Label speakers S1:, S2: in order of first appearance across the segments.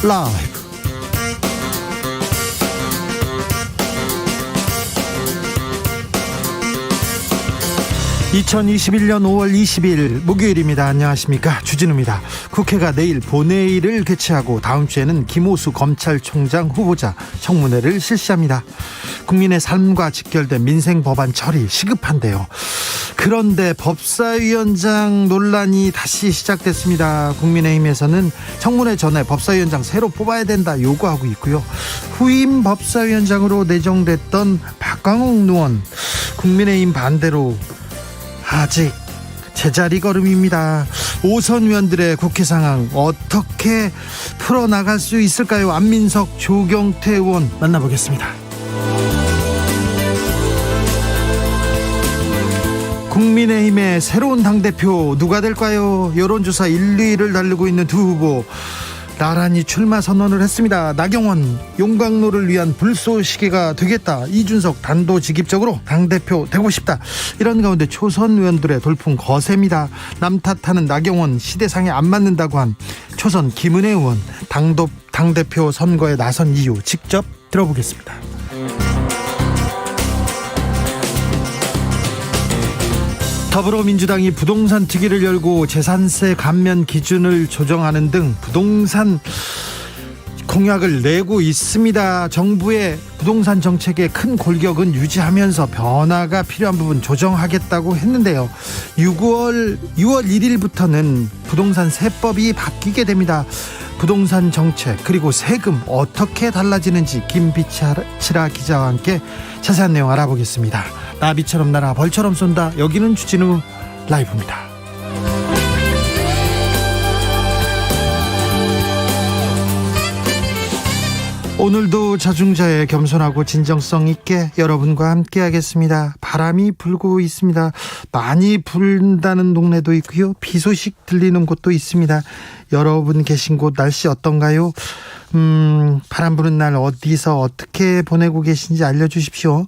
S1: 라이브. 2021년 5월 20일 목요일입니다. 안녕하십니까, 주진우입니다. 국회가 내일 본회의를 개최하고 다음 주에는 김오수 검찰총장 후보자 청문회를 실시합니다. 국민의 삶과 직결된 민생 법안 처리 시급한데요. 그런데 법사위원장 논란이 다시 시작됐습니다. 국민의힘에서는 청문회 전에 법사위원장 새로 뽑아야 된다 요구하고 있고요. 후임 법사위원장으로 내정됐던 박광욱 의원, 국민의힘 반대로 아직 제자리 걸음입니다. 오선 의원들의 국회 상황 어떻게 풀어나갈 수 있을까요? 안민석, 조경태 의원 만나보겠습니다. 국민의힘의 새로운 당대표 누가 될까요? 여론조사 1, 2위를 달리고 있는 두 후보 나란히 출마 선언을 했습니다. 나경원, 용광로를 위한 불쏘시개가 되겠다. 이준석, 단도직입적으로 당대표 되고 싶다. 이런 가운데 초선 의원들의 돌풍 거셉니다. 남 탓하는 나경원, 시대상에 안 맞는다고 한 초선 김은혜 의원, 당대표 선거에 나선 이유 직접 들어보겠습니다. 더불어민주당이 부동산 특위를 열고 재산세 감면 기준을 조정하는 등 부동산 공약을 내고 있습니다. 정부의 부동산 정책의 큰 골격은 유지하면서 변화가 필요한 부분 조정하겠다고 했는데요. 6월 1일부터는 부동산 세법이 바뀌게 됩니다. 부동산 정책 그리고 세금 어떻게 달라지는지 김비치라 기자와 함께 자세한 내용 알아보겠습니다. 나비처럼 날아 벌처럼 쏜다. 여기는 주진우 라이브입니다. 오늘도 자중자애, 겸손하고 진정성 있게 여러분과 함께 하겠습니다. 바람이 불고 있습니다. 많이 분다는 동네도 있고요, 비 소식 들리는 곳도 있습니다. 여러분 계신 곳 날씨 어떤가요? 바람 부는 날 어디서 어떻게 보내고 계신지 알려주십시오.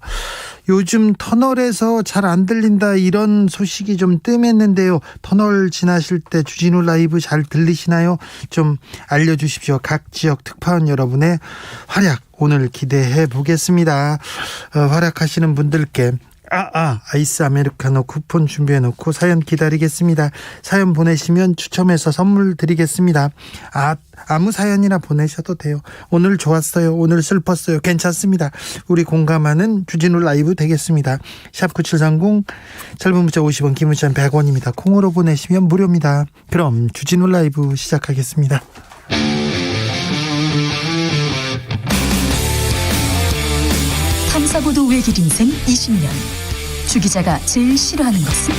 S1: 요즘 터널에서 잘 안 들린다, 이런 소식이 좀 뜸했는데요. 터널 지나실 때 주진우 라이브 잘 들리시나요? 좀 알려주십시오. 각 지역 특파원 여러분의 활약 오늘 기대해 보겠습니다. 활약하시는 분들께 아이스 아메리카노 쿠폰 준비해놓고 사연 기다리겠습니다. 사연 보내시면 추첨해서 선물 드리겠습니다. 아무 사연이나 보내셔도 돼요. 오늘 좋았어요, 오늘 슬펐어요, 괜찮습니다. 우리 공감하는 주진우 라이브 되겠습니다. 샵 9730, 짧은 문자 50원, 긴 문자 100원입니다. 콩으로 보내시면 무료입니다. 그럼 주진우 라이브 시작하겠습니다.
S2: 탐사보도 외길 인생 20년. 주 기자가 제일 싫어하는 것은?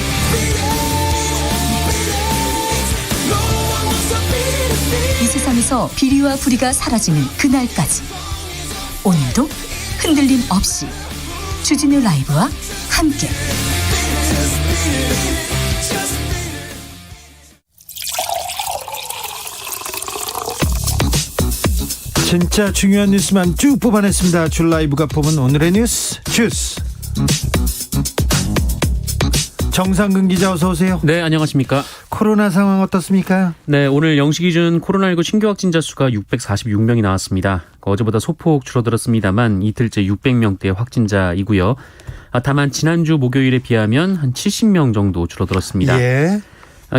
S2: 이 세상에서 비리와 부리가 사라지는 그날까지, 오늘도 흔들림 없이 주진우 라이브와 함께
S1: 진짜 중요한 뉴스만 쭉 뽑아냈습니다. 줄 라이브가 뽑은 오늘의 뉴스 주스. 정상근 기자, 어서 오세요.
S3: 네, 안녕하십니까.
S1: 코로나 상황 어떻습니까?
S3: 네, 오늘 0시 기준 코로나19 신규 확진자 수가 646명이 나왔습니다. 어제보다 소폭 줄어들었습니다만 이틀째 600명대 확진자이고요. 다만 지난주 목요일에 비하면 한 70명 정도 줄어들었습니다.
S1: 예.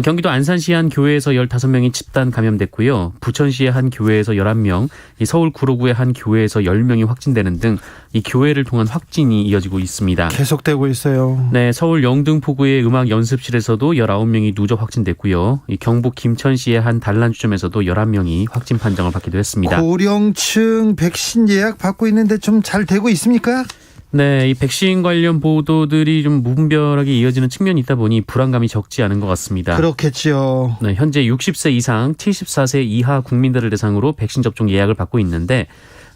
S3: 경기도 안산시 한 교회에서 15명이 집단 감염됐고요. 부천시의 한 교회에서 11명, 서울 구로구의 한 교회에서 10명이 확진되는 등 이 교회를 통한 확진이 이어지고 있습니다.
S1: 계속되고 있어요.
S3: 네, 서울 영등포구의 음악 연습실에서도 19명이 누적 확진됐고요. 경북 김천시의 한 단란주점에서도 11명이 확진 판정을 받기도 했습니다.
S1: 고령층 백신 예약 받고 있는데 좀 잘 되고 있습니까?
S3: 네, 이 백신 관련 보도들이 좀 무분별하게 이어지는 측면이 있다 보니 불안감이 적지 않은 것 같습니다.
S1: 그렇겠죠.
S3: 네, 현재 60세 이상, 74세 이하 국민들을 대상으로 백신 접종 예약을 받고 있는데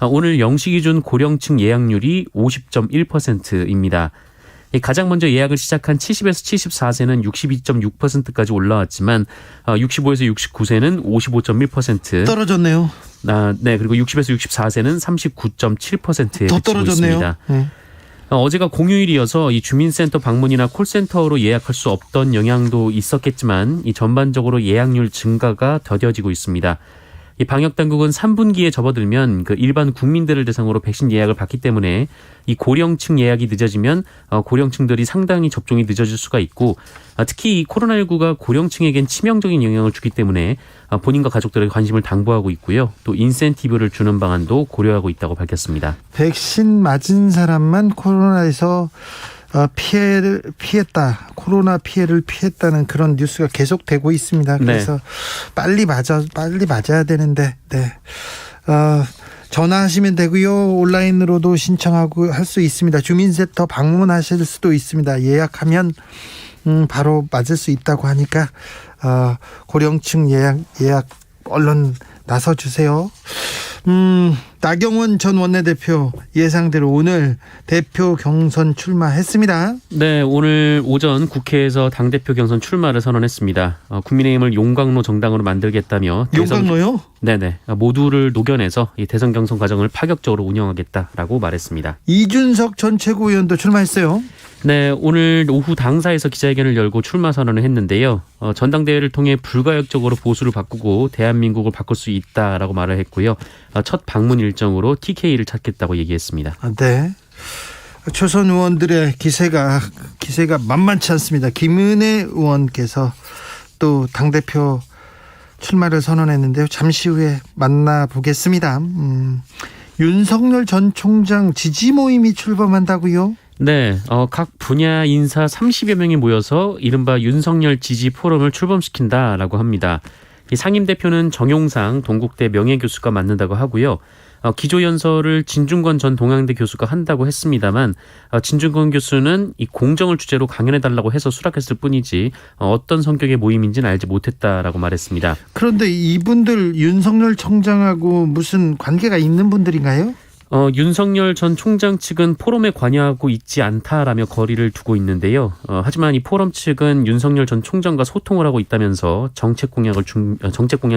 S3: 오늘 0시 기준 고령층 예약률이 50.1%입니다. 가장 먼저 예약을 시작한 70에서 74세는 62.6%까지 올라왔지만 65에서 69세는 55.1%.
S1: 떨어졌네요.
S3: 네, 그리고 60에서 64세는 39.7%에
S1: 더
S3: 그치고
S1: 떨어졌네요.
S3: 있습니다.
S1: 네.
S3: 어제가 공휴일이어서 이 주민센터 방문이나 콜센터로 예약할 수 없던 영향도 있었겠지만 이 전반적으로 예약률 증가가 더뎌지고 있습니다. 이 방역 당국은 3분기에 접어들면 그 일반 국민들을 대상으로 백신 예약을 받기 때문에 이 고령층 예약이 늦어지면 고령층들이 상당히 접종이 늦어질 수가 있고 특히 이 코로나19가 고령층에겐 치명적인 영향을 주기 때문에 본인과 가족들의 관심을 당부하고 있고요. 또 인센티브를 주는 방안도 고려하고 있다고 밝혔습니다.
S1: 백신 맞은 사람만 코로나에서 피해를 피했다. 코로나 피해를 피했다는 그런 뉴스가 계속되고 있습니다. 그래서 빨리 맞아야 되는데, 네. 전화하시면 되고요. 온라인으로도 신청하고 할 수 있습니다. 주민센터 방문하실 수도 있습니다. 예약하면 바로 맞을 수 있다고 하니까 고령층 예약 얼른 나서 주세요. 나경원 전 원내대표 예상대로 오늘 대표 경선 출마했습니다.
S3: 네, 오늘 오전 국회에서 당대표 경선 출마를 선언했습니다. 국민의힘을 용광로 정당으로 만들겠다며
S1: 용광로요?
S3: 네네, 모두를 녹여내서 이 대선 경선 과정을 파격적으로 운영하겠다라고 말했습니다.
S1: 이준석 전 최고위원도 출마했어요.
S3: 네, 오늘 오후 당사에서 기자회견을 열고 출마 선언을 했는데요. 전당대회를 통해 불가역적으로 보수를 바꾸고 대한민국을 바꿀 수 있다라고 말을 했고요. 첫 방문 일정으로 TK를 찾겠다고 얘기했습니다.
S1: 네. 초선 의원들의 기세가 만만치 않습니다. 김은혜 의원께서 또 당대표 출마를 선언했는데요. 잠시 후에 만나보겠습니다. 윤석열 전 총장 지지 모임이 출범한다고요?
S3: 네, 각 분야 인사 30여 명이 모여서 이른바 윤석열 지지 포럼을 출범시킨다라고 합니다. 이 상임대표는 정용상 동국대 명예교수가 맡는다고 하고요. 기조연설을 진중권 전 동양대 교수가 한다고 했습니다만 진중권 교수는 이 공정을 주제로 강연해달라고 해서 수락했을 뿐이지 어떤 성격의 모임인지는 알지 못했다라고 말했습니다.
S1: 그런데 이분들 윤석열 총장하고 무슨 관계가 있는 분들인가요?
S3: 윤석열 전 총장 측은 포럼에 관여하고 있지 않다라며 거리를 두고 있는데요. 하지만 이 포럼 측은 윤석열 전 총장과 소통을 하고 있다면서 정책 공약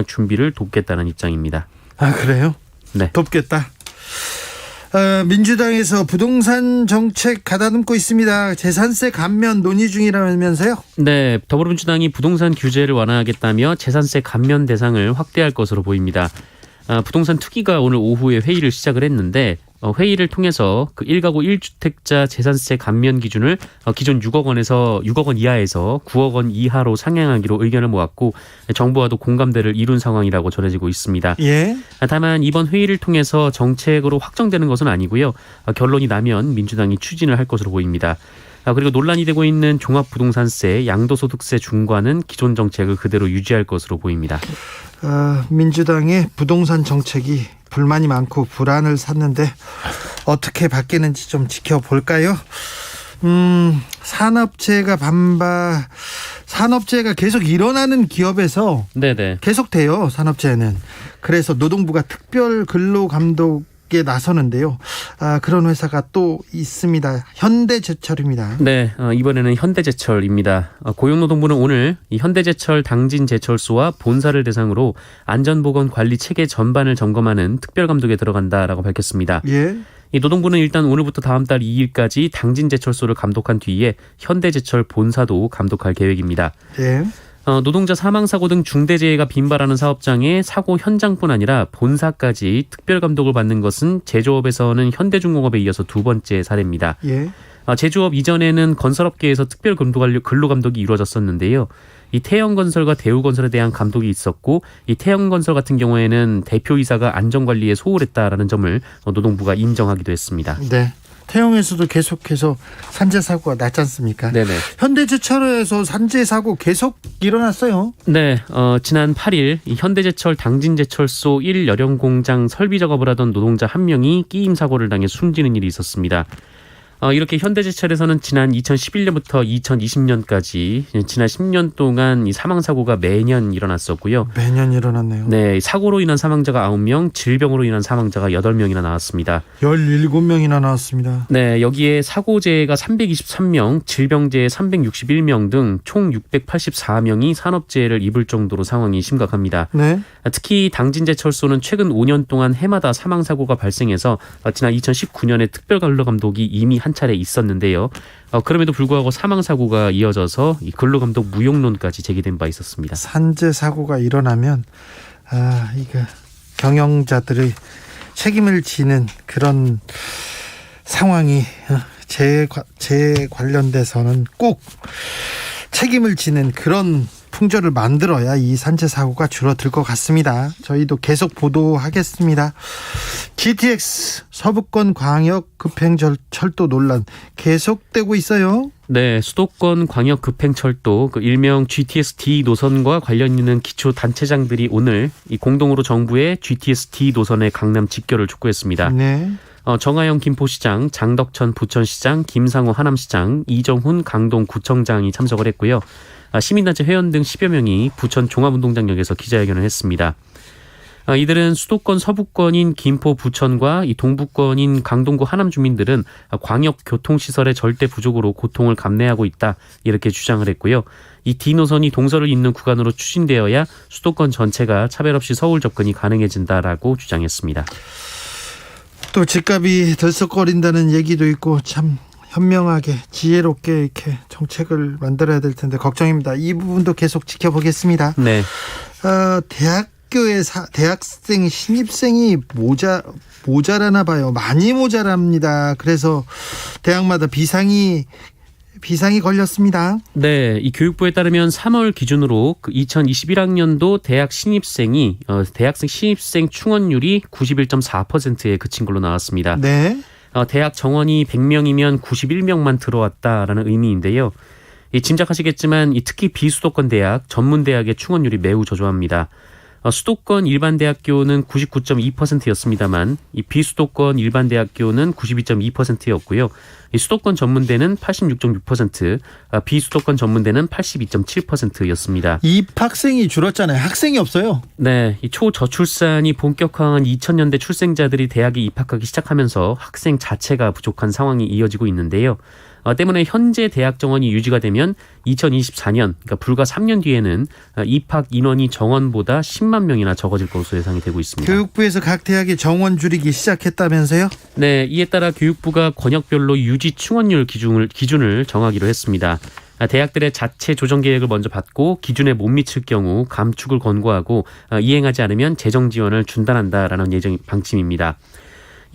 S3: 준비를 돕겠다는 입장입니다.
S1: 아, 그래요?
S3: 네.
S1: 돕겠다. 민주당에서 부동산 정책 가다듬고 있습니다. 재산세 감면 논의 중이라면서요?
S3: 네, 더불어민주당이 부동산 규제를 완화하겠다며 재산세 감면 대상을 확대할 것으로 보입니다. 부동산 투기가 오늘 오후에 회의를 시작을 했는데 회의를 통해서 그 1가구 1주택자 재산세 감면 기준을 기존 6억 원 이하에서 9억 원 이하로 상향하기로 의견을 모았고 정부와도 공감대를 이룬 상황이라고 전해지고 있습니다.
S1: 예.
S3: 다만 이번 회의를 통해서 정책으로 확정되는 것은 아니고요. 결론이 나면 민주당이 추진을 할 것으로 보입니다. 그리고 논란이 되고 있는 종합부동산세, 양도소득세 중과는 기존 정책을 그대로 유지할 것으로 보입니다.
S1: 민주당의 부동산 정책이 불만이 많고 불안을 샀는데 어떻게 바뀌는지 좀 지켜볼까요? 산업재해가 계속 일어나는 기업에서
S3: 네네.
S1: 계속돼요. 산업재해는. 그래서 노동부가 특별 근로감독에 나서는데요. 그런 회사가 또 있습니다. 현대제철입니다.
S3: 네, 이번에는 현대제철입니다. 고용노동부는 오늘 이 현대제철 당진제철소와 본사를 대상으로 안전보건관리 체계 전반을 점검하는 특별감독에 들어간다라고 밝혔습니다.
S1: 예.
S3: 이 노동부는 일단 오늘부터 다음 달 2일까지 당진제철소를 감독한 뒤에 현대제철 본사도 감독할 계획입니다.
S1: 예.
S3: 노동자 사망사고 등 중대재해가 빈발하는 사업장의 사고 현장뿐 아니라 본사까지 특별감독을 받는 것은 제조업에서는 현대중공업에 이어서 두 번째 사례입니다.
S1: 예.
S3: 제조업 이전에는 건설업계에서 특별 근로감독이 이루어졌었는데요. 이 태영건설과 대우건설에 대한 감독이 있었고 이 태영건설 같은 경우에는 대표이사가 안전관리에 소홀했다라는 점을 노동부가 인정하기도 했습니다.
S1: 네. 태영에서도 계속해서 산재 사고가 났지 않습니까?
S3: 네네.
S1: 현대제철에서 산재 사고 계속 일어났어요.
S3: 네, 지난 8일 이 현대제철 당진제철소 1여령 공장 설비 작업을 하던 노동자 한 명이 끼임 사고를 당해 숨지는 일이 있었습니다. 이렇게 현대제철에서는 지난 2011년부터 2020년까지 지난 10년 동안 이 사망사고가 매년 일어났었고요.
S1: 매년 일어났네요.
S3: 네, 사고로 인한 사망자가 9명, 질병으로 인한 사망자가 8명이나 나왔습니다.
S1: 17명이나 나왔습니다.
S3: 네, 여기에 사고재해가 323명, 질병재해 361명 등 총 684명이 산업재해를 입을 정도로 상황이 심각합니다.
S1: 네.
S3: 특히 당진제철소는 최근 5년 동안 해마다 사망사고가 발생해서 지난 2019년에 특별근로감독이 이미 한 차례 있었는데요. 그럼에도 불구하고 사망사고가 이어져서 이 근로감독 무용론까지 제기된 바 있었습니다.
S1: 산재 사고가 일어나면 이거 경영자들의 책임을 지는 그런 상황이 재 관련돼서는 꼭 책임을 지는 그런 풍조를 만들어야 이 산재 사고가 줄어들 것 같습니다. 저희도 계속 보도하겠습니다. GTX 서부권 광역 급행철도 논란 계속되고 있어요.
S3: 네, 수도권 광역 급행철도 일명 GTS-D 노선과 관련 있는 기초 단체장들이 오늘 이 공동으로 정부의 GTS-D 노선의 강남 직결을 촉구했습니다.
S1: 네.
S3: 정하영 김포시장, 장덕천 부천시장, 김상호 하남시장, 이정훈 강동구청장이 참석을 했고요. 시민단체 회원 등 10여 명이 부천 종합운동장역에서 기자회견을 했습니다. 이들은 수도권 서부권인 김포 부천과 이 동부권인 강동구 하남 주민들은 광역교통시설의 절대 부족으로 고통을 감내하고 있다, 이렇게 주장을 했고요. 이 D노선이 동서를 잇는 구간으로 추진되어야 수도권 전체가 차별 없이 서울 접근이 가능해진다라고 주장했습니다.
S1: 또 집값이 들썩거린다는 얘기도 있고 참 현명하게 지혜롭게 이렇게 정책을 만들어야 될 텐데 걱정입니다. 이 부분도 계속 지켜보겠습니다.
S3: 네.
S1: 대학교에 대학생 신입생이 모자라나 봐요. 많이 모자랍니다. 그래서 대학마다 비상이 걸렸습니다.
S3: 네, 이 교육부에 따르면 3월 기준으로 2021학년도 대학생 신입생 충원율이 91.4%에 그친 걸로 나왔습니다.
S1: 네.
S3: 대학 정원이 100명이면 91명만 들어왔다라는 의미인데요. 짐작하시겠지만 특히 비수도권 대학, 전문대학의 충원율이 매우 저조합니다. 수도권 일반대학교는 99.2%였습니다만 이 비수도권 일반대학교는 92.2%였고요. 이 수도권 전문대는 86.6%, 비수도권 전문대는 82.7%였습니다.
S1: 입학생이 줄었잖아요. 학생이 없어요.
S3: 네, 이 초저출산이 본격화한 2000년대 출생자들이 대학에 입학하기 시작하면서 학생 자체가 부족한 상황이 이어지고 있는데요. 때문에 현재 대학 정원이 유지가 되면 2024년, 그러니까 불과 3년 뒤에는 입학 인원이 정원보다 10만 명이나 적어질 것으로 예상이 되고 있습니다.
S1: 교육부에서 각 대학의 정원 줄이기 시작했다면서요?
S3: 네, 이에 따라 교육부가 권역별로 유지 충원율 기준을 정하기로 했습니다. 대학들의 자체 조정 계획을 먼저 받고 기준에 못 미칠 경우 감축을 권고하고 이행하지 않으면 재정 지원을 중단한다라는 방침입니다.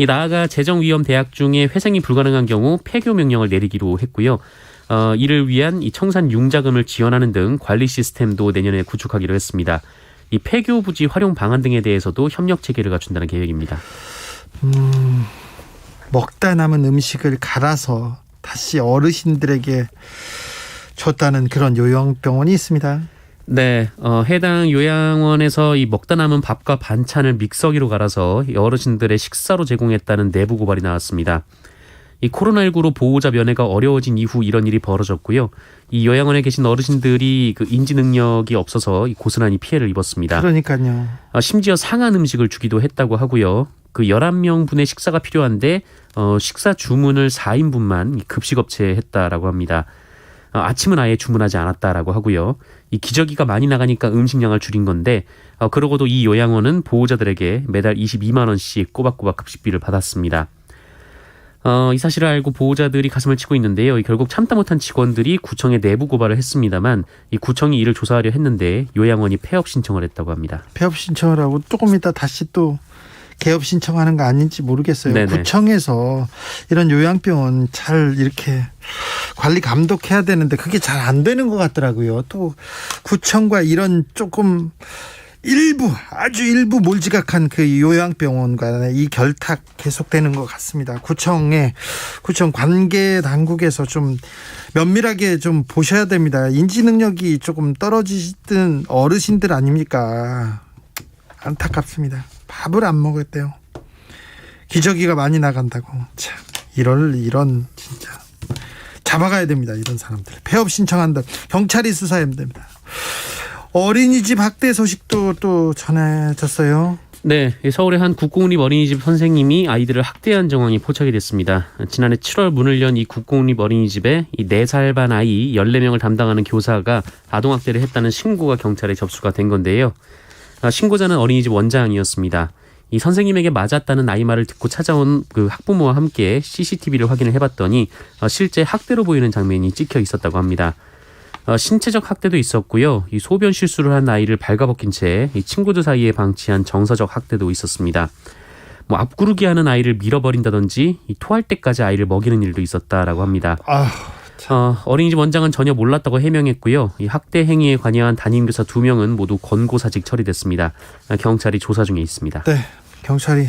S3: 나아가 재정위험 대학 중에 회생이 불가능한 경우 폐교 명령을 내리기로 했고요. 이를 위한 이 청산 융자금을 지원하는 등 관리 시스템도 내년에 구축하기로 했습니다. 이 폐교 부지 활용 방안 등에 대해서도 협력 체계를 갖춘다는 계획입니다.
S1: 먹다 남은 음식을 갈아서 다시 어르신들에게 줬다는 그런 요양병원이 있습니다.
S3: 네, 해당 요양원에서 이 먹다 남은 밥과 반찬을 믹서기로 갈아서 어르신들의 식사로 제공했다는 내부 고발이 나왔습니다. 이 코로나19로 보호자 면회가 어려워진 이후 이런 일이 벌어졌고요. 이 요양원에 계신 어르신들이 인지 능력이 없어서 고스란히 피해를 입었습니다.
S1: 그러니까요.
S3: 심지어 상한 음식을 주기도 했다고 하고요. 11명분의 식사가 필요한데 식사 주문을 4인분만 급식업체에 했다라고 합니다. 아침은 아예 주문하지 않았다라고 하고요. 이 기저귀가 많이 나가니까 음식량을 줄인 건데 그러고도 이 요양원은 보호자들에게 매달 22만 원씩 꼬박꼬박 급식비를 받았습니다. 이 사실을 알고 보호자들이 가슴을 치고 있는데요. 결국 참다 못한 직원들이 구청에 내부 고발을 했습니다만 이 구청이 이를 조사하려 했는데 요양원이 폐업 신청을 했다고 합니다.
S1: 폐업 신청을 하고 조금 이따 다시 또 개업 신청하는 거 아닌지 모르겠어요.
S3: 네네.
S1: 구청에서 이런 요양병원 잘 이렇게 관리 감독해야 되는데 그게 잘 안 되는 것 같더라고요. 또 구청과 이런 조금 아주 일부 몰지각한 그 요양병원 간의 이 결탁 계속되는 것 같습니다. 구청 관계 당국에서 좀 면밀하게 좀 보셔야 됩니다. 인지 능력이 조금 떨어지던 어르신들 아닙니까? 안타깝습니다. 밥을 안 먹었대요. 기저귀가 많이 나간다고. 참 이런 진짜 잡아가야 됩니다. 이런 사람들 폐업 신청한다. 경찰이 수사해야 됩니다. 어린이집 학대 소식도 또 전해졌어요.
S3: 네, 서울의 한 국공립 어린이집 선생님이 아이들을 학대한 정황이 포착이 됐습니다. 지난해 7월 문을 연 이 국공립 어린이집에 이 4살 반 아이 14명을 담당하는 교사가 아동학대를 했다는 신고가 경찰에 접수가 된 건데요. 신고자는 어린이집 원장이었습니다. 이 선생님에게 맞았다는 아이 말을 듣고 찾아온 그 학부모와 함께 CCTV를 확인을 해봤더니 실제 학대로 보이는 장면이 찍혀 있었다고 합니다. 신체적 학대도 있었고요. 이 소변 실수를 한 아이를 발가벗긴 채 이 친구들 사이에 방치한 정서적 학대도 있었습니다. 뭐 앞구르기 하는 아이를 밀어버린다든지 이 토할 때까지 아이를 먹이는 일도 있었다라고 합니다. 어린이집 원장은 전혀 몰랐다고 해명했고요. 이 학대 행위에 관여한 담임교사 2명은 모두 권고사직 처리됐습니다. 경찰이 조사 중에 있습니다.
S1: 네, 경찰이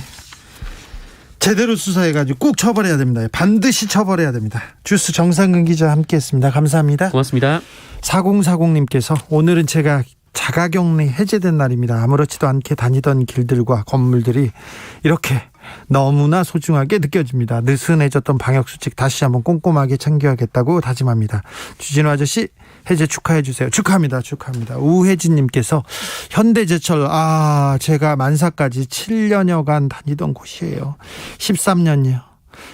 S1: 제대로 수사해가지고 꼭 처벌해야 됩니다. 반드시 처벌해야 됩니다. 주스 정상근 기자 함께했습니다. 감사합니다.
S3: 고맙습니다.
S1: 4040님께서 오늘은 제가 자가격리 해제된 날입니다. 아무렇지도 않게 다니던 길들과 건물들이 이렇게 너무나 소중하게 느껴집니다. 느슨해졌던 방역수칙 다시 한번 꼼꼼하게 챙겨야겠다고 다짐합니다. 주진우 아저씨 해제 축하해 주세요. 축하합니다. 우혜진님께서 현대제철 제가 만사까지 7년여간 다니던 곳이에요. 13년이요.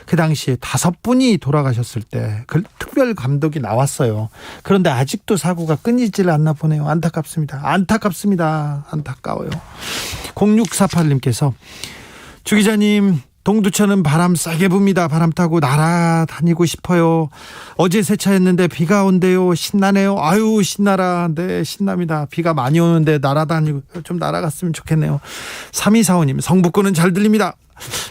S1: 그 당시에 5분이 돌아가셨을 때 그 특별 감독이 나왔어요. 그런데 아직도 사고가 끊이질 않나 보네요. 안타까워요. 0648님께서 주 기자님, 동두천은 바람 세게 붑니다. 바람 타고 날아다니고 싶어요. 어제 세차했는데 비가 온대요. 신나네요. 아유, 신나라. 네, 신납니다. 비가 많이 오는데 날아다니고 좀 날아갔으면 좋겠네요. 3245님, 성북구는 잘 들립니다.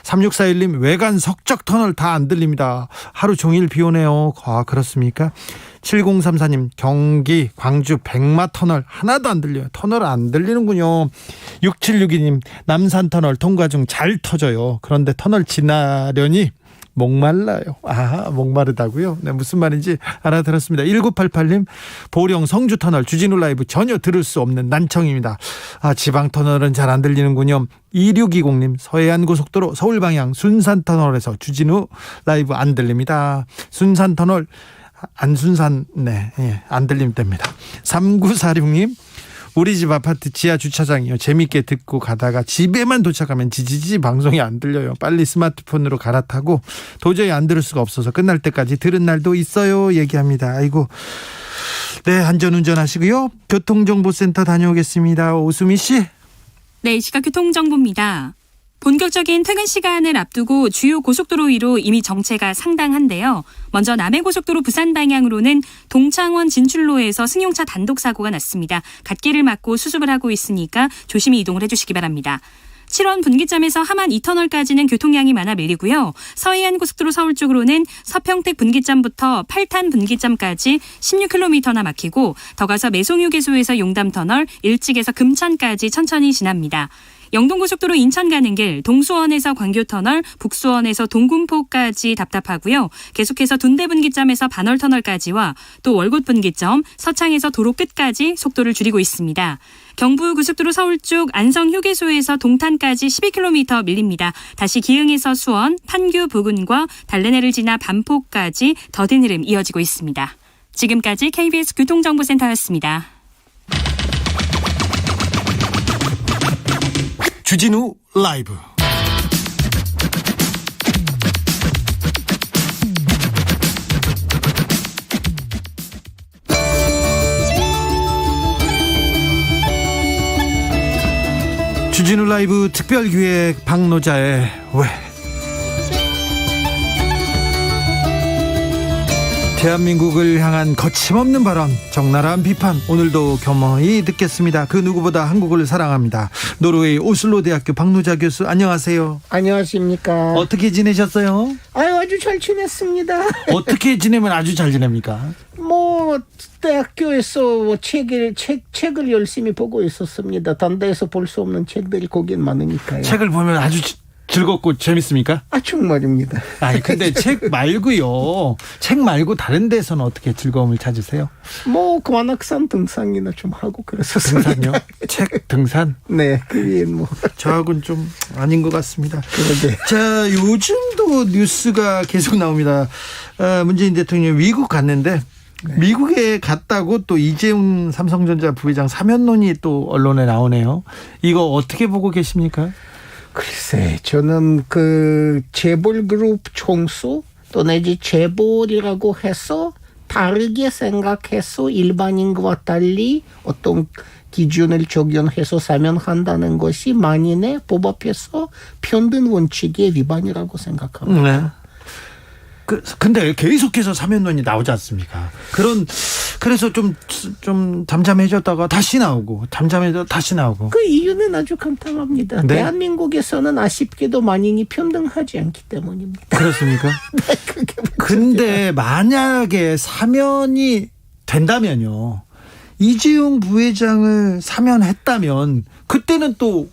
S1: 3641님, 외관 석적터널 다 안 들립니다. 하루 종일 비 오네요. 그렇습니까? 7034님, 경기 광주 백마터널 하나도 안 들려요. 터널 안 들리는군요. 6762님, 남산터널 통과 중 잘 터져요. 그런데 터널 지나려니 목말라요. 목마르다고요? 네, 무슨 말인지 알아들었습니다. 1988님, 보령 성주터널 주진우 라이브 전혀 들을 수 없는 난청입니다. 지방터널은 잘 안 들리는군요. 2620님, 서해안고속도로 서울방향 순산터널에서 주진우 라이브 안 들립니다. 순산터널 안순산 안 들리면 됩니다. 3946님, 우리 집 아파트 지하 주차장이요. 재밌게 듣고 가다가 집에만 도착하면 지지지 방송이 안 들려요. 빨리 스마트폰으로 갈아타고 도저히 안 들을 수가 없어서 끝날 때까지 들은 날도 있어요. 얘기합니다. 아이고. 네, 안전운전 하시고요. 교통정보센터 다녀오겠습니다. 오수미 씨.
S4: 네, 이 시각 교통정보입니다. 본격적인 퇴근 시간을 앞두고 주요 고속도로 위로 이미 정체가 상당한데요. 먼저 남해고속도로 부산 방향으로는 동창원 진출로에서 승용차 단독 사고가 났습니다. 갓길을 막고 수습을 하고 있으니까 조심히 이동을 해주시기 바랍니다. 7원 분기점에서 함안 2터널까지는 교통량이 많아 밀리고요. 서해안고속도로 서울 쪽으로는 서평택 분기점부터 8탄 분기점까지 16km나 막히고 더 가서 매송휴게소에서 용담터널, 일찍에서 금천까지 천천히 지납니다. 영동고속도로 인천 가는 길 동수원에서 광교터널, 북수원에서 동군포까지 답답하고요. 계속해서 둔대분기점에서 반월터널까지와 또 월곶분기점, 서창에서 도로 끝까지 속도를 줄이고 있습니다. 경부고속도로 서울 쪽 안성휴게소에서 동탄까지 12km 밀립니다. 다시 기흥에서 수원, 판교 부근과 달래내를 지나 반포까지 더딘 흐름 이어지고 있습니다. 지금까지 KBS 교통정보센터였습니다.
S1: 주진우 라이브. 주진우 라이브 특별기획 박노자의 왜. 대한민국을 향한 거침없는 발언, 적나라한 비판, 오늘도 겸허히 듣겠습니다. 그 누구보다 한국을 사랑합니다. 노르웨이 오슬로 대학교 박노자 교수, 안녕하세요.
S5: 안녕하십니까.
S1: 어떻게 지내셨어요?
S5: 아주 잘 지냈습니다.
S1: 어떻게 지내면 아주 잘 지냅니까?
S5: 대학교에서 책을 열심히 보고 있었습니다. 단대에서 볼 수 없는 책들이 거긴 많으니까요.
S1: 책을 보면 아주 즐겁고 재밌습니까?
S5: 정말입니다.
S1: 근데 책 말고요. 책 말고 다른 데서는 어떻게 즐거움을 찾으세요?
S5: 관악산 등산이나 좀 하고 그랬었습니다.
S1: 등산요? 책 등산?
S5: 네, 그게
S1: 저하고는 좀 아닌 것 같습니다.
S5: 그러게.
S1: 자, 요즘도 뉴스가 계속 나옵니다. 문재인 대통령이 미국 갔는데, 네. 미국에 갔다고 또 이재용 삼성전자 부회장 사면론이 또 언론에 나오네요. 이거 어떻게 보고 계십니까?
S5: 글쎄, 저는 재벌그룹 총수 또 내지 재벌이라고 해서 다르게 생각해서 일반인과 달리 어떤 기준을 적용해서 사면한다는 것이 만인의 법 앞에서 편든 원칙의 위반이라고 생각합니다.
S1: 네. 근데 계속해서 사면론이 나오지 않습니까? 그래서 좀 잠잠해졌다가 다시 나오고 다시 나오고.
S5: 그 이유는 아주 간단합니다.
S1: 네?
S5: 대한민국에서는 아쉽게도 만인이 평등하지 않기 때문입니다.
S1: 그렇습니까?
S5: 네, 그게
S1: 근데 만약에 사면이 된다면요. 이재용 부회장을 사면했다면 그때는 또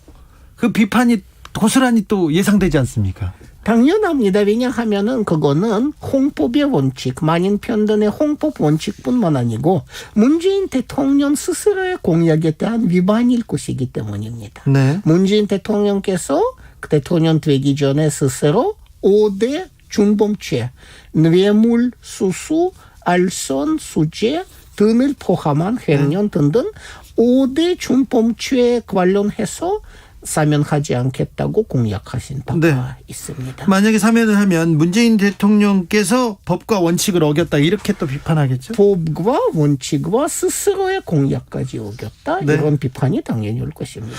S1: 그 비판이 고스란히 또 예상되지 않습니까?
S5: 당연합니다. 왜냐하면은 그거는 홍법의 원칙, 만인 편견의 홍법 원칙뿐만 아니고 문재인 대통령 스스로의 공약에 대한 위반일 것이기 때문입니다.
S1: 네.
S5: 문재인 대통령께서 대통령 되기 전에 스스로 5대 준범죄, 뇌물, 수수, 알선, 수재 등을 포함한 횡령 등등 5대 준범죄에 관련해서 사면하지 않겠다고 공약하신 바가
S1: 네.
S5: 있습니다.
S1: 만약에 사면을 하면 문재인 대통령께서 법과 원칙을 어겼다 이렇게 또 비판하겠죠?
S5: 법과 원칙과 스스로의 공약까지 어겼다.
S1: 네.
S5: 이런 비판이 당연히 올 것입니다.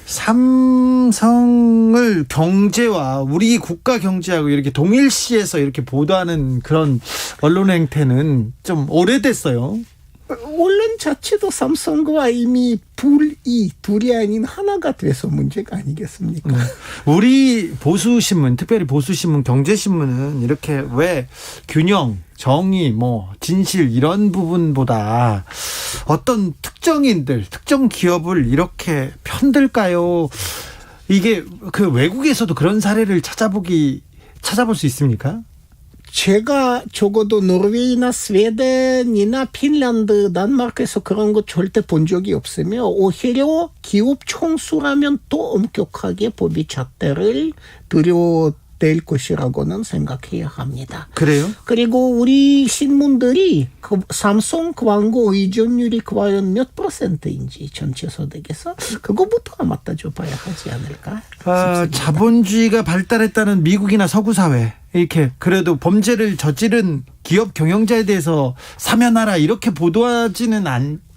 S1: 삼성을 경제와 우리 국가 경제하고 이렇게 동일시해서 이렇게 보도하는 그런 언론 행태는 좀 오래됐어요.
S5: 언론 자체도 삼성과 이미 둘이 아닌 하나가 돼서 문제가 아니겠습니까?
S1: 우리 보수신문, 특별히 보수신문, 경제신문은 이렇게 왜 균형, 정의, 진실 이런 부분보다 어떤 특정인들, 특정 기업을 이렇게 편들까요? 이게 그 외국에서도 그런 사례를 찾아볼 수 있습니까?
S5: 제가 적어도 노르웨이나 스웨덴이나 핀란드, 단마크에서 그런 거 절대 본 적이 없으며 오히려 기업 총수라면 또 엄격하게 법의 잣대를 들여댈 것이라고는 생각해야 합니다.
S1: 그래요?
S5: 그리고 우리 신문들이 그 삼성 광고 의존율이 과연 몇 %인지 전체 소득에서 그거부터 아마 따져봐야 하지 않을까 싶습니다.
S1: 자본주의가 발달했다는 미국이나 서구 사회 이렇게 그래도 범죄를 저지른 기업 경영자에 대해서 사면하라 이렇게 보도하지는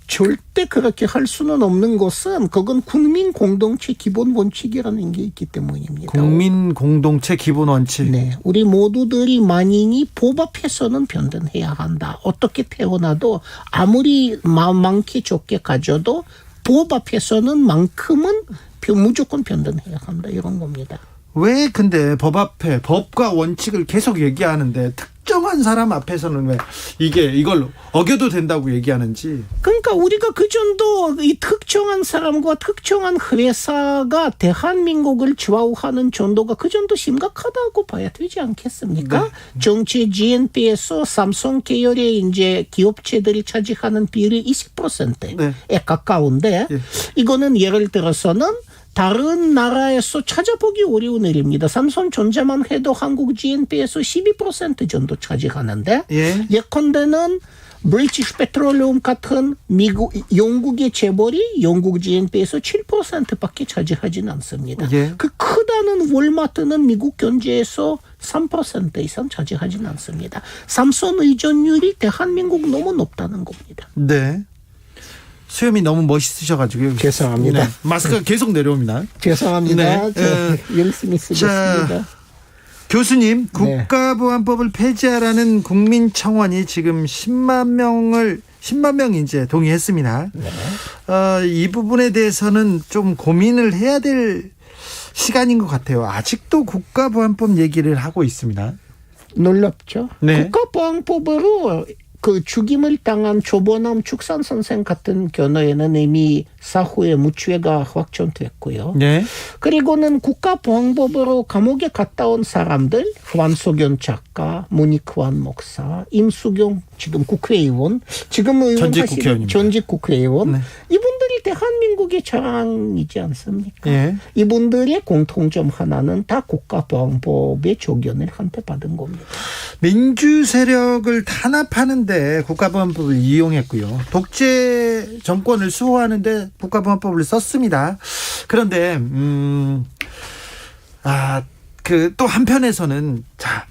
S5: 절대 그렇게 할 수는 없는 것은 그건 국민 공동체 기본 원칙이라는 게 있기 때문입니다.
S1: 국민 공동체 기본 원칙.
S5: 네, 우리 모두들이 만인이 법 앞에서는 변변해야 한다. 어떻게 태어나도 아무리 많게 적게 가져도 법 앞에서는 만큼은 무조건 변변해야 한다. 이런 겁니다.
S1: 왜 근데 법 앞에 법과 원칙을 계속 얘기하는데 특정한 사람 앞에서는 왜 이걸 어겨도 된다고 얘기하는지.
S5: 그러니까 우리가 그 정도 이 특정한 사람과 특정한 회사가 대한민국을 좌우하는 정도가 그 정도 심각하다고 봐야 되지 않겠습니까?
S1: 네.
S5: 정치 GNP에서 삼성 계열의 이제 기업체들이 차지하는 비율이 20%에
S1: 네.
S5: 가까운데
S1: 예.
S5: 이거는 예를 들어서는 다른 나라에서 찾아보기 어려운 일입니다. 삼성전자만 해도 한국 GNP에서 12% 정도 차지하는데
S1: 예.
S5: 예컨대는 브리티시 페트롤리움 같은 영국의 재벌이 영국 GNP에서 7%밖에 차지하지는 않습니다.
S1: 예.
S5: 그 크다는 월마트는 미국 경제에서 3% 이상 차지하지는 않습니다. 삼성 의존율이 대한민국 너무 높다는 겁니다.
S1: 네. 수염이 너무 멋있으셔가지고요.
S5: 죄송합니다.
S1: 네. 마스크가 계속 내려옵니다.
S5: 죄송합니다.
S1: 네.
S5: 열심히 쓰겠습니다.
S1: 교수님,
S5: 네.
S1: 국가보안법을 폐지하라는 국민청원이 지금 10만 명 이제 동의했습니다.
S5: 네.
S1: 이 부분에 대해서는 좀 고민을 해야 될 시간인 것 같아요. 아직도 국가보안법 얘기를 하고 있습니다.
S5: 놀랍죠?
S1: 네.
S5: 국가보안법으로 그 죽임을 당한 조보남 축산 선생 같은 경우에는 이미 사후에 무죄가 확정됐고요.
S1: 네. 그리고는
S5: 국가보안법으로 감옥에 갔다 온 사람들, 환소견 작가, 문익환 목사, 임수경 지금 국회의원, 지금
S1: 전직
S5: 의원하시는
S1: 국회의원입니다.
S5: 전직 국회의원,
S1: 네.
S5: 이분들이 대한민국의 자랑이지 않습니까?
S1: 예.
S5: 이분들의 공통점 하나는 다 국가보안법의 조견을 한테 받은 겁니다.
S1: 민주 세력을 탄압하는데 국가보안법을 이용했고요. 독재 정권을 수호하는데 국가보안법을 썼습니다. 그런데 또 한편에서는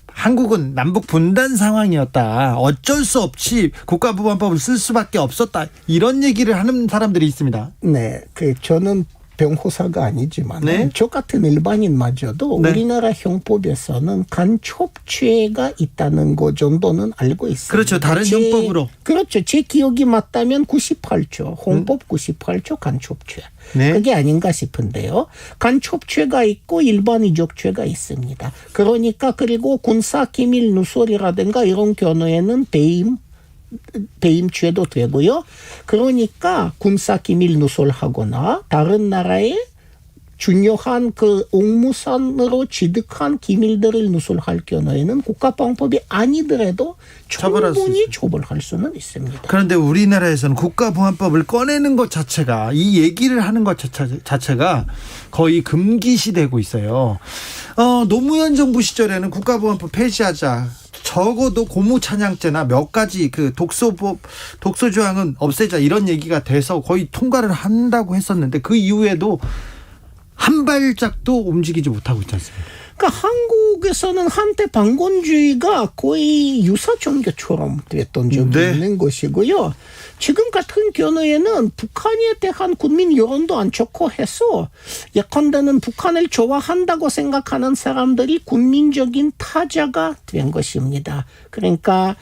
S1: 한국은 남북 분단 상황이었다. 어쩔 수 없이 국가보안법을 쓸 수밖에 없었다. 이런 얘기를 하는 사람들이 있습니다.
S5: 네, 저는 변호사가 아니지만
S1: 네.
S5: 저 같은 일반인마저도
S1: 네.
S5: 우리나라 형법에서는 간첩죄가 있다는 거 정도는 알고 있습니다.
S1: 그렇죠. 다른 형법으로.
S5: 그렇죠. 제 기억이 맞다면 98조 헌법 98조 간첩죄.
S1: 네.
S5: 그게 아닌가 싶은데요. 간첩죄가 있고 일반 이적죄가 있습니다. 그러니까 그리고 군사기밀 누설이라든가 이런 경우에는 배임죄도 되고요. 그러니까 군사기밀 누설하거나 다른 나라의 중요한 그 옥무산으로 취득한 기밀들을 누설할 경우에는 국가보안법이 아니더라도
S1: 처벌할 수
S5: 충분히
S1: 있습니다.
S5: 처벌할 수는 있습니다.
S1: 그런데 우리나라에서는 국가보안법을 꺼내는 것 자체가 이 얘기를 하는 것 자체가 거의 금기시되고 있어요. 노무현 정부 시절에는 국가보안법 폐지하자. 적어도 고무찬양죄나 몇 가지 그 독소 조항은 없애자 이런 얘기가 돼서 거의 통과를 한다고 했었는데 그 이후에도 한 발짝도 움직이지 못하고 있지 않습니까?
S5: 그러니까 한국에서는 한때 반권주의가 거의 유사 종교처럼 됐던 적이
S1: 네.
S5: 있는 것이고요. 지금 같은 경우에는 북한에 대한 국민 여론도 안 좋고 해서 예컨대는 북한을 좋아한다고 생각하는 사람들이 국민적인 타자가 된 것입니다. 그러니까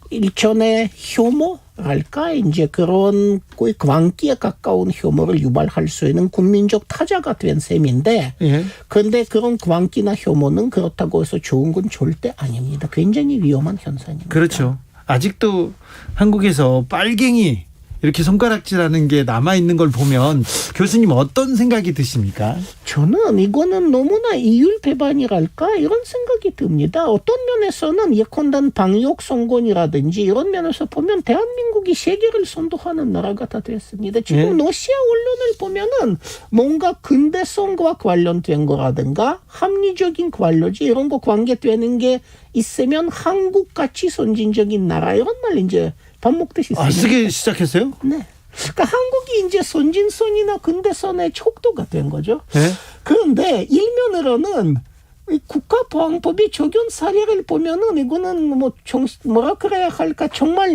S5: 일종의 혐오랄까 이제 그런 거의 광기에 가까운 혐오를 유발할 수 있는 국민적 타자가 된 셈인데
S1: 예.
S5: 그런데 그런 광기나 혐오는 그렇다고 해서 좋은 건 절대 아닙니다. 굉장히 위험한 현상입니다.
S1: 그렇죠. 아직도 한국에서 빨갱이 이렇게 손가락질하는 게 남아있는 걸 보면 교수님 어떤 생각이 드십니까?
S5: 저는 이거는 너무나 이율배반이랄까 이런 생각이 듭니다. 어떤 면에서는 예컨대 방역 선거이라든지 이런 면에서 보면 대한민국이 세계를 선도하는 나라가 다 됐습니다. 지금 러시아 언론을 보면은 뭔가 근대성과 관련된 거라든가 합리적인 관료지 이런 거 관계되는 게 있으면 한국같이 선진적인 나라 이런 말 이제 밥 먹듯이
S1: 쓰기 시작했어요?
S5: 네. 그러니까 한국이 이제 선진선이나 근대선의 척도가 된 거죠.
S1: 네.
S5: 그런데 일면으로는 이 국가보안법이 적용 사례를 보면은 이거는 뭐라 그래야 할까 정말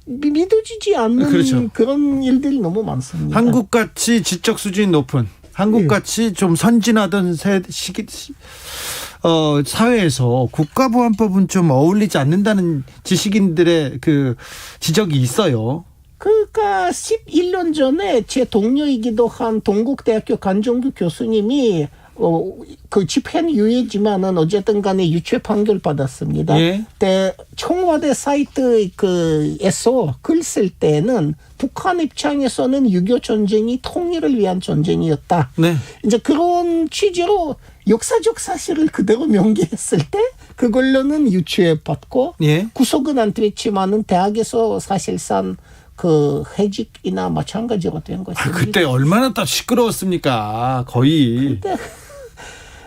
S5: 믿어지지 않는
S1: 그렇죠.
S5: 그런 일들이 너무 많습니다.
S1: 한국같이 지적 수준이 높은 한국같이 좀 선진하던 사회에서 국가보안법은 좀 어울리지 않는다는 지식인들의 그 지적이 있어요.
S5: 그러니까 11년 전에 제 동료이기도 한 동국대학교 간정규 교수님이 그 집회는 유예지만은 어쨌든 간에 유죄 판결 받았습니다.
S1: 예.
S5: 근데 청와대 사이트에서 글 쓸 때는 북한 입장에서는 6.25 전쟁이 통일을 위한 전쟁이었다.
S1: 네.
S5: 이제 그런 취지로 역사적 사실을 그대로 명기했을 때 그걸로는 유죄 받고
S1: 예.
S5: 구속은 안 됐지만은 대학에서 사실상 그 해직이나 마찬가지로 된 것입니다.
S1: 그때 얼마나 또 시끄러웠습니까? 거의.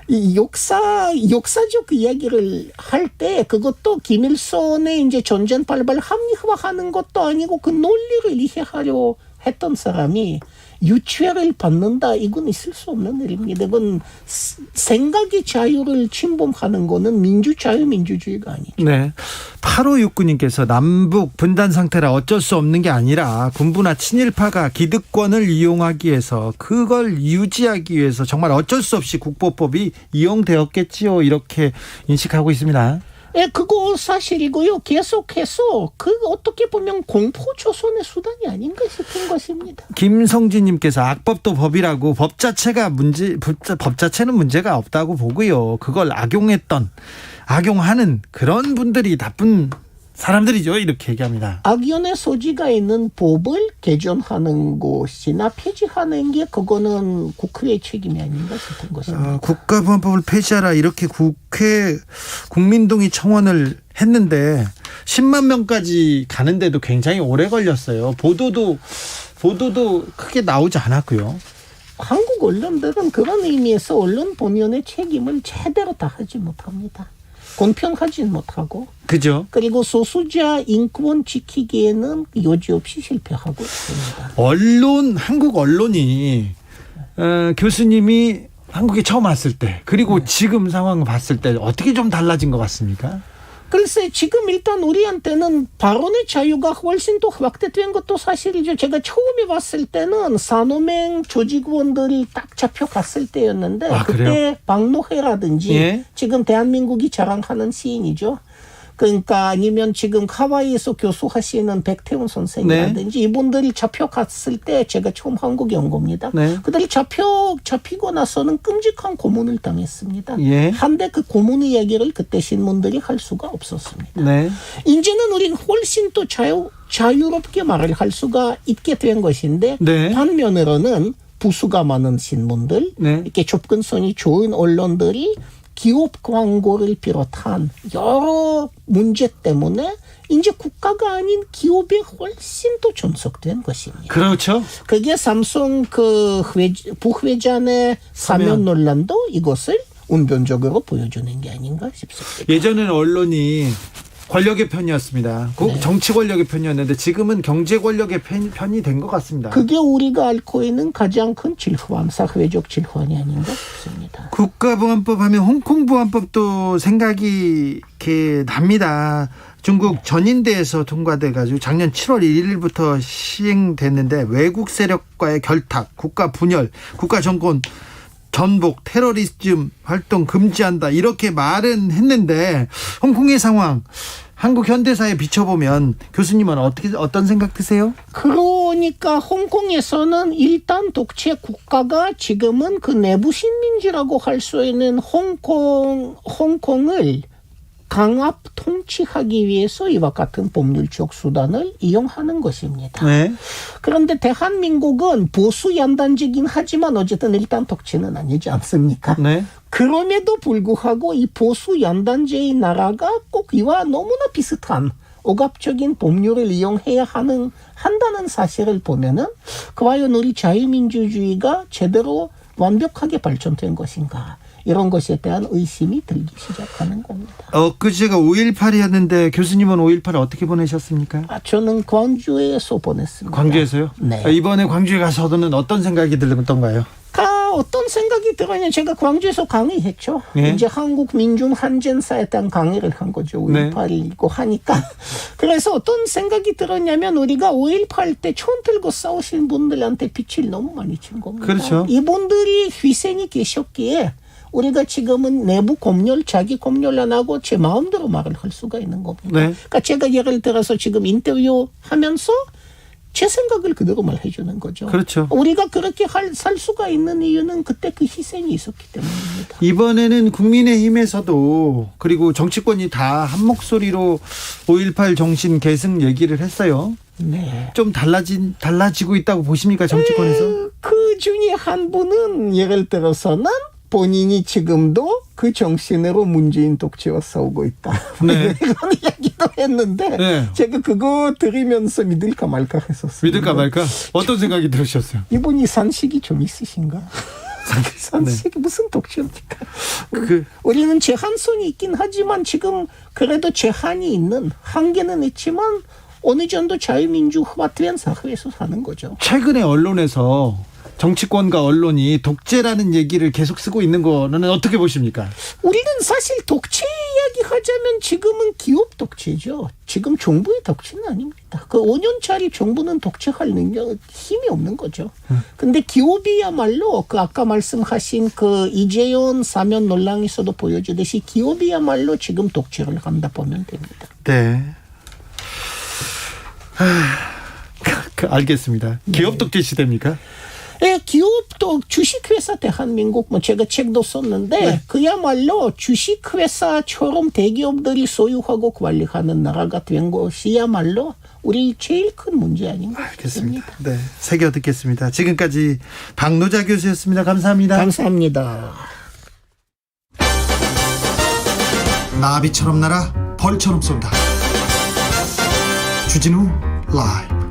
S5: 이 역사적 이야기를 할 때 그것도 김일성의 이제 전쟁 발발 합리화하는 것도 아니고 그 논리를 이해하려 했던 사람이 유죄를 받는다 이건 있을 수 없는 일입니다. 이건 생각의 자유를 침범하는 거는 자유민주주의가 아니죠.
S1: 네. 8569님께서 남북 분단 상태라 어쩔 수 없는 게 아니라 군부나 친일파가 기득권을 이용하기 위해서 그걸 유지하기 위해서 정말 어쩔 수 없이 국보법이 이용되었겠지요. 이렇게 인식하고 있습니다.
S5: 예, 그거 사실이고요. 계속해서 어떻게 보면 공포조선의 수단이 아닌가 싶은 것입니다.
S1: 김성진님께서 악법도 법이라고 법 자체는 문제가 없다고 보고요. 그걸 악용하는 그런 분들이 나쁜 사람들이죠. 이렇게 얘기합니다.
S5: 악연의 소지가 있는 법을 개정하는 것이나 폐지하는 게 그거는 국회의 책임이 아닌가 싶은 것입니다.
S1: 국가보안법을 폐지하라 이렇게 국민동의 청원을 했는데 10만 명까지 가는데도 굉장히 오래 걸렸어요. 보도도 크게 나오지 않았고요.
S5: 한국 언론들은 그런 의미에서 언론 본연의 책임을 제대로 다 하지 못합니다. 공평하지 못하고
S1: 그죠?
S5: 그리고 소수자 인권 지키기에는 여지없이 실패하고 있습니다.
S1: 한국 언론이 교수님이 한국에 처음 왔을 때 그리고 지금 상황을 봤을 때 어떻게 좀 달라진 것 같습니까?
S5: 글쎄 지금 일단 우리한테는 발언의 자유가 훨씬 더 확대된 것도 사실이죠. 제가 처음에 봤을 때는 산호맹 조직원들이 딱 잡혀갔을 때였는데 그때 박노해라든지
S1: 예.
S5: 지금 대한민국이 자랑하는 시인이죠. 그러니까 아니면 지금 하와이에서 교수하시는 백태훈 선생이라든지 이분들이 잡혀갔을 때 제가 처음 한국에 온 겁니다.
S1: 네.
S5: 그들이 잡히고 나서는 끔찍한 고문을 당했습니다.
S1: 예.
S5: 한데 그 고문 이야기를 그때 신문들이 할 수가 없었습니다.
S1: 네.
S5: 이제는 우리는 훨씬 더 자유롭게 말을 할 수가 있게 된 것인데
S1: 네.
S5: 반면으로는 부수가 많은 신문들,
S1: 네.
S5: 이렇게 접근성이 좋은 언론들이 기업 광고를 비롯한 여러 문제 때문에 이제 국가가 아닌 기업에 훨씬 더 존속된 것입니다.
S1: 그렇죠.
S5: 그게 삼성 그 부회장의 사면 논란도 이것을 운변적으로 보여주는 게 아닌가 싶습니다.
S1: 예전에는 언론이 권력의 편이었습니다. 꼭 정치 권력의 편이었는데 지금은 경제 권력의 편이 된 것 같습니다.
S5: 그게 우리가 앓고 있는 가장 큰 질환, 사회적 질환이 아닌가 싶습니다.
S1: 국가보안법 하면 홍콩보안법도 생각이 이렇게 납니다. 중국 전인대에서 통과돼가지고 작년 7월 1일부터 시행됐는데 외국 세력과의 결탁, 국가 분열, 국가 정권 전복, 테러리즘 활동 금지한다 이렇게 말은 했는데 홍콩의 상황 한국 현대사에 비춰보면 교수님은 어떤 생각 드세요?
S5: 그러니까 홍콩에서는 일단 독재 국가가 지금은 그 내부 식민지라고 할 수 있는 홍콩을 강압 통치하기 위해서 이와 같은 법률적 수단을 이용하는 것입니다.
S1: 네.
S5: 그런데 대한민국은 보수 양단지긴 하지만 어쨌든 일단 독재는 아니지 않습니까?
S1: 네.
S5: 그럼에도 불구하고 이 보수 양단제의 나라가 꼭 이와 너무나 비슷한 억압적인 법률을 이용해야 한다는 사실을 보면은 과연 우리 자유민주주의가 제대로 완벽하게 발전된 것인가? 이런 것에 대한 의심이 들기 시작하는 겁니다.
S1: 엊그제가 5.18이었는데 교수님은 5.18을 어떻게 보내셨습니까?
S5: 저는 광주에서 보냈습니다.
S1: 광주에서요?
S5: 네.
S1: 이번에 광주에 가서는 어떤 생각이 들던가요?
S5: 어떤 생각이 들었냐. 제가 광주에서 강의했죠.
S1: 네.
S5: 이제 한국민중항쟁사에 대한 강의를 한 거죠. 5.18이고 하니까. 그래서 어떤 생각이 들었냐면 우리가 5.18 때 총 들고 싸우신 분들한테 빛을 너무 많이 친 겁니다.
S1: 그렇죠.
S5: 이분들이 희생이 계셨기에 우리가 지금은 내부 검열, 자기 검열 안 하고 제 마음대로 말을 할 수가 있는 겁니다.
S1: 네.
S5: 그러니까 제가 예를 들어서 지금 인터뷰 하면서 제 생각을 그대로 말해 주는 거죠.
S1: 그렇죠.
S5: 우리가 그렇게 살 수가 있는 이유는 그때 그 희생이 있었기 때문입니다.
S1: 이번에는 국민의힘에서도 그리고 정치권이 다 한 목소리로 5.18 정신 계승 얘기를 했어요.
S5: 네.
S1: 좀 달라지고 있다고 보십니까 정치권에서?
S5: 그 중에 한 분은 예를 들어서는 본인이 지금도 그 정신으로 문재인 독재와 싸우고 있다.
S1: 네.
S5: 이런 이야기도 했는데
S1: 네.
S5: 제가 그거 들으면서 믿을까 말까 했었어요.
S1: 믿을까 말까? 어떤 생각이 들으셨어요?
S5: 이분이 산식이 좀 있으신가? 산식이 무슨 독재입니까? 우리는 제한성이 있긴 하지만 지금 그래도 제한이 있는 한계는 있지만 어느 정도 자유민주화된 사회에서 사는 거죠.
S1: 최근에 언론에서 정치권과 언론이 독재라는 얘기를 계속 쓰고 있는 거는 어떻게 보십니까?
S5: 우리는 사실 독재 이야기 하자면 지금은 기업 독재죠. 지금 정부의 독재는 아닙니다. 그 5년짜리 정부는 독재할 능력, 힘이 없는 거죠. 근데 기업이야말로 그 아까 말씀하신 그 이재용 사면 논란에서도 보여주듯이 기업이야말로 지금 독재를 한다 보면 됩니다.
S1: 네. 알겠습니다. 기업 독재 시대입니까?
S5: 네, 기업도 주식회사 대한민국 제가 책도 썼는데
S1: 네.
S5: 그야말로 주식회사처럼 대기업들이 소유하고 관리하는 나라가 된 것이야말로 우리 제일 큰 문제 아닌가
S1: 알겠습니다. 네, 새겨 듣겠습니다. 지금까지 박노자 교수였습니다. 감사합니다.
S5: 감사합니다.
S1: 나비처럼 날아 벌처럼 쏜다. 주진우 라이브.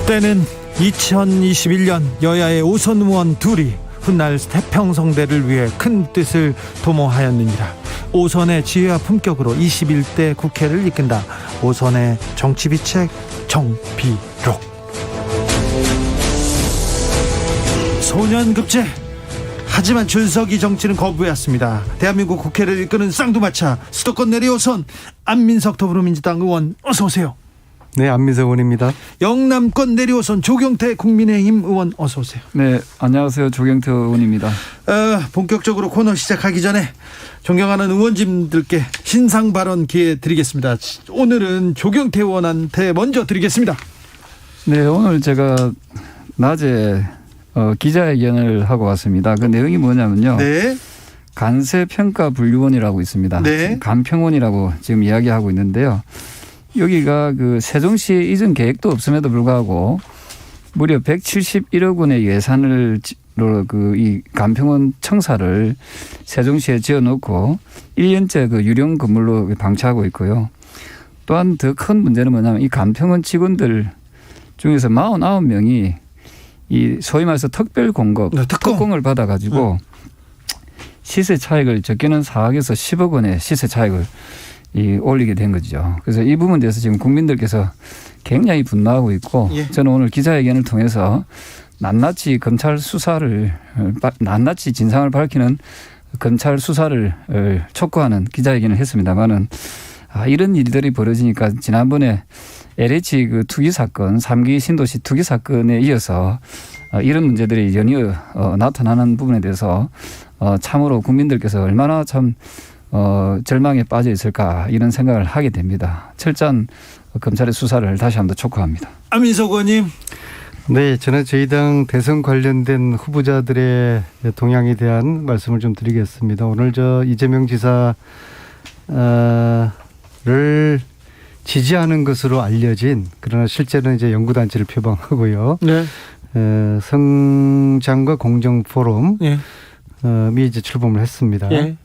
S1: 때는 2021년 여야의 5선 의원 둘이 훗날 태평성대를 위해 큰 뜻을 도모하였느니라. 5선의 지혜와 품격으로 21대 국회를 이끈다. 5선의 정치비책 정비록. 소년급제. 하지만 줄서기 정치는 거부했습니다. 대한민국 국회를 이끄는 쌍두마차 수도권 내리오선 안민석 더불어민주당 의원 어서 오세요.
S6: 네, 안민석 의원입니다.
S1: 영남권 내리오선 조경태 국민의힘 의원 어서 오세요.
S6: 네, 안녕하세요. 조경태 의원입니다.
S1: 본격적으로 코너 시작하기 전에 존경하는 의원님들께 신상 발언 기회 드리겠습니다. 오늘은 조경태 의원한테 먼저 드리겠습니다.
S6: 네, 오늘 제가 낮에 기자회견을 하고 왔습니다. 그 내용이 뭐냐면요.
S1: 네.
S6: 간세평가분류원이라고 있습니다.
S1: 네.
S6: 간평원이라고 지금 이야기하고 있는데요. 여기가 그 세종시에 이전 계획도 없음에도 불구하고 무려 171억 원의 예산을 이 간평원 청사를 세종시에 지어놓고 1년째 그 유령 건물로 방치하고 있고요. 또한 더 큰 문제는 뭐냐면 이 간평원 직원들 중에서 49명이 이 소위 말해서 특별 공급, 특공을 받아가지고 시세 차익을 적게는 4억에서 10억 원의 시세 차익을 올리게 된 거죠. 그래서 이 부분에 대해서 지금 국민들께서 굉장히 분노하고 있고 저는 오늘 기자회견을 통해서 낱낱이 검찰 수사를 낱낱이 진상을 밝히는 검찰 수사를 촉구하는 기자회견을 했습니다만은 이런 일들이 벌어지니까 지난번에 LH 그 투기 사건, 3기 신도시 투기 사건에 이어서 이런 문제들이 연이어 나타나는 부분에 대해서 참으로 국민들께서 얼마나 참 절망에 빠져 있을까 이런 생각을 하게 됩니다. 철저한 검찰의 수사를 다시 한번 촉구합니다.
S1: 안민석 의원님.
S6: 네, 저는 저희 당 대선 관련된 후보자들의 동향에 대한 말씀을 좀 드리겠습니다. 오늘 이재명 지사를 지지하는 것으로 알려진 그러나 실제는 이제 연구단체를 표방하고요.
S1: 네.
S6: 성장과 공정 포럼이 이제 출범을 했습니다.
S1: 예.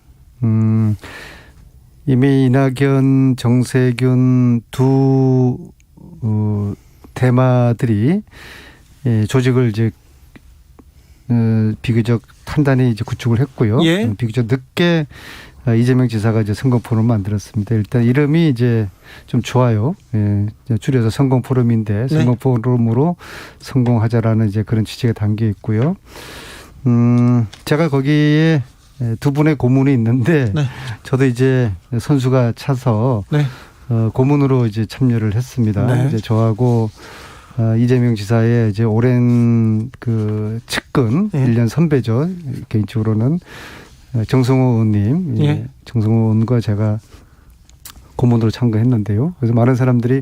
S6: 이미 이낙연, 정세균 두 대마들이 조직을 이제 비교적 단단히 이제 구축을 했고요.
S1: 예.
S6: 비교적 늦게 이재명 지사가 이제 성공포럼을 만들었습니다. 일단 이름이 이제 좀 좋아요. 줄여서 성공포럼인데 성공포럼으로 성공하자라는 이제 그런 취지가 담겨 있고요. 제가 거기에 두 분의 고문이 있는데 저도 이제 선수가 차서 고문으로 이제 참여를 했습니다. 이제 저하고 이재명 지사의 이제 오랜 그 측근 1년 선배죠. 개인적으로는 정성호 의원님, 정성호 의원과 제가 고문으로 참가했는데요. 그래서 많은 사람들이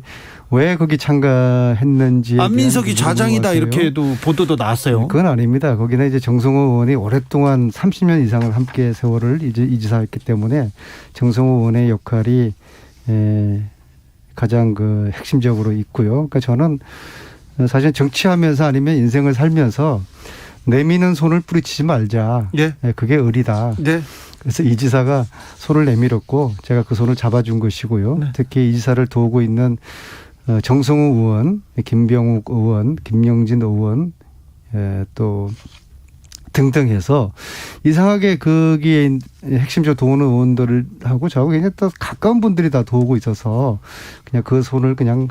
S6: 왜 거기 참가했는지
S1: 안민석이 좌장이다 이렇게도 보도도 나왔어요.
S6: 그건 아닙니다. 거기는 이제 정성호 의원이 오랫동안 30년 이상을 함께 세월을 이제 이 지사했기 때문에 정성호 의원의 역할이 가장 그 핵심적으로 있고요. 그러니까 저는 사실 정치하면서 아니면 인생을 살면서 내미는 손을 뿌리치지 말자. 그게 의리다. 그래서 이 지사가 손을 내밀었고 제가 그 손을 잡아준 것이고요. 특히 이 지사를 도우고 있는 정성호 의원, 김병욱 의원, 김영진 의원 또 등등 해서 이상하게 거기에 핵심적으로 도우는 의원들하고 저하고 굉장히 또 가까운 분들이 다 도우고 있어서 그냥 그 손을 그냥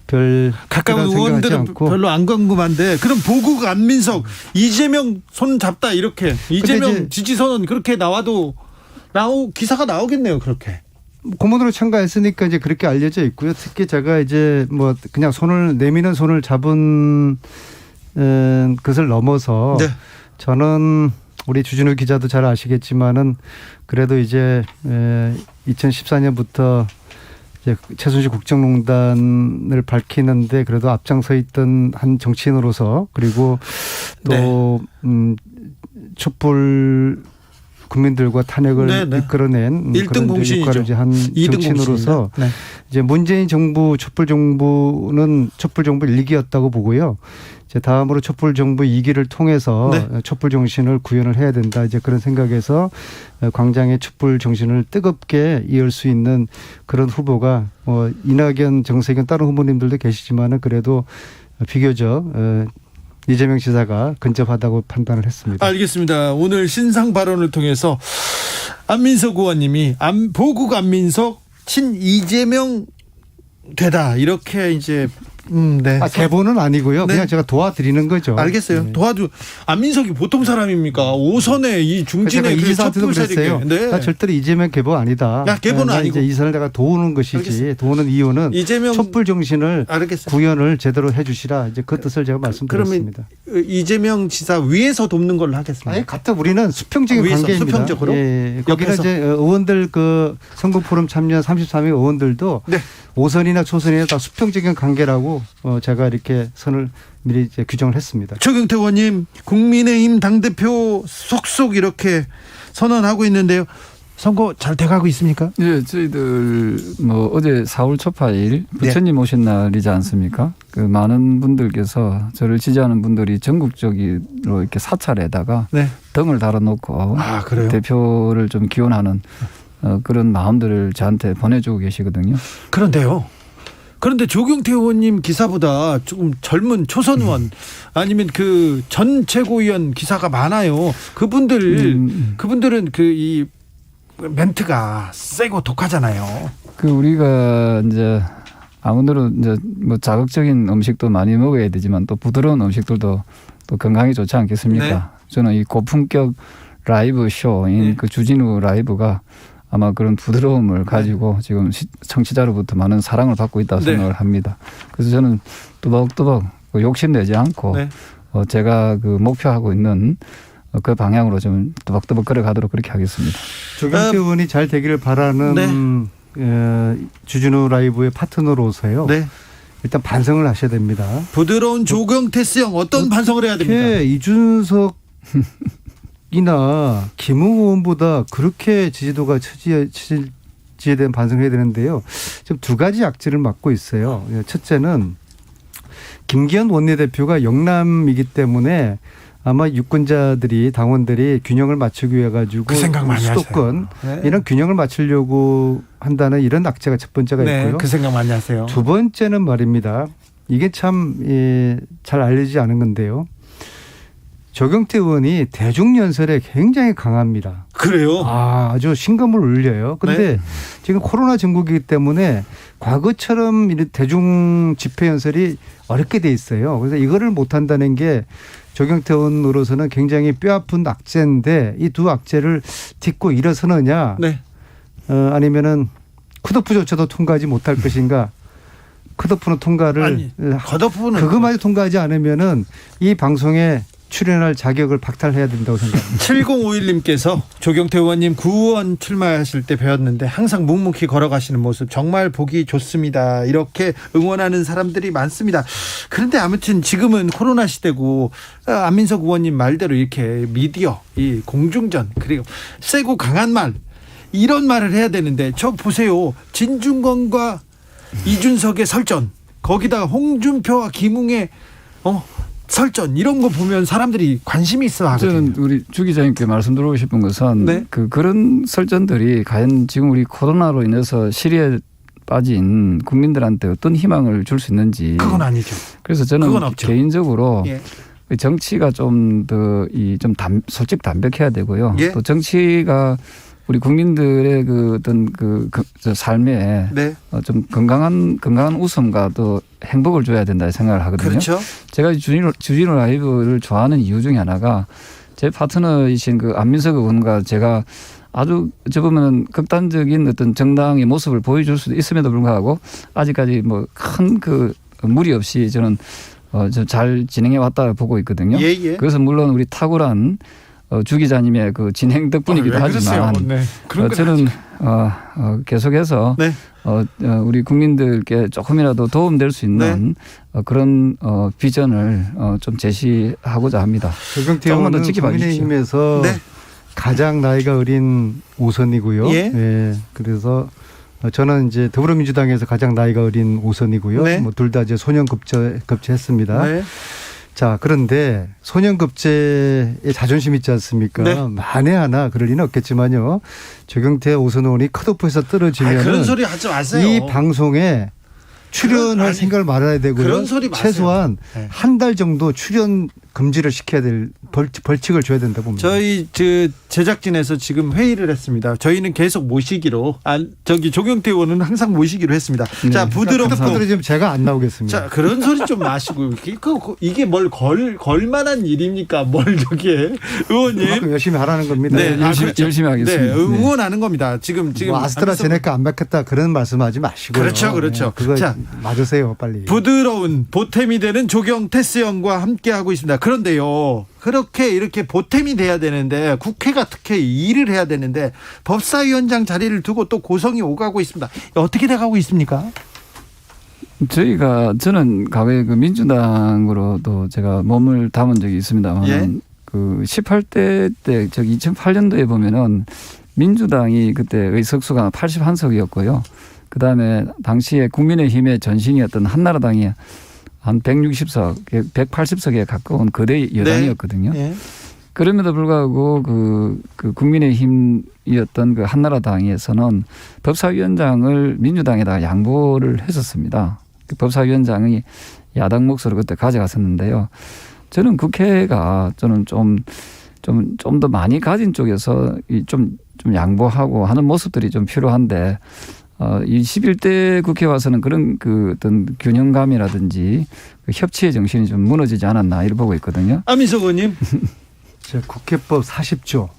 S6: 별
S1: 가까운 의원들은 별로 안 궁금한데 그럼 보국 안민석 이재명 손 잡다 이렇게 이재명 지지선언 그렇게 나와도 기사가 나오겠네요. 그렇게
S6: 고문으로 참가했으니까 이제 그렇게 알려져 있고요. 특히 제가 이제 뭐 그냥 손을 내미는 손을 잡은 것을 넘어서 저는 우리 주진우 기자도 잘 아시겠지만은 그래도 이제 2014년부터 이제 최순실 국정농단을 밝히는데 그래도 앞장서 있던 한 정치인으로서 그리고 또 촛불 국민들과 탄핵을 이끌어낸
S1: 1등 공신이죠.
S6: 역할을 이제 한 정치인으로서 이제 문재인 정부 촛불 정부는 촛불 정부 1기였다고 보고요. 이제 다음으로 촛불 정부 2기를 통해서 촛불 정신을 구현을 해야 된다. 이제 그런 생각에서 광장의 촛불 정신을 뜨겁게 이을 수 있는 그런 후보가 이낙연, 정세균 다른 후보님들도 계시지만은 그래도
S7: 비교적 이재명 지사가 근접하다고 판단을 했습니다.
S1: 알겠습니다. 오늘 신상 발언을 통해서 안민석 의원님이 보국 안민석 친 이재명 되다 이렇게 이제 네.
S7: 개본은 아니고요.
S1: 네.
S7: 그냥 제가 도와드리는 거죠.
S1: 알겠어요.
S7: 네.
S1: 도와줘. 안민석이 보통 사람입니까? 오선의 이 중진의
S7: 제가
S1: 그
S7: 이지사한테도 그랬어요.
S1: 네.
S7: 나 절대로 이재명 개본 아니다.
S1: 야, 개본은
S7: 나
S1: 아니고.
S7: 이제 이선을 내가 도우는 것이지.
S1: 알겠습니다.
S7: 도우는 이유는
S1: 이재명
S7: 촛불 정신을
S1: 알겠어요.
S7: 구현을 제대로 해주시라. 이제 그 뜻을 제가 말씀드렸습니다.
S1: 그러면 이재명 지사 위에서 돕는 걸로 하겠습니다.
S7: 아니, 같은 우리는 수평적인
S1: 위에서,
S7: 관계입니다.
S1: 수평적으로?
S7: 예, 거기는
S1: 옆에서?
S7: 이제 의원들 그 선거 포럼 참여한 33명 의원들도
S1: 네.
S7: 5선이나 초선이나 다 수평적인 관계라고 제가 이렇게 선을 미리 이제 규정을 했습니다.
S1: 최경태 의원님 국민의힘 당대표 속속 이렇게 선언하고 있는데요. 선거 잘 돼가고 있습니까?
S6: 예, 저희들 뭐 어제 4월 초파일 부처님 오신 날이지 않습니까? 그 많은 분들께서 저를 지지하는 분들이 전국적으로 이렇게 사찰에다가
S1: 네.
S6: 등을 달아놓고
S1: 아, 그래요?
S6: 대표를 좀 기원하는 그런 마음들을 저한테 보내주고 계시거든요.
S1: 그런데 조경태 의원님 기사보다 조금 젊은 초선 의원 아니면 그 전 최고위원 기사가 많아요. 그분들은 그 이 멘트가 세고 독하잖아요.
S6: 그 우리가 이제 아무래도 이제 뭐 자극적인 음식도 많이 먹어야 되지만 또 부드러운 음식들도 또 건강에 좋지 않겠습니까?
S1: 네.
S6: 저는 이 고품격 라이브 쇼인
S1: 네.
S6: 그 주진우 라이브가 아마 그런 부드러움을 가지고 지금 청취자로부터 많은 사랑을 받고 있다고
S1: 네.
S6: 생각을 합니다. 그래서 저는 뚜벅뚜벅 욕심내지 않고
S1: 네.
S6: 제가 그 목표하고 있는 그 방향으로 좀 뚜벅뚜벅 걸어가도록 그렇게 하겠습니다.
S7: 조경태 의원이 잘 되기를 바라는 주진우 라이브의 파트너로서요.
S1: 네.
S7: 일단 반성을 하셔야 됩니다.
S1: 부드러운 조경태 형 어떤 반성을 해야 됩니까?
S7: 이준석이나 김웅 의원보다 그렇게 지지도가 처지에 대한 반성을 해야 되는데요. 지금 두 가지 악재를 맡고 있어요. 첫째는 김기현 원내대표가 영남이기 때문에 아마 유권자들이 당원들이 균형을 맞추기 위해 가지고
S1: 그 생각 많이
S7: 수도권
S1: 하세요. 네.
S7: 이런 균형을 맞추려고 한다는 이런 악재가 첫 번째가
S1: 네,
S7: 있고요.
S1: 그 생각 많이 하세요.
S7: 두 번째는 말입니다. 이게 참 잘 알려지지 않은 건데요. 조경태 의원이 대중연설에 굉장히 강합니다.
S1: 그래요?
S7: 아주 심금을 울려요. 그런데
S1: 네.
S7: 지금 코로나 전국이기 때문에 과거처럼 이런 대중 집회 연설이 어렵게 돼 있어요. 그래서 이거를 못한다는 게 조경태 의원으로서는 굉장히 뼈아픈 악재인데 이 두 악재를 딛고 일어서느냐
S1: 네.
S7: 아니면은 컷오프조차도 통과하지 못할 것인가. 컷오프는 통과를
S1: 아니, 컷오프는
S7: 그거마저 통과하지 않으면은 이 방송에 출연할 자격을 박탈해야 된다고 생각합니다.
S1: 7051님께서 조경태 의원님 구의원 출마하실 때 배웠는데 항상 묵묵히 걸어가시는 모습 정말 보기 좋습니다. 이렇게 응원하는 사람들이 많습니다. 그런데 아무튼 지금은 코로나 시대고 안민석 의원님 말대로 이렇게 미디어, 이 공중전 그리고 세고 강한 말 이런 말을 해야 되는데 저 보세요. 진중권과 이준석의 설전 거기다가 홍준표와 김웅의 설전 이런 거 보면 사람들이 관심이 있어 하거든요.
S6: 저는 우리 주 기자님께 말씀드리고 싶은 것은
S1: 네.
S6: 그런 설전들이 과연 지금 우리 코로나로 인해서 시리에 빠진 국민들한테 어떤 희망을 줄 수 있는지.
S1: 그건 아니죠.
S6: 그래서 저는
S1: 그건 없죠.
S6: 개인적으로
S1: 예.
S6: 정치가 좀 더 솔직 담백해야 되고요.
S1: 예.
S6: 또 정치가 우리 국민들의 그 어떤 저 삶에
S1: 네.
S6: 좀 건강한 웃음과 또 행복을 줘야 된다 생각을 하거든요.
S1: 그렇죠.
S6: 제가 주진우 라이브를 좋아하는 이유 중에 하나가 제 파트너이신 그 안민석 의원과 제가 아주 어찌 보면 극단적인 어떤 정당의 모습을 보여줄 수도 있음에도 불구하고 아직까지 뭐 큰 그 무리 없이 저는 잘 진행해 왔다 보고 있거든요.
S1: 예.
S6: 그래서 물론 우리 탁월한 주 기자님의 그 진행 덕분이기도
S1: 왜
S6: 하지만
S1: 그러세요? 네. 그런 건
S6: 저는 계속해서
S1: 네.
S6: 우리 국민들께 조금이라도 도움될 수 있는 그런 비전을 좀 제시하고자 합니다.
S7: 조경태
S6: 조금만 더
S7: 의원은
S6: 지켜봐 주십시오.
S7: 국민의힘에서
S1: 네.
S7: 가장 나이가 어린 5선이고요.
S1: 예.
S7: 그래서 저는 이제 더불어민주당에서 가장 나이가 어린 5선이고요.
S1: 네.
S7: 뭐 둘 다 이제 소년급제했습니다.
S1: 네.
S7: 자, 그런데 소년급제의 자존심 있지 않습니까?
S1: 네.
S7: 만에 하나 그럴 리는 없겠지만요. 조경태 5선 의원이 컷오프에서 떨어지면
S1: 그런 소리 하지 마세요.
S7: 이 방송에 출연할 생각을 말아야 되고요.
S1: 그런 소리 마세요.
S7: 최소한
S1: 네.
S7: 한 달 정도 출연 금지를 시켜야 될 벌칙을 줘야 된다고 봅니다.
S1: 저희 제작진에서 지금 회의를 했습니다. 저희는 계속 모시기로 조경태 의원은 항상 모시기로 했습니다.
S7: 네.
S1: 자, 부드럽고
S7: 지금 제가 안 나오겠습니다.
S1: 자, 그런 소리 좀 마시고 이게 뭘 걸만한 일입니까? 뭘 저기에 의원님.
S7: 그만큼 열심히 하라는 겁니다.
S1: 네,
S6: 열심히 하겠습니다.
S1: 네, 응원하는 겁니다. 지금
S7: 뭐 아스트라제네카 안 받겠다 그런 말씀하지 마시고요.
S1: 그렇죠, 그렇죠.
S7: 네, 그거
S1: 자,
S7: 맞으세요, 빨리.
S1: 부드러운 보탬이 되는 조경태 씨와 함께 하고 있습니다. 그런데요, 그렇게 이렇게 보탬이 돼야 되는데 국회가 특히 일을 해야 되는데 법사위원장 자리를 두고 또 고성이 오가고 있습니다. 어떻게 돼가고 있습니까?
S6: 저는 과거에 그 민주당으로도 제가 몸을 담은 적이 있습니다만
S1: 예?
S6: 그 18대 때 2008년도에 보면은 민주당이 그때 의석수가 81석이었고요. 그다음에 당시에 국민의힘의 전신이었던 한나라당이 한 160석, 180석에 가까운 거대 여당이었거든요.
S1: 네.
S6: 그럼에도 불구하고 그 국민의힘이었던 그 한나라당에서는 법사위원장을 민주당에다가 양보를 했었습니다. 그 법사위원장이 야당 몫으로 그때 가져갔었는데요. 저는 국회가 좀 더 많이 가진 쪽에서 좀 양보하고 하는 모습들이 좀 필요한데 이 11대 국회 와서는 그런 그 어떤 균형감이라든지 그 협치의 정신이 좀 무너지지 않았나 이렇게 보고 있거든요.
S1: 안민석 의원님.
S7: 국회법 40조.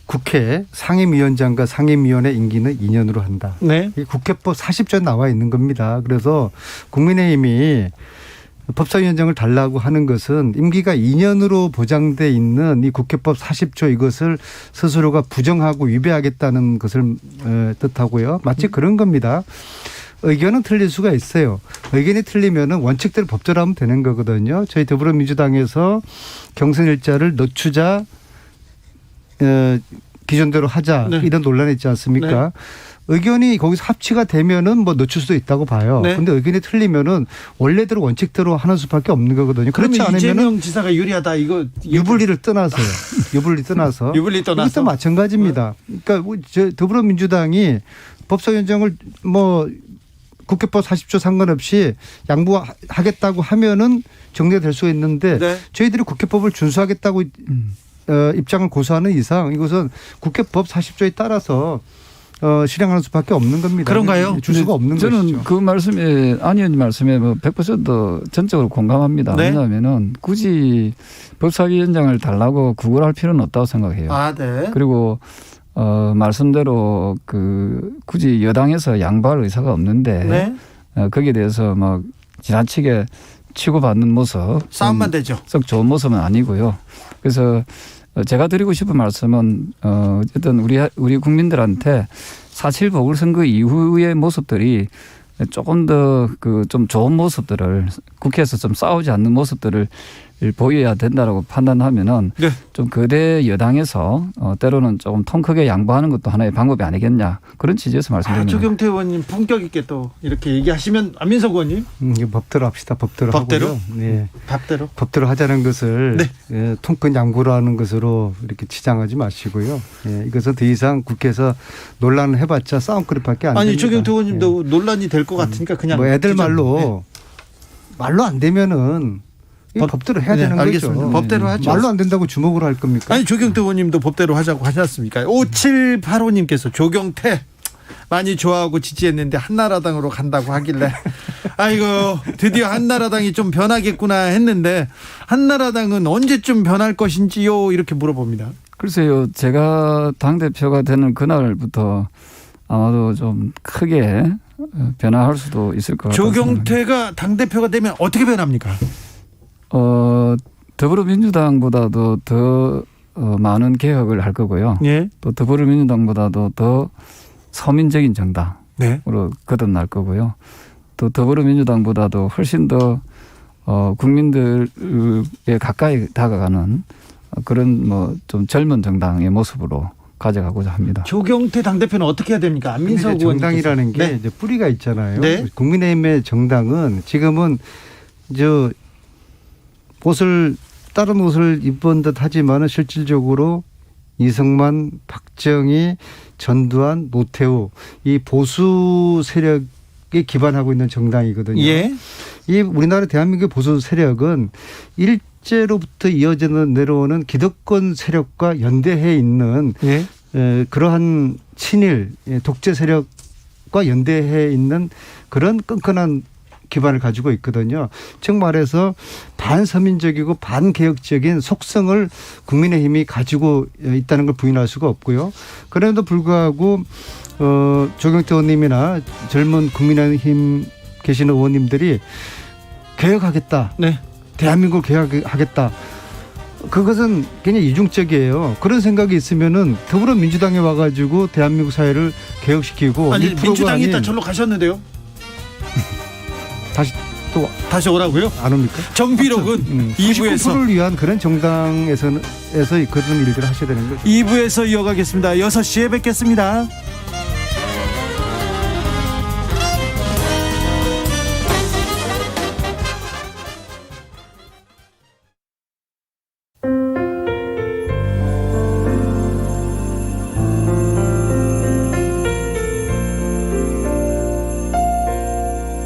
S7: 국회 상임위원장과 상임위원회 임기는 2년으로 한다.
S1: 네.
S7: 이 국회법 40조에 나와 있는 겁니다. 그래서 국민의힘이 법사위원장을 달라고 하는 것은 임기가 2년으로 보장돼 있는 이 국회법 40조 이것을 스스로가 부정하고 위배하겠다는 것을 뜻하고요. 마치 그런 겁니다. 의견은 틀릴 수가 있어요. 의견이 틀리면은 원칙대로 법대로 하면 되는 거거든요. 저희 더불어민주당에서 경선 일자를 늦추자, 기존대로 하자,
S1: 네.
S7: 이런 논란이 있지 않습니까?
S1: 네.
S7: 의견이 거기서 합치가 되면은 뭐 늦출 수도 있다고 봐요.
S1: 네.
S7: 그런데 의견이 틀리면은 원래대로 원칙대로 하는 수밖에 없는 거거든요. 그렇지
S1: 그러면
S7: 않으면은
S1: 이재명 지사가 유리하다 이거
S7: 유불리를 떠나서요. 유불리 떠나서.
S1: 유불리 떠나서.
S7: 이것도 마찬가지입니다. 그러니까 더불어민주당이 법사위원장을 뭐 국회법 40조 상관없이 양보하겠다고 하면은 정리가 될 수가 있는데
S1: 네.
S7: 저희들이 국회법을 준수하겠다고 입장을 고수하는 이상 이것은 국회법 40조에 따라서 실행하는 수밖에 없는 겁니다.
S1: 그런가요?
S7: 줄 수가 없는
S6: 저는
S7: 것이죠.
S6: 그 말씀에 안 의원님 말씀에 뭐 100% 전적으로 공감합니다.
S1: 네.
S6: 왜냐하면은 굳이 법사위원장을 달라고 구걸할 필요는 없다고 생각해요.
S1: 아, 네.
S6: 그리고 말씀대로 그 굳이 여당에서 양보할 의사가 없는데
S1: 네.
S6: 거기에 대해서 막 지나치게 치고받는 모습
S1: 싸움만 되죠.
S6: 썩 좋은 모습은 아니고요. 그래서 제가 드리고 싶은 말씀은 어쨌든 우리 국민들한테 4.7 보궐선거 이후의 모습들이 조금 더 그 좀 좋은 모습들을 국회에서 좀 싸우지 않는 모습들을 보여야 된다라고 판단하면은
S1: 네.
S6: 좀 거대 여당에서 때로는 조금 통 크게 양보하는 것도 하나의 방법이 아니겠냐 그런 취지에서 말씀드립니다.
S1: 조경태 의원님 품격 있게 또 이렇게 얘기하시면 안민석 의원님
S7: 이게 법대로 합시다. 법대로
S1: 법대로?
S7: 하고요. 네.
S1: 답대로.
S7: 법대로 하자는 것을
S1: 네.
S7: 통큰 양보를 하는 것으로 이렇게 치장하지 마시고요. 예, 이것은 더 이상 국회에서 논란을 해봤자 싸움거리밖에 안 됩니다.
S1: 아니 조경태 의원님도 논란이 될 것 같으니까 그냥
S7: 뭐 애들
S1: 주장.
S7: 말로 안 되면은 이 법대로 해야 되는
S1: 알겠습니다.
S7: 거죠.
S1: 법대로 하죠.
S7: 말로 안 된다고 주목을 할 겁니까?
S1: 아니 조경태 의원님도 법대로 하자고 하지 않습니까? 5785님께서 조경태 많이 좋아하고 지지했는데 한나라당으로 간다고 하길래 아이고 드디어 한나라당이 좀 변하겠구나 했는데 한나라당은 언제쯤 변할 것인지요? 이렇게 물어봅니다.
S6: 글쎄요. 제가 당대표가 되는 그날부터 아마도 좀 크게 변화할 수도 있을 것 같아요.
S1: 조경태가 당대표가 되면 어떻게 변합니까?
S6: 더불어민주당보다도 더 많은 개혁을 할 거고요.
S1: 예.
S6: 또 더불어민주당보다도 더 서민적인 정당으로
S1: 네.
S6: 거듭날 거고요. 또 더불어민주당보다도 훨씬 더 국민들에 가까이 다가가는 그런 뭐 좀 젊은 정당의 모습으로 가져가고자 합니다.
S1: 조경태 당대표는 어떻게 해야 됩니까? 안민석 의원
S7: 정당이라는 게
S1: 네.
S7: 이제 뿌리가 있잖아요.
S1: 네.
S7: 국민의힘의 정당은 지금은 다른 옷을 입은 듯 하지만은 실질적으로 이승만, 박정희, 전두환, 노태우 이 보수 세력에 기반하고 있는 정당이거든요.
S1: 예.
S7: 이 우리나라 대한민국의 보수 세력은 일제로부터 이어지는 내려오는 기득권 세력과 연대해 있는
S1: 예.
S7: 그러한 친일 독재 세력과 연대해 있는 그런 끈끈한 기반을 가지고 있거든요. 즉 말해서 반서민적이고 반개혁적인 속성을 국민의힘이 가지고 있다는 걸 부인할 수가 없고요. 그럼에도 불구하고 조경태 의원님이나 젊은 국민의힘 계시는 의원님들이 개혁하겠다.
S1: 네.
S7: 대한민국을 개혁하겠다. 그것은 굉장히 이중적이에요. 그런 생각이 있으면은 더불어민주당에 와가지고 대한민국 사회를 개혁시키고
S1: 아니
S7: 1%가
S1: 민주당이 일단
S7: 아닌
S1: 절로 가셨는데요.
S7: 다시 또
S1: 다시 오라고요?
S7: 안 옵니까?
S1: 정비록은 2부에서
S7: 99%를 위한 그런 정당에서 그런 일들을 하셔야 되는 거죠.
S1: 2부에서 이어가겠습니다. 6시에 뵙겠습니다.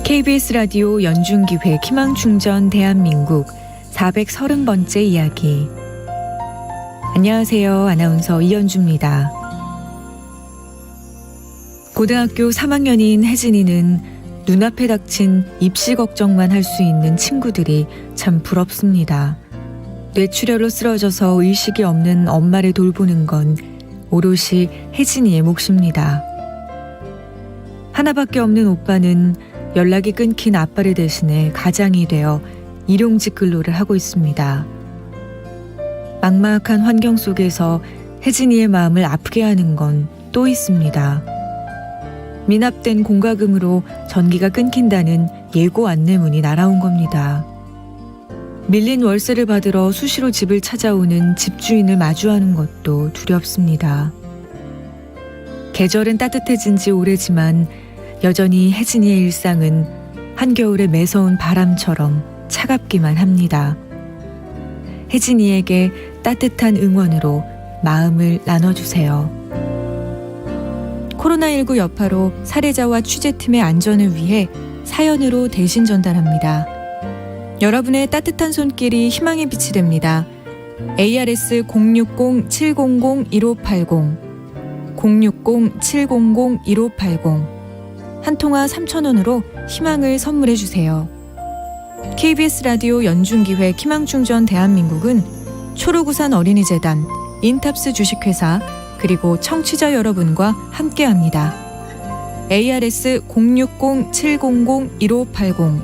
S8: KBS 라디오 연중기획 희망충전 대한민국 430번째 이야기. 안녕하세요. 아나운서 이연주입니다. 고등학교 3학년인 혜진이는 눈앞에 닥친 입시 걱정만 할 수 있는 친구들이 참 부럽습니다. 뇌출혈로 쓰러져서 의식이 없는 엄마를 돌보는 건 오롯이 혜진이의 몫입니다. 하나밖에 없는 오빠는 연락이 끊긴 아빠를 대신해 가장이 되어 일용직 근로를 하고 있습니다. 막막한 환경 속에서 혜진이의 마음을 아프게 하는 건 또 있습니다. 미납된 공과금으로 전기가 끊긴다는 예고 안내문이 날아온 겁니다. 밀린 월세를 받으러 수시로 집을 찾아오는 집주인을 마주하는 것도 두렵습니다. 계절은 따뜻해진 지 오래지만 여전히 혜진이의 일상은 한겨울의 매서운 바람처럼 차갑기만 합니다. 혜진이에게 따뜻한 응원으로 마음을 나눠주세요. 코로나19 여파로 사례자와 취재팀의 안전을 위해 사연으로 대신 전달합니다. 여러분의 따뜻한 손길이 희망의 빛이 됩니다. ARS 060-700-1580 060-700-1580 한 통화 3,000원으로 희망을 선물해 주세요. KBS 라디오 연중기획 희망충전 대한민국은 초록우산 어린이재단, 인탑스 주식회사, 그리고 청취자 여러분과 함께합니다. ARS 060-700-1580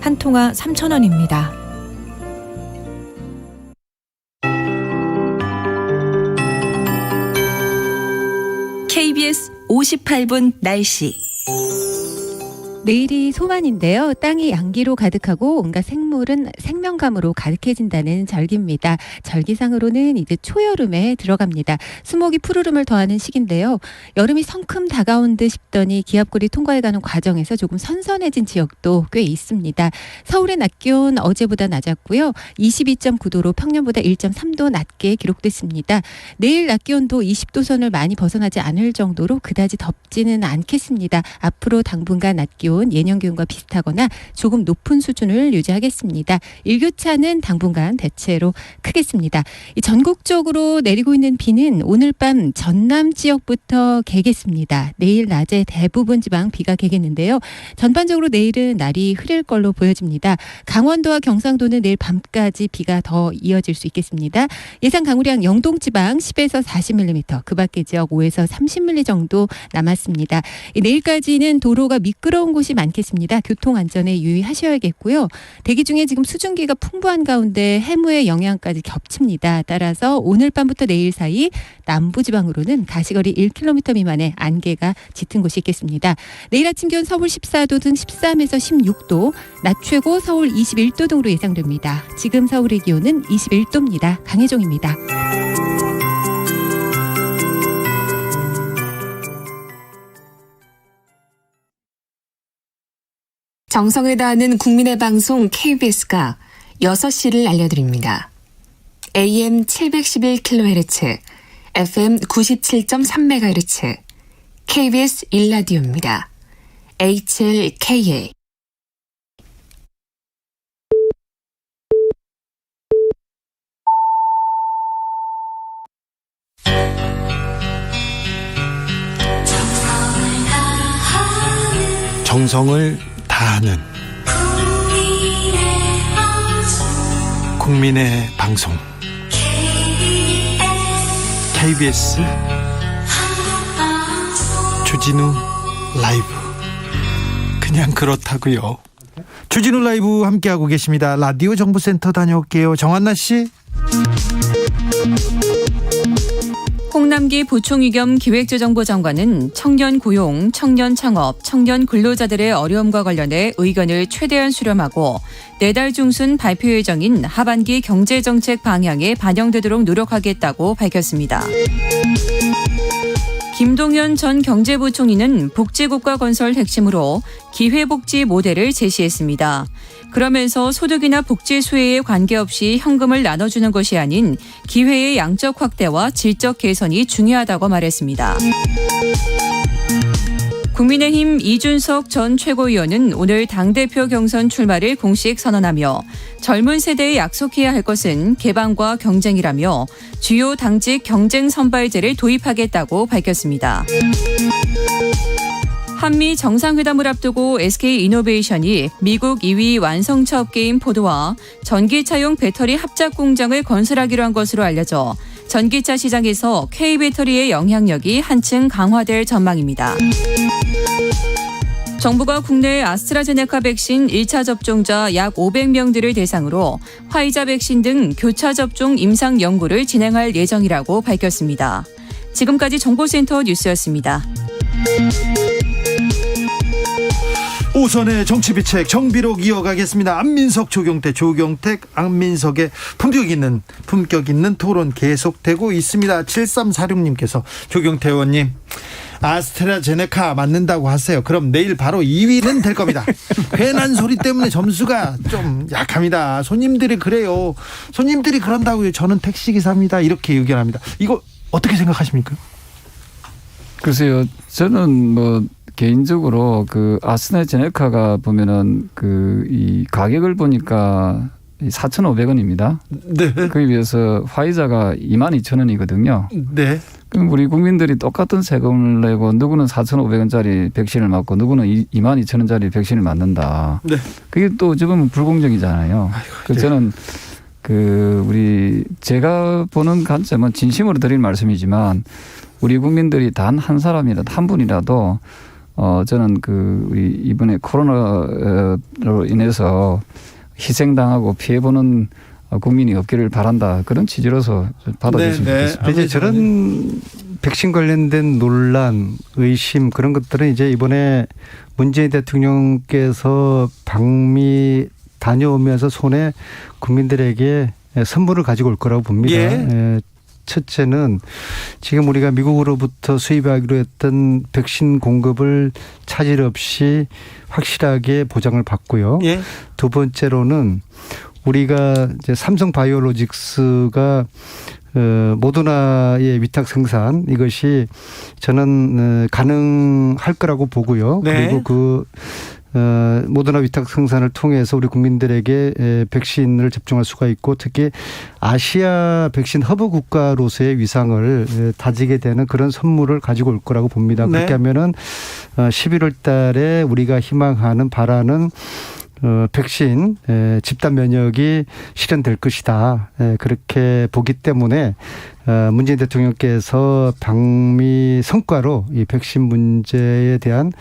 S8: 한 통화 3,000원입니다.
S2: KBS 58분 날씨.
S9: 내일이 소만인데요. 땅이 양기로 가득하고 온갖 생물은 생명감으로 가득해진다는 절기입니다. 절기상으로는 이제 초여름에 들어갑니다. 수목이 푸르름을 더하는 시기인데요. 여름이 성큼 다가온 듯 싶더니 기압골이 통과해가는 과정에서 조금 선선해진 지역도 꽤 있습니다. 서울의 낮 기온 어제보다 낮았고요. 22.9도로 평년보다 1.3도 낮게 기록됐습니다. 내일 낮 기온도 20도 선을 많이 벗어나지 않을 정도로 그다지 덥지는 않겠습니다. 앞으로 당분간 낮 기온 예년 기온과 비슷하거나 조금 높은 수준을 유지하겠습니다. 일교차는 당분간 대체로 크겠습니다. 전국적으로 내리고 있는 비는 오늘 밤 전남 지역부터 개겠습니다. 내일 낮에 대부분 지방 비가 개겠는데요. 전반적으로 내일은 날이 흐릴 걸로 보여집니다. 강원도와 경상도는 내일 밤까지 비가 더 이어질 수 있겠습니다. 예상 강우량 영동 지방 10에서 40mm, 그 밖의 지역 5에서 30mm 정도 남았습니다. 내일까지는 도로가 미끄러운 곳이 많겠습니다. 교통안전에 유의하셔야겠고요. 대기 중에 지금 수증기가 풍부한 가운데 해무의 영향까지 겹칩니다. 따라서 오늘 밤부터 내일 사이 남부지방으로는 가시거리 1km 미만의 안개가 짙은 곳이 있겠습니다. 내일 아침 기온 서울 14도 등 13에서 16도, 낮 최고 서울 21도 등으로 예상됩니다. 지금 서울의 기온은 21도입니다. 강혜종입니다.
S10: 정성을 다하는 국민의 방송 KBS가 6시를 알려드립니다. AM 711kHz, FM 97.3MHz KBS 1라디오입니다. HLKA
S1: 정성을 다하는 국민의 방송 KBS 주진우 라이브. 그냥 그렇다고요. 주진우 라이브 함께하고 계십니다. 라디오 정보센터 다녀올게요. 정한나 씨.
S11: 홍남기 부총리 겸 기획재정부 장관은 청년 고용, 청년 창업, 청년 근로자들의 어려움과 관련해 의견을 최대한 수렴하고 내달 중순 발표 예정인 하반기 경제정책 방향에 반영되도록 노력하겠다고 밝혔습니다. 김동연 전 경제부총리는 복지국가 건설 핵심으로 기회복지 모델을 제시했습니다. 그러면서 소득이나 복지 수혜에 관계없이 현금을 나눠주는 것이 아닌 기회의 양적 확대와 질적 개선이 중요하다고 말했습니다. 국민의힘 이준석 전 최고위원은 오늘 당대표 경선 출마를 공식 선언하며 젊은 세대에 약속해야 할 것은 개방과 경쟁이라며 주요 당직 경쟁 선발제를 도입하겠다고 밝혔습니다. 한미 정상회담을 앞두고 SK이노베이션이 미국 2위 완성차 업계인 포드와 전기차용 배터리 합작 공장을 건설하기로 한 것으로 알려져 전기차 시장에서 K배터리의 영향력이 한층 강화될 전망입니다. 정부가 국내 아스트라제네카 백신 1차 접종자 약 500명들을 대상으로 화이자 백신 등 교차 접종 임상 연구를 진행할 예정이라고 밝혔습니다. 지금까지 정보센터 뉴스였습니다.
S1: 오선의 정치비책 정비록 이어가겠습니다. 안민석, 조경택, 안민석의 품격 있는 토론 계속되고 있습니다. 7346님께서 조경태 의원님, 아스트라제네카 맞는다고 하세요. 그럼 내일 바로 2위는 될 겁니다. 괜한 소리 때문에 점수가 좀 약합니다. 손님들이 그래요. 손님들이 그런다고요. 저는 택시기사입니다. 이렇게 의견합니다. 이거 어떻게 생각하십니까?
S6: 글쎄요. 저는 개인적으로 그 아스트라제네카가 보면은 이 가격을 보니까 4,500원입니다.
S1: 네.
S6: 그에 비해서 화이자가 22,000원이거든요.
S1: 네.
S6: 그럼 우리 국민들이 똑같은 세금을 내고 누구는 4,500원짜리 백신을 맞고 누구는 22,000원짜리 백신을 맞는다.
S1: 네.
S6: 그게 또 어찌 보면 불공정이잖아요. 그래서 저는 제가 보는 관점은 진심으로 드리는 말씀이지만 우리 국민들이 단 한 사람이라도 한 분이라도 저는 우리 이번에 코로나로 인해서 희생당하고 피해보는 국민이 없기를 바란다. 그런 취지로서 받아주시면 좋겠습니다.
S7: 이제 저런 백신 관련된 논란, 의심 그런 것들은 이제 이번에 문재인 대통령께서 방미 다녀오면서 손에 국민들에게 선물을 가지고 올 거라고 봅니다.
S1: 예.
S7: 첫째는 지금 우리가 미국으로부터 수입하기로 했던 백신 공급을 차질 없이 확실하게 보장을 받고요.
S1: 예.
S7: 두 번째로는 우리가 이제 삼성바이오로직스가 모더나의 위탁 생산 이것이 저는 가능할 거라고 보고요.
S1: 네.
S7: 그리고 모더나 위탁 생산을 통해서 우리 국민들에게 백신을 접종할 수가 있고 특히 아시아 백신 허브 국가로서의 위상을 다지게 되는 그런 선물을 가지고 올 거라고 봅니다.
S1: 네.
S7: 그렇게 하면은 11월 달에 우리가 희망하는 바라는 백신 집단 면역이 실현될 것이다. 그렇게 보기 때문에 문재인 대통령께서 방미 성과로 이 백신 문제에 대한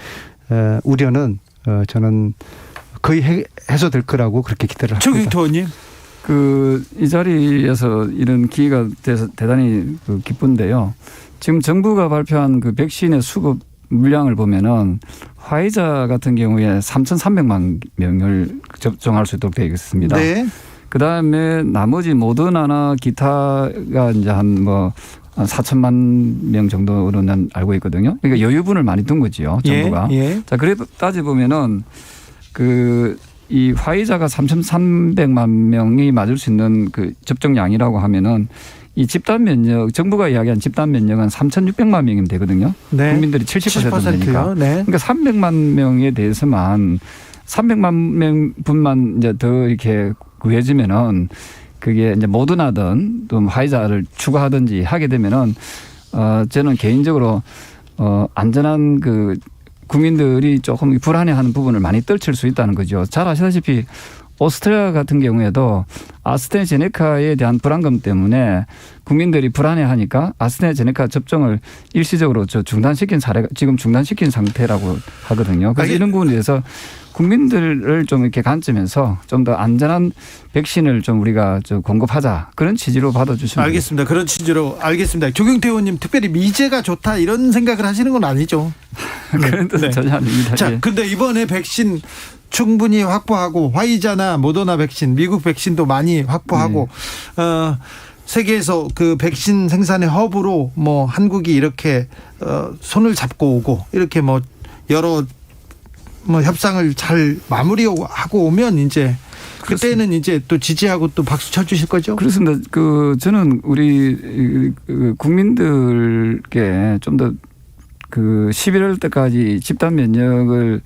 S7: 우려는 저는 거의 해소될 거라고 그렇게 기대를 합니다.
S1: 조경태 의원님.
S6: 이 자리에서 이런 기회가 돼서 대단히 기쁜데요. 지금 정부가 발표한 백신의 수급 물량을 보면은 화이자 같은 경우에 3,300만 명을 접종할 수 있도록 되어 있습니다.
S1: 네.
S6: 그 다음에 나머지 모더나나 기타가 이제 한 4천만 명 정도로는 알고 있거든요. 그러니까 여유분을 많이 둔 거지요, 정부가.
S1: 예.
S6: 자, 그래 따져보면은 이 화이자가 3,300만 명이 맞을 수 있는 접종량이라고 하면은 이 집단 면역, 정부가 이야기한 집단 면역은 3,600만 명이면 되거든요.
S1: 네.
S6: 국민들이 70%니까.
S1: 네.
S6: 그러니까 300만 명에 대해서만 300만 명 분만 이제 더 이렇게 구해지면은 그게 이제 모더나든 또 화이자를 추가하든지 하게 되면은 저는 개인적으로 안전한 그 국민들이 조금 불안해하는 부분을 많이 떨칠 수 있다는 거죠. 잘 아시다시피 오스트리아 같은 경우에도 아스트라제네카에 대한 불안감 때문에 국민들이 불안해하니까 아스트라제네카 접종을 일시적으로 중단시킨 사례가 지금 중단시킨 상태라고 하거든요. 그래서 이런 부분에 대해서 국민들을 좀 이렇게 관점에서 좀 더 안전한 백신을 좀 우리가 공급하자 그런 취지로 받아주시면
S1: 알겠습니다. 그런 취지로 알겠습니다. 조경태 의원님 특별히 미제가 좋다 이런 생각을 하시는 건 아니죠?
S6: 그런 뜻은 전혀 아닙니다.
S1: 자,
S6: 예.
S1: 근데 이번에 백신 충분히 확보하고 화이자나 모더나 백신, 미국 백신도 많이 확보하고 세계에서 그 백신 생산의 허브로 뭐 한국이 이렇게 손을 잡고 오고 이렇게 뭐 여러 협상을 잘 마무리하고 오면 이제 그때는 이제 또 지지하고 또 박수 쳐주실 거죠?
S6: 그렇습니다. 저는 우리 국민들께 좀 더 11월 때까지 집단 면역을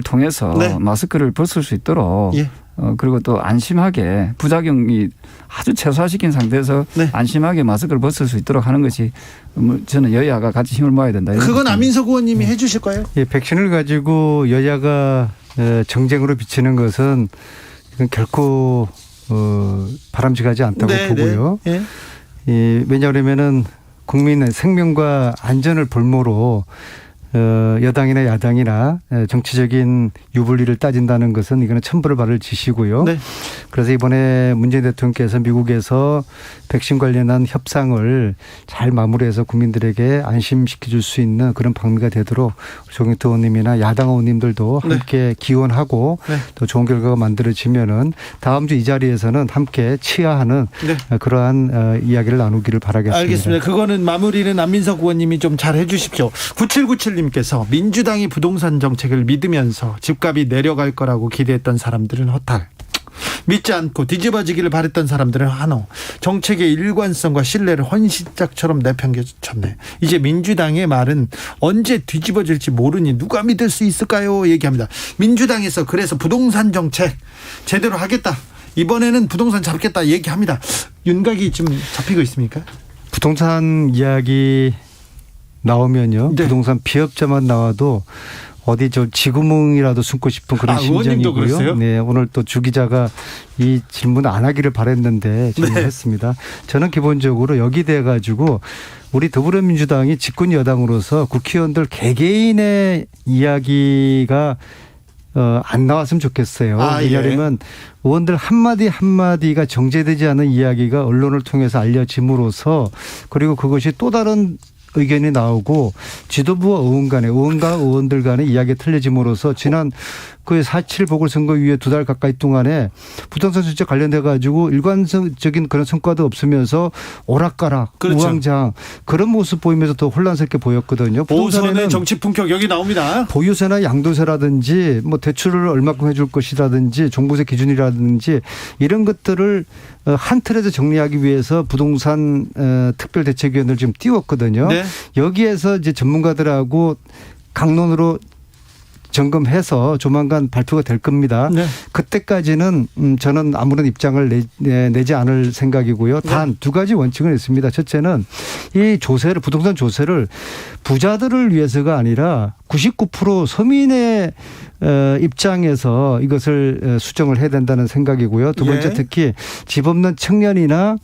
S6: 통해서
S1: 네.
S6: 마스크를 벗을 수 있도록
S1: 예.
S6: 그리고 또 안심하게 부작용이 아주 최소화시킨 상태에서
S1: 네.
S6: 안심하게 마스크를 벗을 수 있도록 하는 것이 저는 여야가 같이 힘을 모아야 된다.
S1: 그건 안민석 의원님이 해주실 거예요?
S7: 예, 백신을 가지고 여야가 정쟁으로 비치는 것은 이건 결코 바람직하지 않다고 보고요.
S1: 네.
S7: 왜냐하면은 국민의 생명과 안전을 볼모로 여당이나 야당이나 정치적인 유불리를 따진다는 것은 이거는 천벌을 받을 짓이고요.
S1: 네.
S7: 그래서 이번에 문재인 대통령께서 미국에서 백신 관련한 협상을 잘 마무리해서 국민들에게 안심시켜줄 수 있는 그런 방미가 되도록 조경태 의원님이나 야당 의원님들도 함께 기원하고 또 좋은 결과가 만들어지면은 다음 주 이 자리에서는 함께 치하하는 그러한 이야기를 나누기를 바라겠습니다.
S1: 알겠습니다. 그거는 마무리는 안민석 의원님이 좀 잘 해주십시오. 9797님께서 민주당이 부동산 정책을 믿으면서 집값이 내려갈 거라고 기대했던 사람들은 허탈. 믿지 않고 뒤집어지기를 바랬던 사람들은 환호. 정책의 일관성과 신뢰를 헌신짝처럼 내팽개쳤네. 이제 민주당의 말은 언제 뒤집어질지 모르니 누가 믿을 수 있을까요? 얘기합니다. 민주당에서 그래서 부동산 정책 제대로 하겠다. 이번에는 부동산 잡겠다 얘기합니다. 윤곽이 좀 잡히고 있습니까?
S7: 부동산 이야기 나오면요. 부동산 피업자만 나와도 어디 쥐구멍이라도 숨고 싶은 그런 심정이고요. 네, 오늘 또 주 기자가 이 질문 안 하기를 바랬는데 질문했습니다. 저는 기본적으로 여기 돼 가지고 우리 더불어민주당이 집권 여당으로서 국회의원들 개개인의 이야기가 안 나왔으면 좋겠어요. 왜냐하면 의원들 한마디 한마디가 정제되지 않은 이야기가 언론을 통해서 알려짐으로써 그리고 그것이 또 다른 의견이 나오고 지도부와 의원과 의원들 간의 이야기가 틀려짐으로써 지난 그 4.7 보궐선거위에 2달 가까이 동안에 부동산 정책 관련돼 가지고 일관적인 그런 성과도 없으면서 오락가락, 우왕좌왕 그런 모습 보이면서 더 혼란스럽게 보였거든요.
S1: 보선의 정치 품격 여기 나옵니다.
S7: 보유세나 양도세라든지 뭐 대출을 얼마큼 해줄 것이라든지 종부세 기준이라든지 이런 것들을 한 틀에서 정리하기 위해서 부동산 특별대책위원회를 지금 띄웠거든요.
S1: 네.
S7: 여기에서 이제 전문가들하고 강론으로 점검해서 조만간 발표가 될 겁니다. 네. 그때까지는 저는 아무런 입장을 내지 않을 생각이고요. 단 두 가지 원칙은 있습니다. 첫째는 이 조세를 부동산 조세를 부자들을 위해서가 아니라 99% 서민의 입장에서 이것을 수정을 해야 된다는 생각이고요. 두 번째 특히 집 없는 청년이나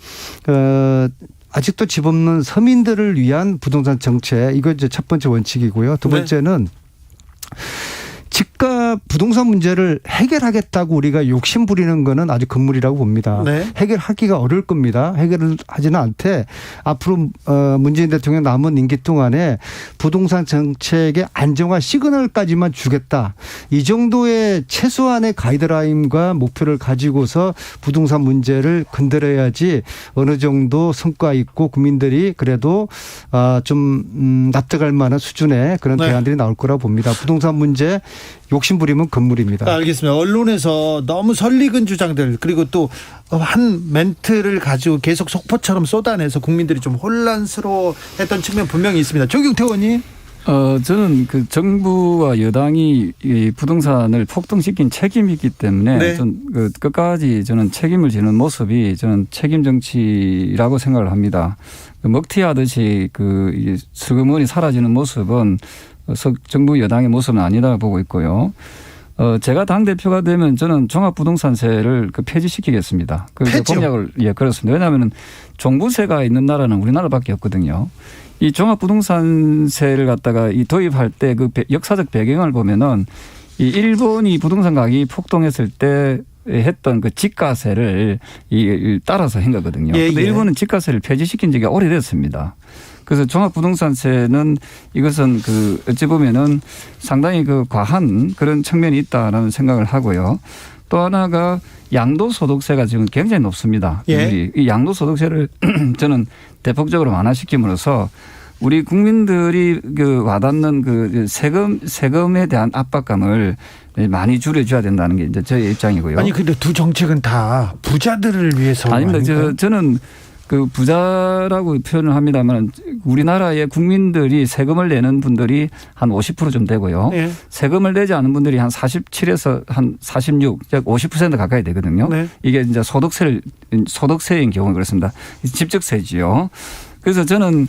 S7: 아직도 집 없는 서민들을 위한 부동산 정책 이거 이제 첫 번째 원칙이고요. 두 번째는 집값 부동산 문제를 해결하겠다고 우리가 욕심 부리는 거는 아주 금물이라고 봅니다. 해결하기가 어려울 겁니다. 해결을 하지는 않되 앞으로 문재인 대통령 남은 임기 동안에 부동산 정책의 안정화 시그널까지만 주겠다. 이 정도의 최소한의 가이드라인과 목표를 가지고서 부동산 문제를 건드려야지 어느 정도 성과 있고 국민들이 그래도 좀 납득할 만한 수준의 그런 대안들이 나올 거라고 봅니다. 부동산 문제 욕심 부리면 건물입니다.
S1: 알겠습니다. 언론에서 너무 설익은 주장들 그리고 또 한 멘트를 가지고 계속 속보처럼 쏟아내서 국민들이 좀 혼란스러워했던 측면 분명히 있습니다. 조경태 의원님.
S6: 저는 그 정부와 여당이 이 부동산을 폭등시킨 책임이 있기 때문에
S1: 네.
S6: 그 끝까지 저는 책임을 지는 모습이 저는 책임 정치라고 생각을 합니다. 그 먹튀하듯이 그 슬그머니 사라지는 모습은 정부 여당의 모습은 아니다 보고 있고요. 제가 당대표가 되면 저는 종합부동산세를 폐지시키겠습니다. 그래서 공약을 걸었습니다. 왜냐하면 종부세가 있는 나라는 우리나라밖에 없거든요. 이 종합부동산세를 갖다가 도입할 때 그 역사적 배경을 보면은 이 일본이 부동산 가격이 폭등했을 때 했던 그 집가세를 따라서 한 거거든요. 그런데 일본은 집가세를 폐지시킨 지가 오래됐습니다. 그래서 종합부동산세는 이것은 어찌 보면은 상당히 과한 그런 측면이 있다라는 생각을 하고요. 또 하나가 양도소득세가 지금 굉장히 높습니다. 이 양도소득세를 저는 대폭적으로 완화시킴으로써 우리 국민들이 와닿는 세금에 대한 압박감을 많이 줄여줘야 된다는 게 이제 저의 입장이고요.
S1: 아니 근데 두 정책은 다 부자들을 위해서
S6: 아닙니다. 저는 부자라고 표현을 합니다만 우리나라의 국민들이 세금을 내는 분들이 한 50% 좀 되고요. 네. 세금을 내지 않은 분들이 한 47에서 한 46, 약 50% 가까이 되거든요. 네. 이게 이제 소득세인 경우는 그렇습니다. 집적세지요. 그래서 저는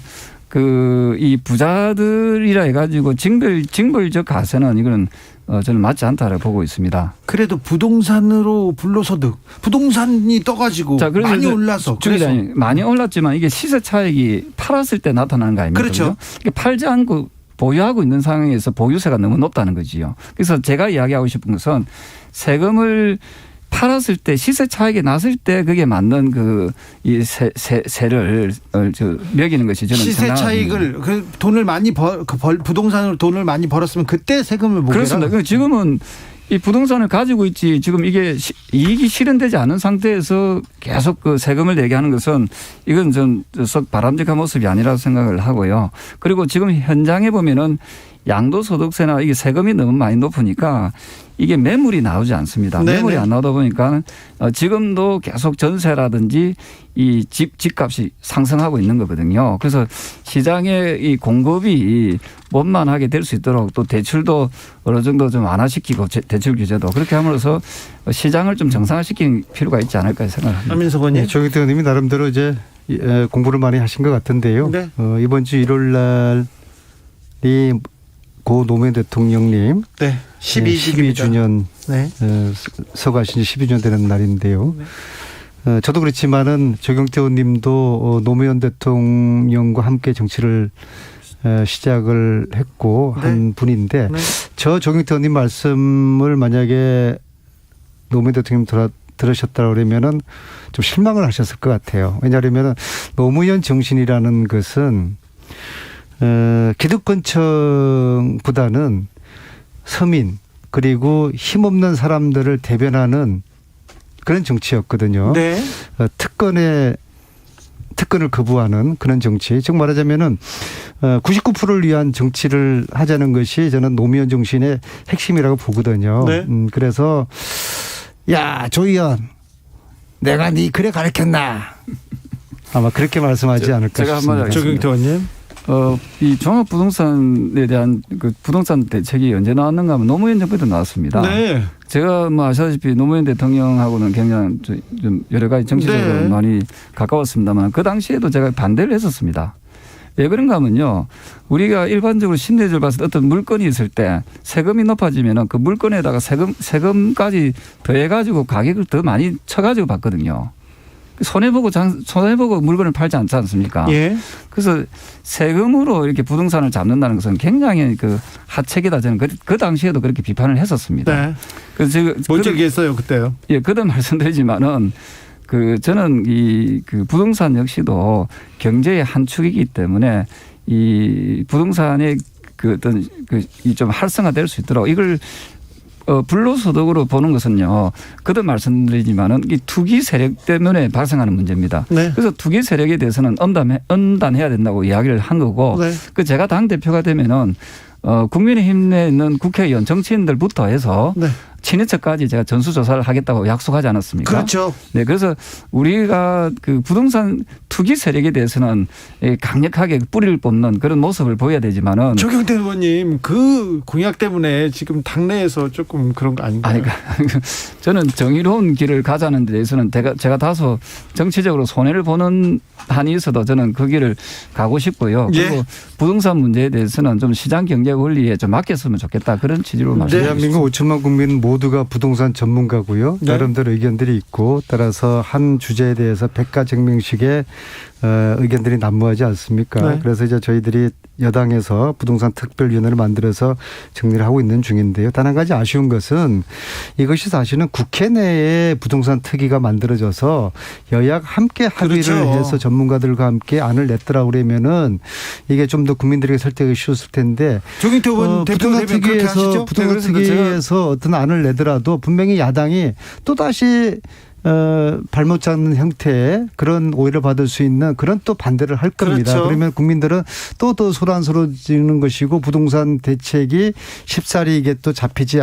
S6: 이 부자들이라 해가지고 징벌적 가세는 이거는 저는 맞지 않다라고 보고 있습니다.
S1: 그래도 부동산으로 불로소득, 부동산이 떠가지고 많이 올라서.
S6: 많이 올랐지만 이게 시세 차익이 팔았을 때 나타나는 거 아닙니까?
S1: 그렇죠.
S6: 팔지 않고 보유하고 있는 상황에서 보유세가 너무 높다는 거지요. 그래서 제가 이야기하고 싶은 것은 세금을 팔았을 때 시세 차익이 났을 때 그게 맞는 이 세를 매기는 것이 저는
S1: 시세 차익을 돈을 많이 부동산으로 돈을 많이 벌었으면 그때 세금을 못
S6: 그렇습니다. 지금은 이 부동산을 가지고 있지 지금 이게 이익이 실현되지 않은 상태에서 계속 세금을 내게 하는 것은 이건 좀 썩 바람직한 모습이 아니라고 생각을 하고요. 그리고 지금 현장에 보면은 양도소득세나 이게 세금이 너무 많이 높으니까 이게 매물이 나오지 않습니다. 네네. 매물이 안 나오다 보니까 지금도 계속 전세라든지 이 집값이 상승하고 있는 거거든요. 그래서 시장의 이 공급이 원만하게 될 수 있도록 또 대출도 어느 정도 좀 완화시키고 대출 규제도 그렇게 함으로써 시장을 좀 정상화시키는 필요가 있지 않을까 생각합니다.
S1: 안민석 의원님.
S7: 조경태 의원님이 나름대로 이제 공부를 많이 하신 것 같은데요. 네. 이번 주 1월 날이 고 노무현 대통령님 12주년 서거하신 지 12주년 되는 날인데요. 저도 그렇지만은 조경태 의원님도 노무현 대통령과 함께 정치를 시작을 했고 한 분인데 저 조경태 의원님 말씀을 만약에 노무현 대통령 들으셨다 그러면은 좀 실망을 하셨을 것 같아요. 왜냐하면 노무현 정신이라는 것은 기득권층보다는 서민 그리고 힘없는 사람들을 대변하는 그런 정치였거든요. 네. 특권을 거부하는 그런 정치. 즉 말하자면은 99%를 위한 정치를 하자는 것이 저는 노무현 정신의 핵심이라고 보거든요. 네. 그래서 야, 조 의원 내가 네 그래 가르쳤나 아마 그렇게 말씀하지 않을까 싶습니다.
S1: 조경태 의원님.
S6: 이 종합부동산에 대한 부동산 대책이 언제 나왔는가 하면 노무현 정부 때 나왔습니다. 네. 제가 아시다시피 노무현 대통령하고는 굉장히 좀 여러 가지 정치적으로 많이 가까웠습니다만 그 당시에도 제가 반대를 했었습니다. 왜 그런가 하면요. 우리가 일반적으로 심리적으로 봤을 때 어떤 물건이 있을 때 세금이 높아지면 그 물건에다가 세금까지 더해가지고 가격을 더 많이 쳐가지고 받거든요. 손해보고 물건을 팔지 않지 않습니까? 예. 그래서 세금으로 이렇게 부동산을 잡는다는 것은 굉장히 하책이다. 저는 그 당시에도 그렇게 비판을 했었습니다. 네.
S1: 그래서 뭘 얘기했어요 그때요?
S6: 예, 그도 말씀드리지만은 저는 이 부동산 역시도 경제의 한 축이기 때문에 이 부동산의 어떤 이 좀 활성화될 수 있도록 이걸 불로소득으로 보는 것은요. 그도 말씀드리지만은 이 투기 세력 때문에 발생하는 문제입니다. 네. 그래서 투기 세력에 대해서는 엄단해야 된다고 이야기를 한 거고, 네. 제가 당 대표가 되면은 국민의힘 내 있는 국회의원 정치인들부터 해서
S1: 네.
S6: 친인척까지 제가 전수조사를 하겠다고 약속하지 않았습니까?
S1: 그렇죠.
S6: 네, 그래서 우리가 그 부동산 투기 세력에 대해서는 강력하게 뿌리를 뽑는 그런 모습을 보여야 되지만은
S1: 조경태 의원님 그 공약 때문에 지금 당내에서 조금 그런 거 아닌가요?
S6: 아니, 저는 정의로운 길을 가자는 데 대해서는 제가 다소 정치적으로 손해를 보는 한이 있어도 저는 그 길을 가고 싶고요. 그리고
S1: 예.
S6: 부동산 문제에 대해서는 좀 시장 경제 원리에 좀 맡겼으면 좋겠다 그런 취지로 말씀드립니다.
S7: 대한민국 5천만 국민 모두가 부동산 전문가고요.
S1: 네.
S7: 나름대로 의견들이 있고 따라서 한 주제에 대해서 백가쟁명식의 의견들이 난무하지 않습니까?
S1: 네.
S7: 그래서 이제 저희들이 여당에서 부동산 특별위원회를 만들어서 정리를 하고 있는 중인데요. 단 한 가지 아쉬운 것은 이것이 사실은 국회 내에 부동산 특위가 만들어져서 여야 함께 합의를
S1: 그렇죠.
S7: 해서 전문가들과 함께 안을 냈더라고 그러면은 이게 좀 더 국민들에게 설득이 쉬웠을 텐데
S1: 조경태 의원 대표가 되면 그렇게 하시죠?
S7: 부동산 특위에서 어떤 안을 내더라도 분명히 야당이 또다시 발못 잡는 형태의 그런 오해를 받을 수 있는 그런 또 반대를 할 겁니다.
S1: 그렇죠.
S7: 그러면 국민들은 또 더 소란스러워지는 것이고 부동산 대책이 쉽사리 이게 또 잡히지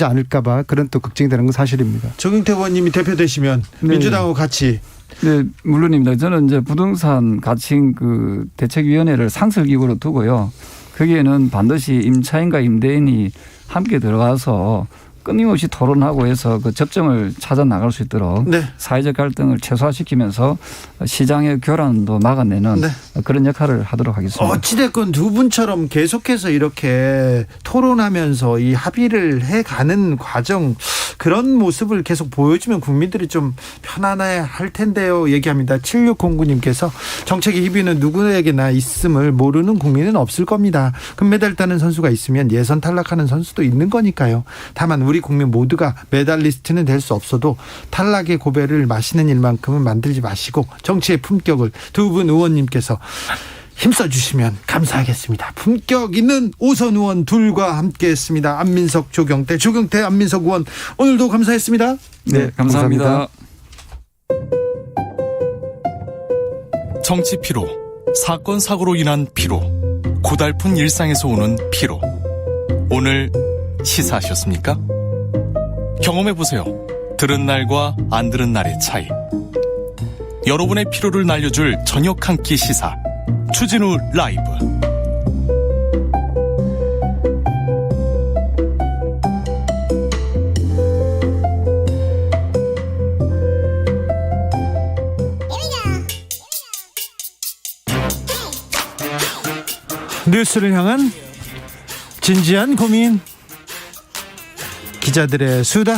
S7: 않을까 봐 그런 또 걱정이 되는 건 사실입니다.
S1: 조경태 의원님이 대표 되시면
S6: 네.
S1: 민주당하고 같이
S6: 네, 물론입니다. 저는 이제 부동산 가칭 그 대책위원회를 상설기구로 두고요. 거기에는 반드시 임차인과 임대인이 함께 들어가서 끊임없이 토론하고 해서 그 접점을 찾아 나갈 수 있도록
S1: 네.
S6: 사회적 갈등을 최소화시키면서 시장의 교란도 막아내는
S1: 네.
S6: 그런 역할을 하도록 하겠습니다.
S1: 어찌됐건 두 분처럼 계속해서 이렇게 토론하면서 이 합의를 해가는 과정 그런 모습을 계속 보여주면 국민들이 좀 편안해 할 텐데요. 얘기합니다. 7609님께서 정책의 희비는 누구에게나 있음을 모르는 국민은 없을 겁니다. 금메달 따는 선수가 있으면 예선 탈락하는 선수도 있는 거니까요. 다만 우리 국민 모두가 메달리스트는 될 수 없어도 탈락의 고배를 마시는 일만큼은 만들지 마시고 정치의 품격을 두 분 의원님께서 힘써 주시면 감사하겠습니다. 품격 있는 오선 의원 둘과 함께했습니다. 안민석, 조경태, 안민석 의원 오늘도 감사했습니다.
S6: 네, 감사합니다.
S12: 정치 피로, 사건 사고로 인한 피로, 고달픈 일상에서 오는 피로. 오늘 시사하셨습니까? 경험해보세요. 들은 날과 안 들은 날의 차이. 여러분의 피로를 날려줄 저녁 한 끼 시사 추진우 라이브.
S1: 뉴스를 향한 진지한 고민, 기자들의 수다.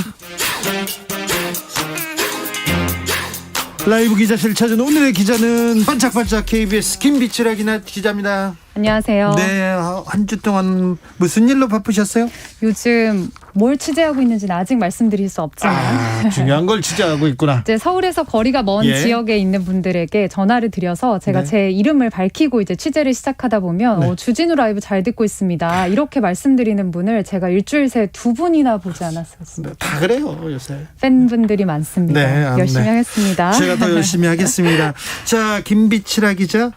S1: 라이브 기자실 찾은 오늘의 기자는 반짝반짝 KBS 김비치라 기자입니다.
S13: 안녕하세요.
S1: 네, 한 주 동안 무슨 일로 바쁘셨어요?
S13: 요즘 뭘 취재하고 있는지는 아직 말씀드릴 수 없지만
S1: 중요한 걸 취재하고 있구나.
S13: 이제 서울에서 거리가 먼
S1: 예.
S13: 지역에 있는 분들에게 전화를 드려서 제가
S1: 네.
S13: 제 이름을 밝히고 이제 취재를 시작하다 보면
S1: 네.
S13: 주진우 라이브 잘 듣고 있습니다. 이렇게 말씀드리는 분을 제가 일주일 새 2분이나 보지 않았었습니다.
S1: 다 그래요 요새.
S13: 팬분들이 많습니다.
S1: 네,
S13: 열심히
S1: 네.
S13: 하겠습니다.
S1: 제가 더 열심히 하겠습니다. 자, 김비치라 기자,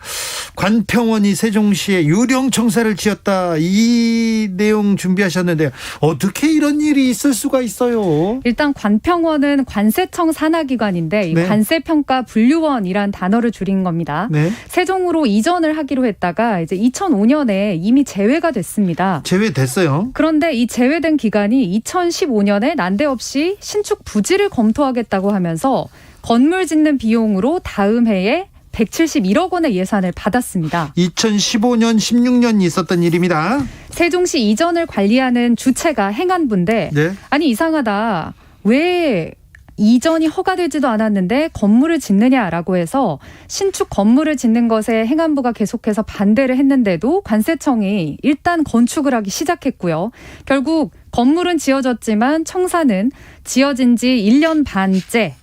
S1: 관평원이 세종시에 유령 청사를 지었다, 이 내용 준비하셨는데요. 어떻게 이런 일이 있을 수가 있어요?
S13: 일단 관평원은 관세청 산하기관인데 이
S1: 네.
S13: 관세평가분류원이란 단어를 줄인 겁니다.
S1: 네.
S13: 세종으로 이전을 하기로 했다가 이제 2005년에 이미 제외가 됐습니다.
S1: 제외됐어요.
S13: 그런데 이 제외된 기간이 2015년에 난데없이 신축 부지를 검토하겠다고 하면서 건물 짓는 비용으로 다음 해에 171억 원의 예산을 받았습니다.
S1: 2015년, 16년 있었던 일입니다.
S13: 세종시 이전을 관리하는 주체가 행안부인데
S1: 네.
S13: 아니 이상하다. 왜 이전이 허가되지도 않았는데 건물을 짓느냐라고 해서 신축 건물을 짓는 것에 행안부가 계속해서 반대를 했는데도 관세청이 일단 건축을 하기 시작했고요. 결국 건물은 지어졌지만 청사는 지어진 지 1년 반째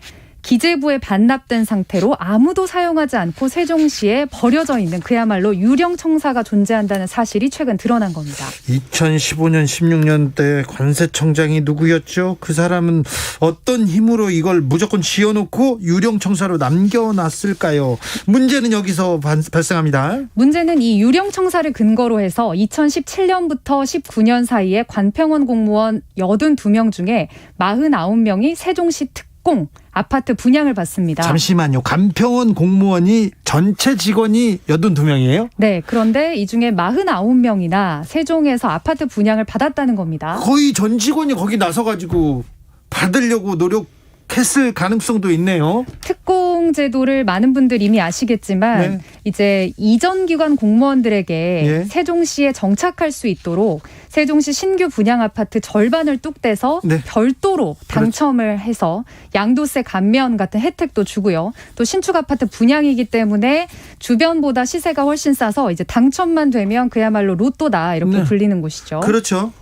S13: 기재부에 반납된 상태로 아무도 사용하지 않고 세종시에 버려져 있는 그야말로 유령 청사가 존재한다는 사실이 최근 드러난 겁니다.
S1: 2015년 16년 때 관세청장이 누구였죠? 그 사람은 어떤 힘으로 이걸 무조건 지어놓고 유령 청사로 남겨놨을까요? 문제는 여기서 발생합니다.
S13: 문제는 이 유령 청사를 근거로 해서 2017년부터 19년 사이에 관평원 공무원 82명 중에 49명이 세종시 특공 아파트 분양을 받습니다.
S1: 잠시만요. 관평원 공무원이 전체 직원이 82명이에요?
S13: 네. 그런데 이 중에 49명이나 세종에서 아파트 분양을 받았다는 겁니다.
S1: 거의 전 직원이 거기 나서가지고 받으려고 노력했을 가능성도 있네요.
S13: 특공 제도를 많은 분들 이미 아시겠지만
S1: 네.
S13: 이제 이전 기관 공무원들에게
S1: 예.
S13: 세종시에 정착할 수 있도록 세종시 신규 분양 아파트 절반을 뚝 떼서
S1: 네.
S13: 별도로 당첨을 해서 양도세 감면 같은 혜택도 주고요. 또 신축 아파트 분양이기 때문에 주변보다 시세가 훨씬 싸서 이제 당첨만 되면 그야말로 로또다 이렇게
S1: 네.
S13: 불리는 곳이죠.
S1: 그렇죠.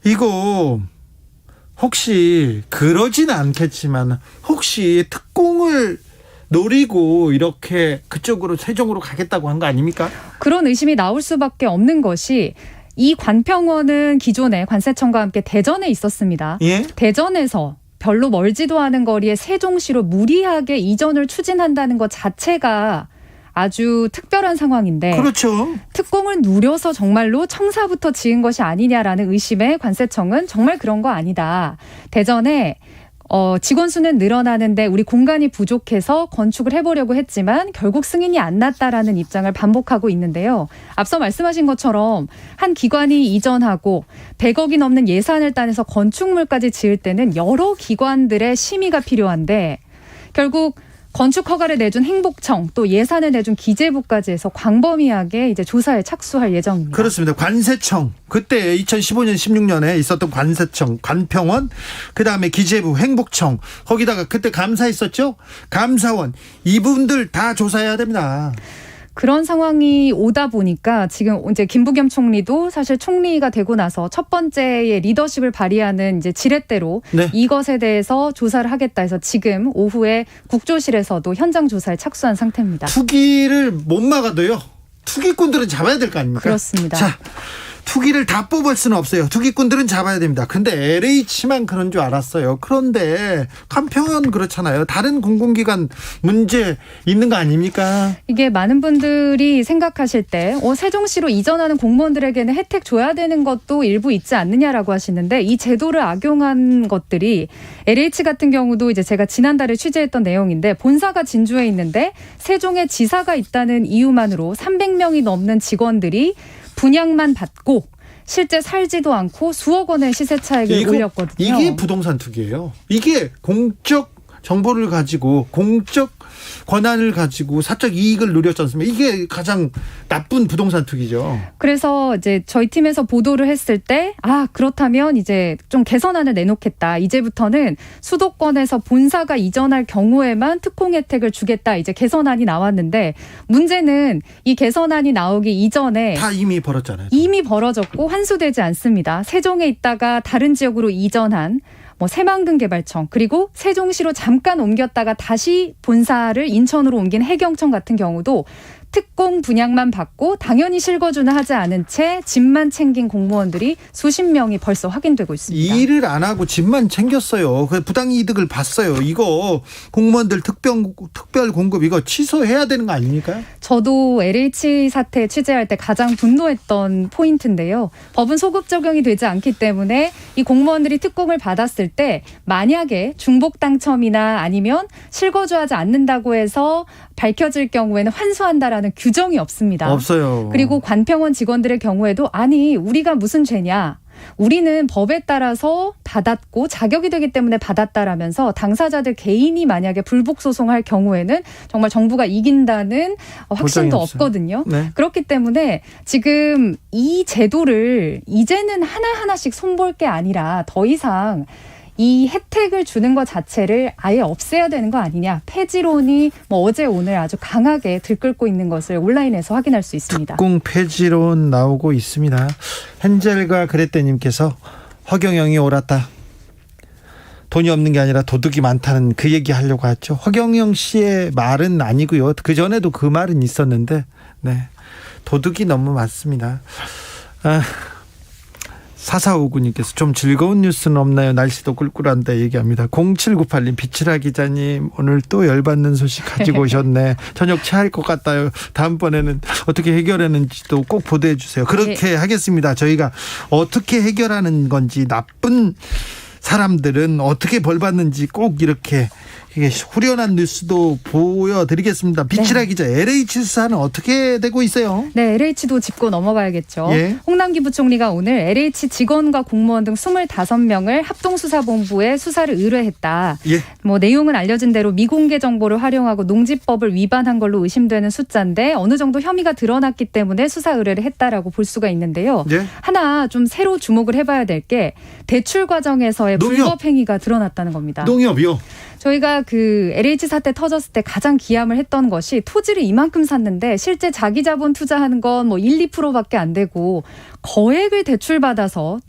S1: 이거 혹시 그러진 않겠지만 혹시 특공을 노리고 이렇게 그쪽으로 세종으로 가겠다고 한 거 아닙니까?
S13: 그런 의심이 나올 수밖에 없는 것이 이 관평원은 기존에 관세청과 함께 대전에 있었습니다.
S1: 예?
S13: 대전에서 별로 멀지도 않은 거리에 세종시로 무리하게 이전을 추진한다는 것 자체가 아주 특별한 상황인데
S1: 그렇죠.
S13: 특공을 누려서 정말로 청사부터 지은 것이 아니냐라는 의심에 관세청은 정말 그런 거 아니다. 대전에 직원 수는 늘어나는데 우리 공간이 부족해서 건축을 해보려고 했지만 결국 승인이 안 났다라는 입장을 반복하고 있는데요. 앞서 말씀하신 것처럼 한 기관이 이전하고 100억이 넘는 예산을 따내서 건축물까지 지을 때는 여러 기관들의 심의가 필요한데 결국 건축 허가를 내준 행복청 또 예산을 내준 기재부까지 해서 광범위하게 이제 조사에 착수할 예정입니다.
S1: 그렇습니다. 관세청 그때 2015년 16년에 있었던 관세청 관평원 그다음에 기재부 행복청 거기다가 그때 감사 있었죠. 감사원 이분들 다 조사해야 됩니다.
S13: 그런 상황이 오다 보니까 지금 이제 김부겸 총리도 사실 총리가 되고 나서 첫 번째의 리더십을 발휘하는 이제 지렛대로
S1: 네.
S13: 이것에 대해서 조사를 하겠다 해서 지금 오후에 국조실에서도 현장 조사에 착수한 상태입니다.
S1: 투기를 못 막아도요. 투기꾼들은 잡아야 될 거 아닙니까?
S13: 그렇습니다.
S1: 자, 투기를 다 뽑을 수는 없어요. 투기꾼들은 잡아야 됩니다. 근데 LH만 그런 줄 알았어요. 그런데 관평원 그렇잖아요. 다른 공공기관 문제 있는 거 아닙니까?
S13: 이게 많은 분들이 생각하실 때 세종시로 이전하는 공무원들에게는 혜택 줘야 되는 것도 일부 있지 않느냐라고 하시는데 이 제도를 악용한 것들이 LH 같은 경우도 이제 제가 지난달에 취재했던 내용인데 본사가 진주에 있는데 세종에 지사가 있다는 이유만으로 300명이 넘는 직원들이 분양만 받고 실제 살지도 않고 수억 원의 시세 차익을 올렸거든요.
S1: 이게 부동산 투기예요. 이게 공적 정보를 가지고 공적 권한을 가지고 사적 이익을 누렸지 않습니까? 이게 가장 나쁜 부동산 투기죠.
S13: 그래서 이제 저희 팀에서 보도를 했을 때 그렇다면 이제 좀 개선안을 내놓겠다. 이제부터는 수도권에서 본사가 이전할 경우에만 특공 혜택을 주겠다. 이제 개선안이 나왔는데 문제는 이 개선안이 나오기 이전에
S1: 다 이미 벌었잖아요.
S13: 이미 벌어졌고 환수되지 않습니다. 세종에 있다가 다른 지역으로 이전한 새만금 개발청 그리고 세종시로 잠깐 옮겼다가 다시 본사를 인천으로 옮긴 해경청 같은 경우도 특공 분양만 받고 당연히 실거주는 하지 않은 채 집만 챙긴 공무원들이 수십 명이 벌써 확인되고 있습니다.
S1: 일을 안 하고 집만 챙겼어요. 그 부당이득을 봤어요. 이거 공무원들 특별 공급 이거 취소해야 되는 거 아닙니까?
S13: 저도 LH 사태 취재할 때 가장 분노했던 포인트인데요. 법은 소급 적용이 되지 않기 때문에 이 공무원들이 특공을 받았을 때 만약에 중복 당첨이나 아니면 실거주하지 않는다고 해서 밝혀질 경우에는 환수한다라는 규정이 없습니다.
S1: 없어요.
S13: 그리고 관평원 직원들의 경우에도 우리가 무슨 죄냐. 우리는 법에 따라서 받았고 자격이 되기 때문에 받았다라면서 당사자들 개인이 만약에 불복 소송할 경우에는 정말 정부가 이긴다는 확신도 없거든요.
S1: 네.
S13: 그렇기 때문에 지금 이 제도를 이제는 하나하나씩 손볼 게 아니라 더 이상 이 혜택을 주는 것 자체를 아예 없애야 되는 거 아니냐. 폐지론이 어제 오늘 아주 강하게 들끓고 있는 것을 온라인에서 확인할 수 있습니다.
S1: 특공 폐지론 나오고 있습니다. 헨젤과 그레떼님께서 허경영이 옳았다. 돈이 없는 게 아니라 도둑이 많다는 그 얘기 하려고 했죠. 허경영 씨의 말은 아니고요. 그 전에도 그 말은 있었는데, 네, 도둑이 너무 많습니다. 4459님께서 좀 즐거운 뉴스는 없나요? 날씨도 꿀꿀한데 얘기합니다. 0798님, 비치라 기자님 오늘 또 열받는 소식 가지고 오셨네. 저녁 체할 것 같아요. 다음번에는 어떻게 해결하는지도 꼭 보도해 주세요. 그렇게 하겠습니다. 저희가 어떻게 해결하는 건지, 나쁜 사람들은 어떻게 벌받는지 꼭 이렇게 이게 후련한 뉴스도 보여드리겠습니다. 비치라 기자, LH 수사는 어떻게 되고 있어요?
S13: 네, LH도 짚고 넘어가야겠죠.
S1: 예.
S13: 홍남기 부총리가 오늘 LH 직원과 공무원 등 25명을 합동수사본부에 수사를 의뢰했다.
S1: 예.
S13: 내용은 알려진 대로 미공개 정보를 활용하고 농지법을 위반한 걸로 의심되는 숫자인데 어느 정도 혐의가 드러났기 때문에 수사 의뢰를 했다라고 볼 수가 있는데요.
S1: 예.
S13: 하나 좀 새로 주목을 해봐야 될 게 대출 과정에서의 불법 행위가 드러났다는 겁니다.
S1: 농협이요?
S13: 저희가 그 LH 사태 터졌을 때 가장 기함을 했던 것이 토지를 이만큼 샀는데 실제 자기 자본 투자하는 건 1, 2%밖에 안 되고 거액을 대출받아서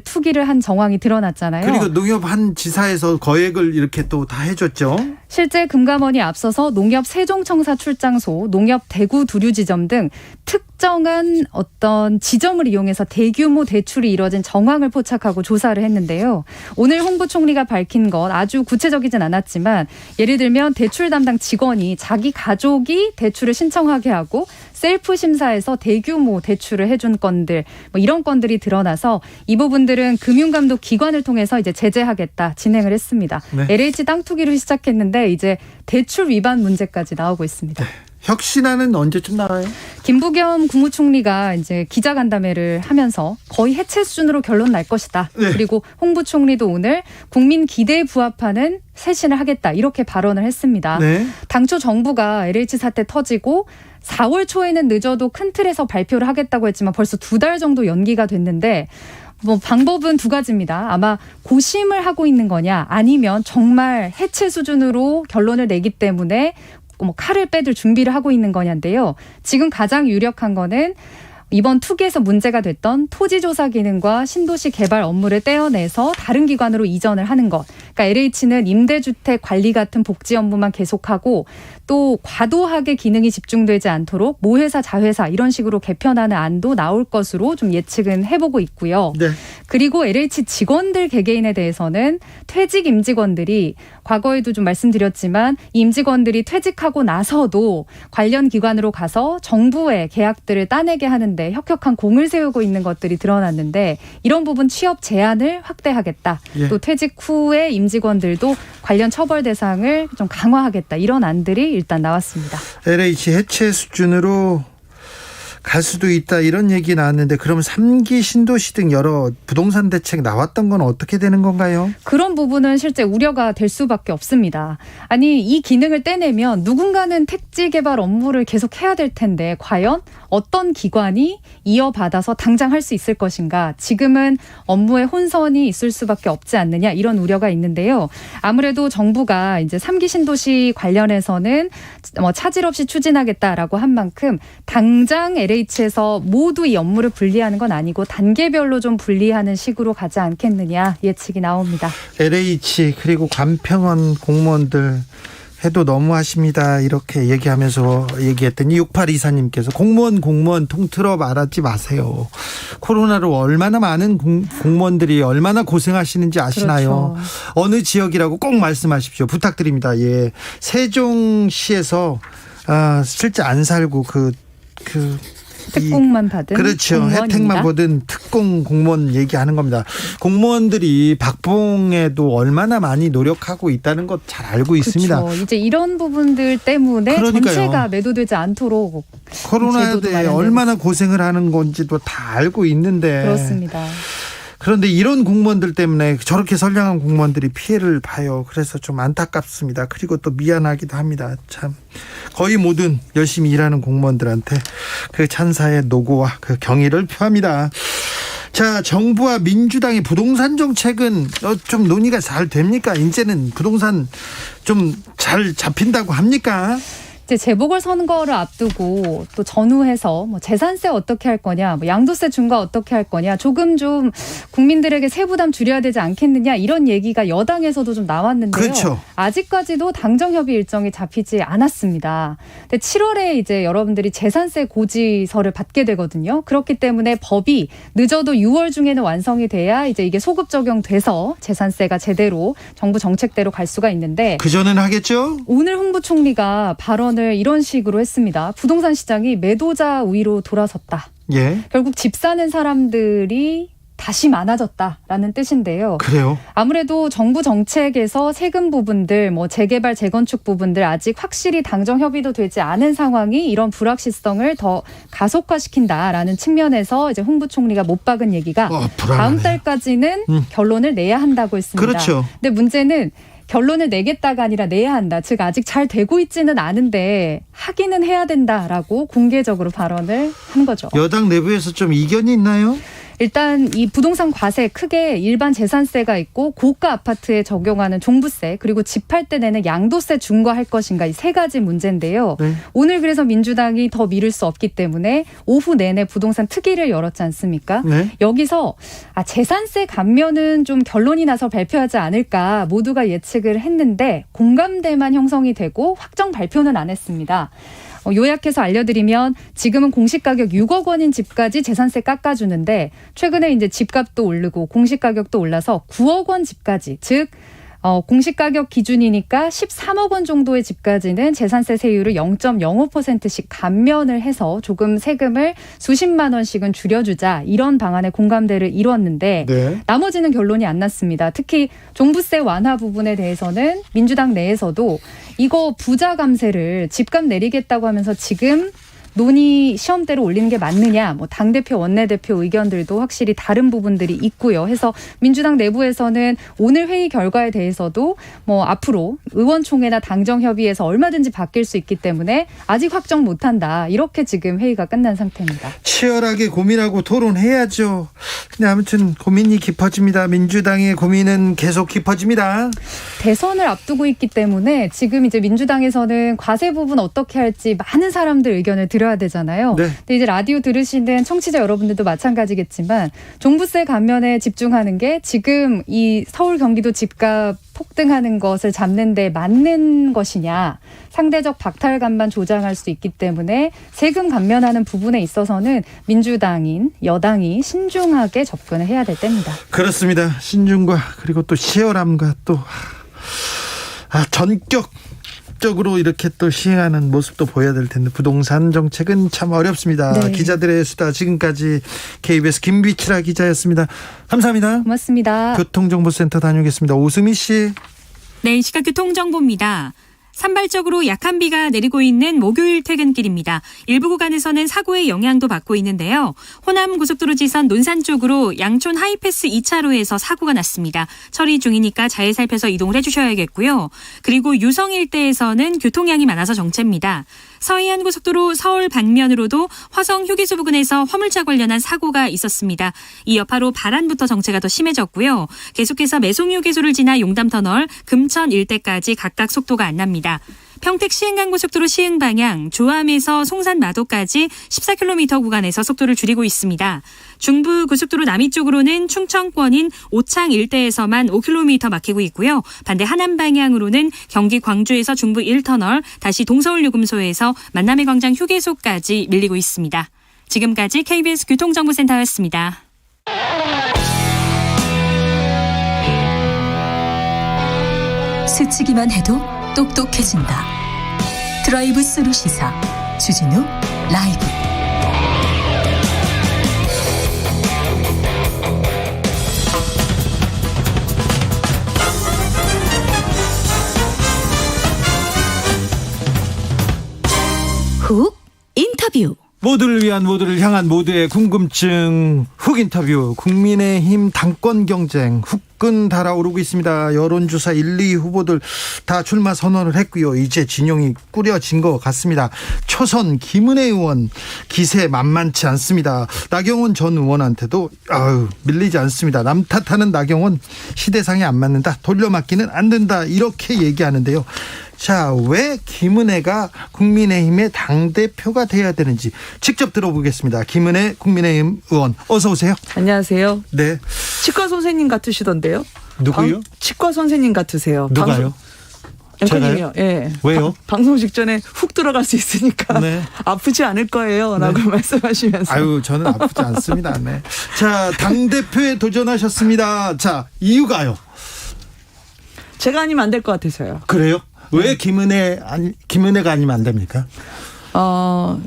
S13: 투기를 한 정황이 드러났잖아요.
S1: 그리고 농협 한 지사에서 거액을 이렇게 또 다 해줬죠.
S13: 실제 금감원이 앞서서 농협 세종청사 출장소, 농협 대구 두류지점 등 특정한 어떤 지점을 이용해서 대규모 대출이 이뤄진 정황을 포착하고 조사를 했는데요. 오늘 홍 부총리가 밝힌 것 아주 구체적이진 않았지만 예를 들면 대출 담당 직원이 자기 가족이 대출을 신청하게 하고 셀프 심사에서 대규모 대출을 해준 건들, 이런 건들이 드러나서 이 부분들은 금융감독 기관을 통해서 이제 제재하겠다 진행을 했습니다.
S1: 네.
S13: LH 땅 투기로 시작했는데 이제 대출 위반 문제까지 나오고 있습니다.
S1: 네. 혁신안은 언제쯤 나와요?
S13: 김부겸 국무총리가 이제 기자간담회를 하면서 거의 해체 수준으로 결론 날 것이다.
S1: 네.
S13: 그리고 홍 부총리도 오늘 국민 기대에 부합하는 쇄신을 하겠다 이렇게 발언을 했습니다.
S1: 네.
S13: 당초 정부가 LH 사태 터지고 4월 초에는 늦어도 큰 틀에서 발표를 하겠다고 했지만 벌써 2달 정도 연기가 됐는데 방법은 두 가지입니다. 아마 고심을 하고 있는 거냐 아니면 정말 해체 수준으로 결론을 내기 때문에 칼을 빼들 준비를 하고 있는 거냐인데요. 지금 가장 유력한 거는 이번 투기에서 문제가 됐던 토지조사 기능과 신도시 개발 업무를 떼어내서 다른 기관으로 이전을 하는 것. 그러니까 LH는 임대주택 관리 같은 복지 업무만 계속하고 또 과도하게 기능이 집중되지 않도록 모회사, 자회사 이런 식으로 개편하는 안도 나올 것으로 좀 예측은 해보고 있고요.
S1: 네.
S13: 그리고 LH 직원들 개개인에 대해서는 퇴직 임직원들이 과거에도 좀 말씀드렸지만 이 임직원들이 퇴직하고 나서도 관련 기관으로 가서 정부의 계약들을 따내게 하는데 혁혁한 공을 세우고 있는 것들이 드러났는데 이런 부분 취업 제한을 확대하겠다.
S1: 예.
S13: 또 퇴직 후에 임직원들도 관련 처벌 대상을 좀 강화하겠다. 이런 안들이 일단 나왔습니다.
S1: LH 해체 수준으로 갈 수도 있다 이런 얘기 나왔는데 그럼 3기 신도시 등 여러 부동산 대책 나왔던 건 어떻게 되는 건가요?
S13: 그런 부분은 실제 우려가 될 수밖에 없습니다. 아니 이 기능을 떼내면 누군가는 택지 개발 업무를 계속 해야 될 텐데 과연 어떤 기관이 이어받아서 당장 할 수 있을 것인가. 지금은 업무에 혼선이 있을 수밖에 없지 않느냐 이런 우려가 있는데요. 아무래도 정부가 이제 3기 신도시 관련해서는 차질 없이 추진하겠다라고 한 만큼 당장 LH에서 모두 이 업무를 분리하는 건 아니고 단계별로 좀 분리하는 식으로 가지 않겠느냐 예측이 나옵니다.
S1: LH 그리고 관평원 공무원들 해도 너무하십니다. 이렇게 얘기하면서 얘기했더니 6824님께서 공무원 통틀어 말하지 마세요. 코로나로 얼마나 많은 공무원들이 얼마나 고생하시는지 아시나요?
S13: 그렇죠.
S1: 어느 지역이라고 꼭 말씀하십시오. 부탁드립니다. 예, 세종시에서 실제 안 살고
S13: 특공만 받은
S1: 그렇죠.
S13: 공무원입니다.
S1: 혜택만 받은 특공 공무원 얘기하는 겁니다. 공무원들이 박봉에도 얼마나 많이 노력하고 있다는 것 잘 알고 있습니다.
S13: 그렇죠. 이제 이런 부분들 때문에
S1: 그러니까요.
S13: 전체가 매도되지 않도록
S1: 코로나 때 얼마나 고생을 하는 건지도 다 알고 있는데
S13: 그렇습니다.
S1: 그런데 이런 공무원들 때문에 저렇게 선량한 공무원들이 피해를 봐요. 그래서 좀 안타깝습니다. 그리고 또 미안하기도 합니다. 참 거의 모든 열심히 일하는 공무원들한테 그 찬사의 노고와 그 경의를 표합니다. 자, 정부와 민주당의 부동산 정책은 좀 논의가 잘 됩니까? 이제는 부동산 좀 잘 잡힌다고 합니까?
S13: 이제 재보궐선거를 앞두고 또 전후해서 뭐 재산세 어떻게 할 거냐, 뭐 양도세 중과 어떻게 할 거냐, 조금 좀 국민들에게 세부담 줄여야 되지 않겠느냐 이런 얘기가 여당에서도 좀 나왔는데요.
S1: 그렇죠.
S13: 아직까지도 당정협의 일정이 잡히지 않았습니다. 근데 7월에 이제 여러분들이 재산세 고지서를 받게 되거든요. 그렇기 때문에 법이 늦어도 6월 중에는 완성이 돼야 이제 이게 소급 적용돼서 재산세가 제대로 정부 정책대로 갈 수가 있는데
S1: 그 전엔 하겠죠?
S13: 오늘 홍 부총리가 발언을 이런 식으로 했습니다. 부동산 시장이 매도자 우위로 돌아섰다.
S1: 예.
S13: 결국 집 사는 사람들이 다시 많아졌다라는 뜻인데요.
S1: 그래요?
S13: 아무래도 정부 정책에서 세금 부분들, 뭐 재개발, 재건축 부분들 아직 확실히 당정 협의도 되지 않은 상황이 이런 불확실성을 더 가속화시킨다라는 측면에서 이제 홍 부총리가 못 박은 얘기가 다음 달까지는 결론을 내야 한다고 했습니다.
S1: 그렇죠.
S13: 근데 문제는 결론을 내겠다가 아니라 내야 한다. 즉 아직 잘 되고 있지는 않은데 하기는 해야 된다라고 공개적으로 발언을 한 거죠.
S1: 여당 내부에서 좀 이견이 있나요?
S13: 일단 이 부동산 과세 크게 일반 재산세가 있고 고가 아파트에 적용하는 종부세 그리고 집 할 때 내는 양도세 중과할 것인가 이 세 가지 문제인데요.
S1: 네.
S13: 오늘 그래서 민주당이 더 미룰 수 없기 때문에 오후 내내 부동산 특위를 열었지 않습니까?
S1: 네.
S13: 여기서 재산세 감면은 좀 결론이 나서 발표하지 않을까 모두가 예측을 했는데 공감대만 형성이 되고 확정 발표는 안 했습니다. 요약해서 알려드리면 지금은 공시가격 6억 원인 집까지 재산세 깎아주는데 최근에 이제 집값도 오르고 공시가격도 올라서 9억 원 집까지 즉 공시가격 기준이니까 13억 원 정도의 집까지는 재산세 세율을 0.05%씩 감면을 해서 조금 세금을 수십만 원씩은 줄여주자 이런 방안에 공감대를 이뤘는데
S1: 네.
S13: 나머지는 결론이 안 났습니다. 특히 종부세 완화 부분에 대해서는 민주당 내에서도 이거 부자 감세를 집값 내리겠다고 하면서 지금 논의 시험대로 올리는 게 맞느냐, 뭐 당대표, 원내대표 의견들도 확실히 다른 부분들이 있고요. 해서 민주당 내부에서는 오늘 회의 결과에 대해서도 뭐 앞으로 의원총회나 당정협의에서 얼마든지 바뀔 수 있기 때문에 아직 확정 못한다. 이렇게 지금 회의가 끝난 상태입니다.
S1: 치열하게 고민하고 토론해야죠. 근데 아무튼 고민이 깊어집니다. 민주당의 고민은 계속 깊어집니다.
S13: 대선을 앞두고 있기 때문에 지금 이제 민주당에서는 과세 부분 어떻게 할지 많은 사람들 의견을 들어야 되잖아요.
S1: 네.
S13: 근데 이제 라디오 들으시는 청취자 여러분들도 마찬가지겠지만 종부세 감면에 집중하는 게 지금 이 서울 경기도 집값 폭등하는 것을 잡는 데 맞는 것이냐. 상대적 박탈감만 조장할 수 있기 때문에 세금 감면하는 부분에 있어서는 민주당인 여당이 신중하게 접근을 해야 될 때입니다.
S1: 그렇습니다. 신중과 그리고 또 치열함과 또 전격적으로 이렇게 또 시행하는 모습도 보여야 될 텐데 부동산 정책은 참 어렵습니다.
S13: 네.
S1: 기자들의 수다 지금까지 KBS 김비치라 기자였습니다. 감사합니다.
S13: 고맙습니다.
S1: 교통정보센터 다녀오겠습니다. 오수미 씨.
S4: 네, 시각 교통정보입니다. 산발적으로 약한 비가 내리고 있는 목요일 퇴근길입니다. 일부 구간에서는 사고의 영향도 받고 있는데요. 호남 고속도로 지선 논산 쪽으로 양촌 하이패스 2차로에서 사고가 났습니다. 처리 중이니까 잘 살펴서 이동을 해주셔야겠고요. 그리고 유성 일대에서는 교통량이 많아서 정체입니다. 서해안 고속도로 서울 방면으로도 화성 휴게소 부근에서 화물차 관련한 사고가 있었습니다. 이 여파로 발안부터 정체가 더 심해졌고요. 계속해서 매송 휴게소를 지나 용담터널, 금천 일대까지 각각 속도가 안 납니다. 평택 시흥간고속도로 시흥 방향 조암에서 송산 마도까지 14km 구간에서 속도를 줄이고 있습니다. 중부 고속도로 남이 쪽으로는 충청권인 오창 일대에서만 5km 막히고 있고요. 반대 하남 방향으로는 경기 광주에서 중부 1터널, 다시 동서울 요금소에서 만남의 광장 휴게소까지 밀리고 있습니다. 지금까지 KBS 교통정보센터였습니다.
S2: 스치기만 해도 똑똑해진다. 드라이브 스루 시사 주진우 라이브. 훅 인터뷰.
S1: 모두를 위한 모두를 향한 모두의 궁금증 훅 인터뷰 국민의힘 당권 경쟁 훅 후끈 달아오르고 있습니다. 여론조사 1, 2 후보들 다 출마 선언을 했고요. 이제 진영이 꾸려진 것 같습니다. 초선 김은혜 의원 기세 만만치 않습니다. 나경원 전 의원한테도 밀리지 않습니다. 남 탓하는 나경원 시대상에 안 맞는다. 돌려막기는 안 된다. 이렇게 얘기하는데요. 자, 왜 김은혜가 국민의힘의 당대표가 돼야 되는지 직접 들어보겠습니다. 김은혜 국민의힘 의원, 어서 오세요.
S14: 안녕하세요.
S1: 네.
S14: 치과 선생님 같으시던데요?
S1: 누구요?
S14: 치과 선생님 같으세요.
S1: 누가요?
S14: 앵커님이요. 예.
S1: 왜요?
S14: 방송 직전에 훅 들어갈 수 있으니까
S1: 네.
S14: 아프지 않을 거예요라고 말씀하시면서.
S1: 아유, 저는 아프지 않습니다. 네. 자, 당대표에 도전하셨습니다. 자, 이유가요?
S14: 제가 아니면 안 될 것 같아서요.
S1: 그래요? 왜 김은혜가 아니면 안 됩니까?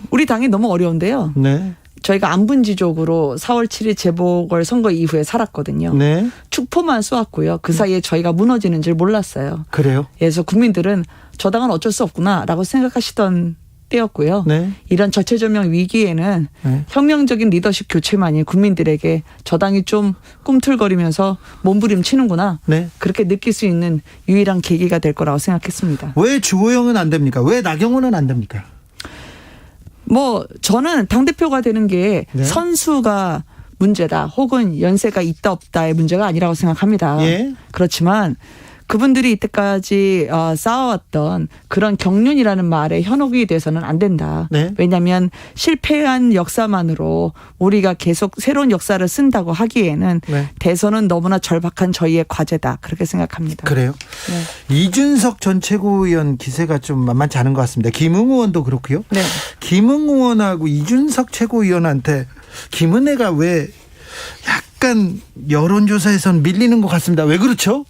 S14: 우리 당이 너무 어려운데요.
S1: 네.
S14: 저희가 안분지족으로 4월 7일 재보궐선거 이후에 살았거든요.
S1: 네.
S14: 축포만 쏘았고요. 그 사이에 저희가 무너지는 줄 몰랐어요.
S1: 그래요?
S14: 그래서 국민들은 저 당은 어쩔 수 없구나라고 생각하시던 때였고요.
S1: 네.
S14: 이런 저체조명 위기에는
S1: 네.
S14: 혁명적인 리더십 교체만이 국민들에게 저 당이 좀 꿈틀거리면서 몸부림치는구나.
S1: 네.
S14: 그렇게 느낄 수 있는 유일한 계기가 될 거라고 생각했습니다.
S1: 왜 주호영은 안 됩니까? 왜 나경원은 안 됩니까?
S14: 저는 당대표가 되는 게
S1: 네.
S14: 선수가 문제다 혹은 연세가 있다 없다의 문제가 아니라고 생각합니다.
S1: 예.
S14: 그렇지만 그분들이 이때까지 쌓아왔던 그런 경륜이라는 말에 현혹이 돼서는 안 된다.
S1: 네.
S14: 왜냐하면 실패한 역사만으로 우리가 계속 새로운 역사를 쓴다고 하기에는
S1: 네.
S14: 대선은 너무나 절박한 저희의 과제다. 그렇게 생각합니다.
S1: 그래요?
S14: 네.
S1: 이준석 전 최고위원 기세가 좀 만만치 않은 것 같습니다. 김웅 의원도 그렇고요.
S14: 네.
S1: 김웅 의원하고 이준석 최고위원한테 김은혜가 왜 약간 여론조사에선 밀리는 것 같습니다. 왜 그렇죠?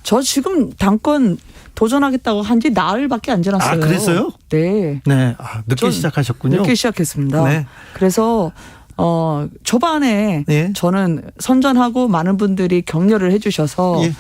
S14: 저 지금 당권 도전하겠다고 한 지 나흘밖에 안 지났어요.
S1: 아, 그랬어요?
S14: 네.
S1: 네. 늦게 시작하셨군요.
S14: 늦게 시작했습니다.
S1: 네.
S14: 그래서 초반에
S1: 예.
S14: 저는 선전하고 많은 분들이 격려를 해주셔서
S1: 예.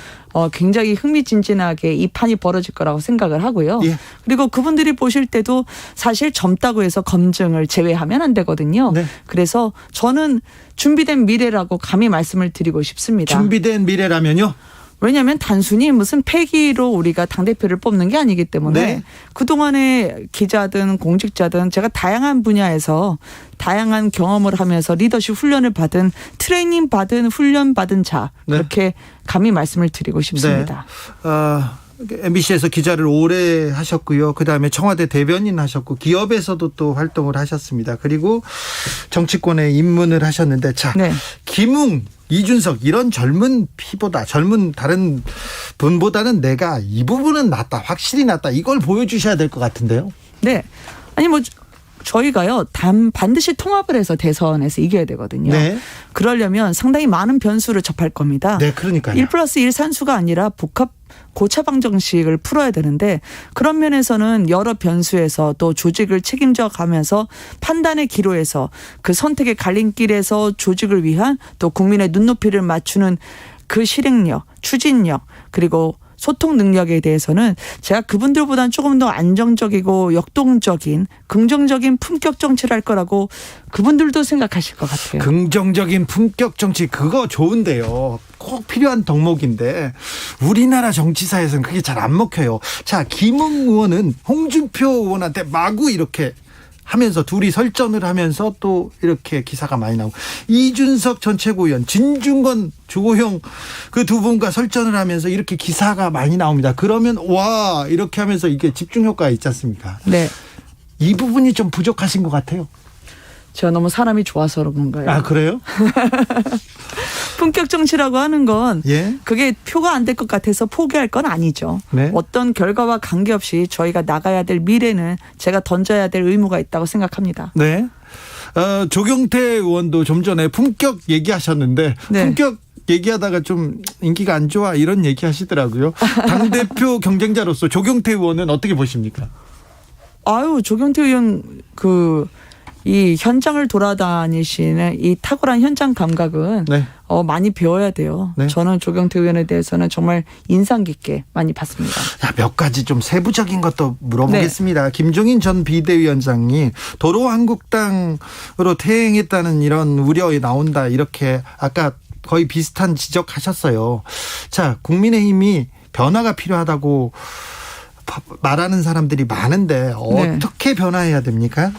S14: 굉장히 흥미진진하게 이 판이 벌어질 거라고 생각을 하고요.
S1: 예.
S14: 그리고 그분들이 보실 때도 사실 젊다고 해서 검증을 제외하면 안 되거든요.
S1: 네.
S14: 그래서 저는 준비된 미래라고 감히 말씀을 드리고 싶습니다.
S1: 준비된 미래라면요?
S14: 왜냐하면 단순히 무슨 패기로 우리가 당대표를 뽑는 게 아니기 때문에
S1: 네.
S14: 그동안에 기자든 공직자든 제가 다양한 분야에서 다양한 경험을 하면서 리더십 훈련을 받은 트레이닝 받은 훈련 받은 자
S1: 네.
S14: 그렇게 감히 말씀을 드리고 싶습니다.
S1: MBC에서 기자를 오래 하셨고요. 그다음에 청와대 대변인 하셨고 기업에서도 또 활동을 하셨습니다. 그리고 정치권에 입문을 하셨는데 자,
S14: 네.
S1: 김웅, 이준석 이런 젊은 피보다 젊은 다른 분보다는 내가 이 부분은 낫다. 확실히 낫다. 이걸 보여주셔야 될 것 같은데요.
S14: 네. 아니 저희가요 반드시 통합을 해서 대선에서 이겨야 되거든요.
S1: 네.
S14: 그러려면 상당히 많은 변수를 접할 겁니다.
S1: 네, 그러니까요.
S14: 1+1 산수가 아니라 복합 고차방 정식을 풀어야 되는데 그런 면에서는 여러 변수에서 또 조직을 책임져 가면서 판단의 기로에서 그 선택의 갈림길에서 조직을 위한 또 국민의 눈높이를 맞추는 그 실행력, 추진력 그리고 소통 능력에 대해서는 제가 그분들보다는 조금 더 안정적이고 역동적인 긍정적인 품격 정치를 할 거라고 그분들도 생각하실 것 같아요.
S1: 긍정적인 품격 정치 그거 좋은데요. 꼭 필요한 덕목인데 우리나라 정치사에서는 그게 잘 안 먹혀요. 자, 김웅 의원은 홍준표 의원한테 마구 이렇게 하면서 둘이 설전을 하면서 또 이렇게 기사가 많이 나오고 이준석 전 최고위원, 진중권, 주호영 그 두 분과 설전을 하면서 이렇게 기사가 많이 나옵니다. 그러면 와 이렇게 하면서 이게 집중 효과가 있지 않습니까?
S14: 네.
S1: 이 부분이 좀 부족하신 것 같아요.
S14: 제가 너무 사람이 좋아서 그런 거예요.
S1: 아, 그래요?
S14: 품격 정치라고 하는 건
S1: 예.
S14: 그게 표가 안 될 것 같아서 포기할 건 아니죠.
S1: 네.
S14: 어떤 결과와 관계없이 저희가 나가야 될 미래는 제가 던져야 될 의무가 있다고 생각합니다.
S1: 네. 조경태 의원도 좀 전에 품격 얘기하셨는데
S14: 네.
S1: 품격 얘기하다가 좀 인기가 안 좋아 이런 얘기 하시더라고요. 당대표 경쟁자로서 조경태 의원은 어떻게 보십니까?
S14: 조경태 의원 이 현장을 돌아다니시는 이 탁월한 현장 감각은
S1: 네.
S14: 많이 배워야 돼요.
S1: 네.
S14: 저는 조경태 의원에 대해서는 정말 인상 깊게 많이 봤습니다.
S1: 자, 몇 가지 좀 세부적인 것도 물어보겠습니다. 네. 김종인 전 비대위원장이 도로 한국당으로 퇴행했다는 이런 우려가 나온다. 이렇게 아까 거의 비슷한 지적하셨어요. 자, 국민의힘이 변화가 필요하다고 말하는 사람들이 많은데 어떻게 변화해야 됩니까?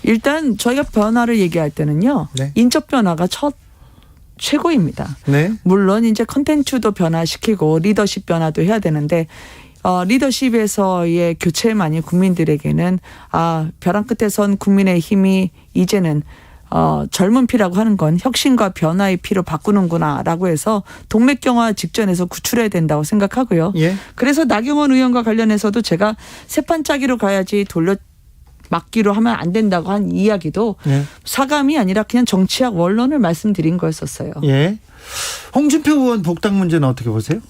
S14: 일단 저희가 변화를 얘기할 때는요.
S1: 네.
S14: 인적 변화가 최고입니다.
S1: 네.
S14: 물론 이제 컨텐츠도 변화시키고 리더십 변화도 해야 되는데 리더십에서의 교체만이 국민들에게는 벼랑 끝에 선 국민의힘이 이제는 젊은 피라고 하는 건 혁신과 변화의 피로 바꾸는구나라고 해서 동맥경화 직전에서 구출해야 된다고 생각하고요.
S1: 예.
S14: 그래서 나경원 의원과 관련해서도 제가 세판짜기로 가야지 돌려 막기로 하면 안 된다고 한 이야기도
S1: 예.
S14: 사감이 아니라 그냥 정치학 원론을 말씀드린 거였었어요.
S1: 예. 홍준표 의원 복당 문제는 어떻게 보세요?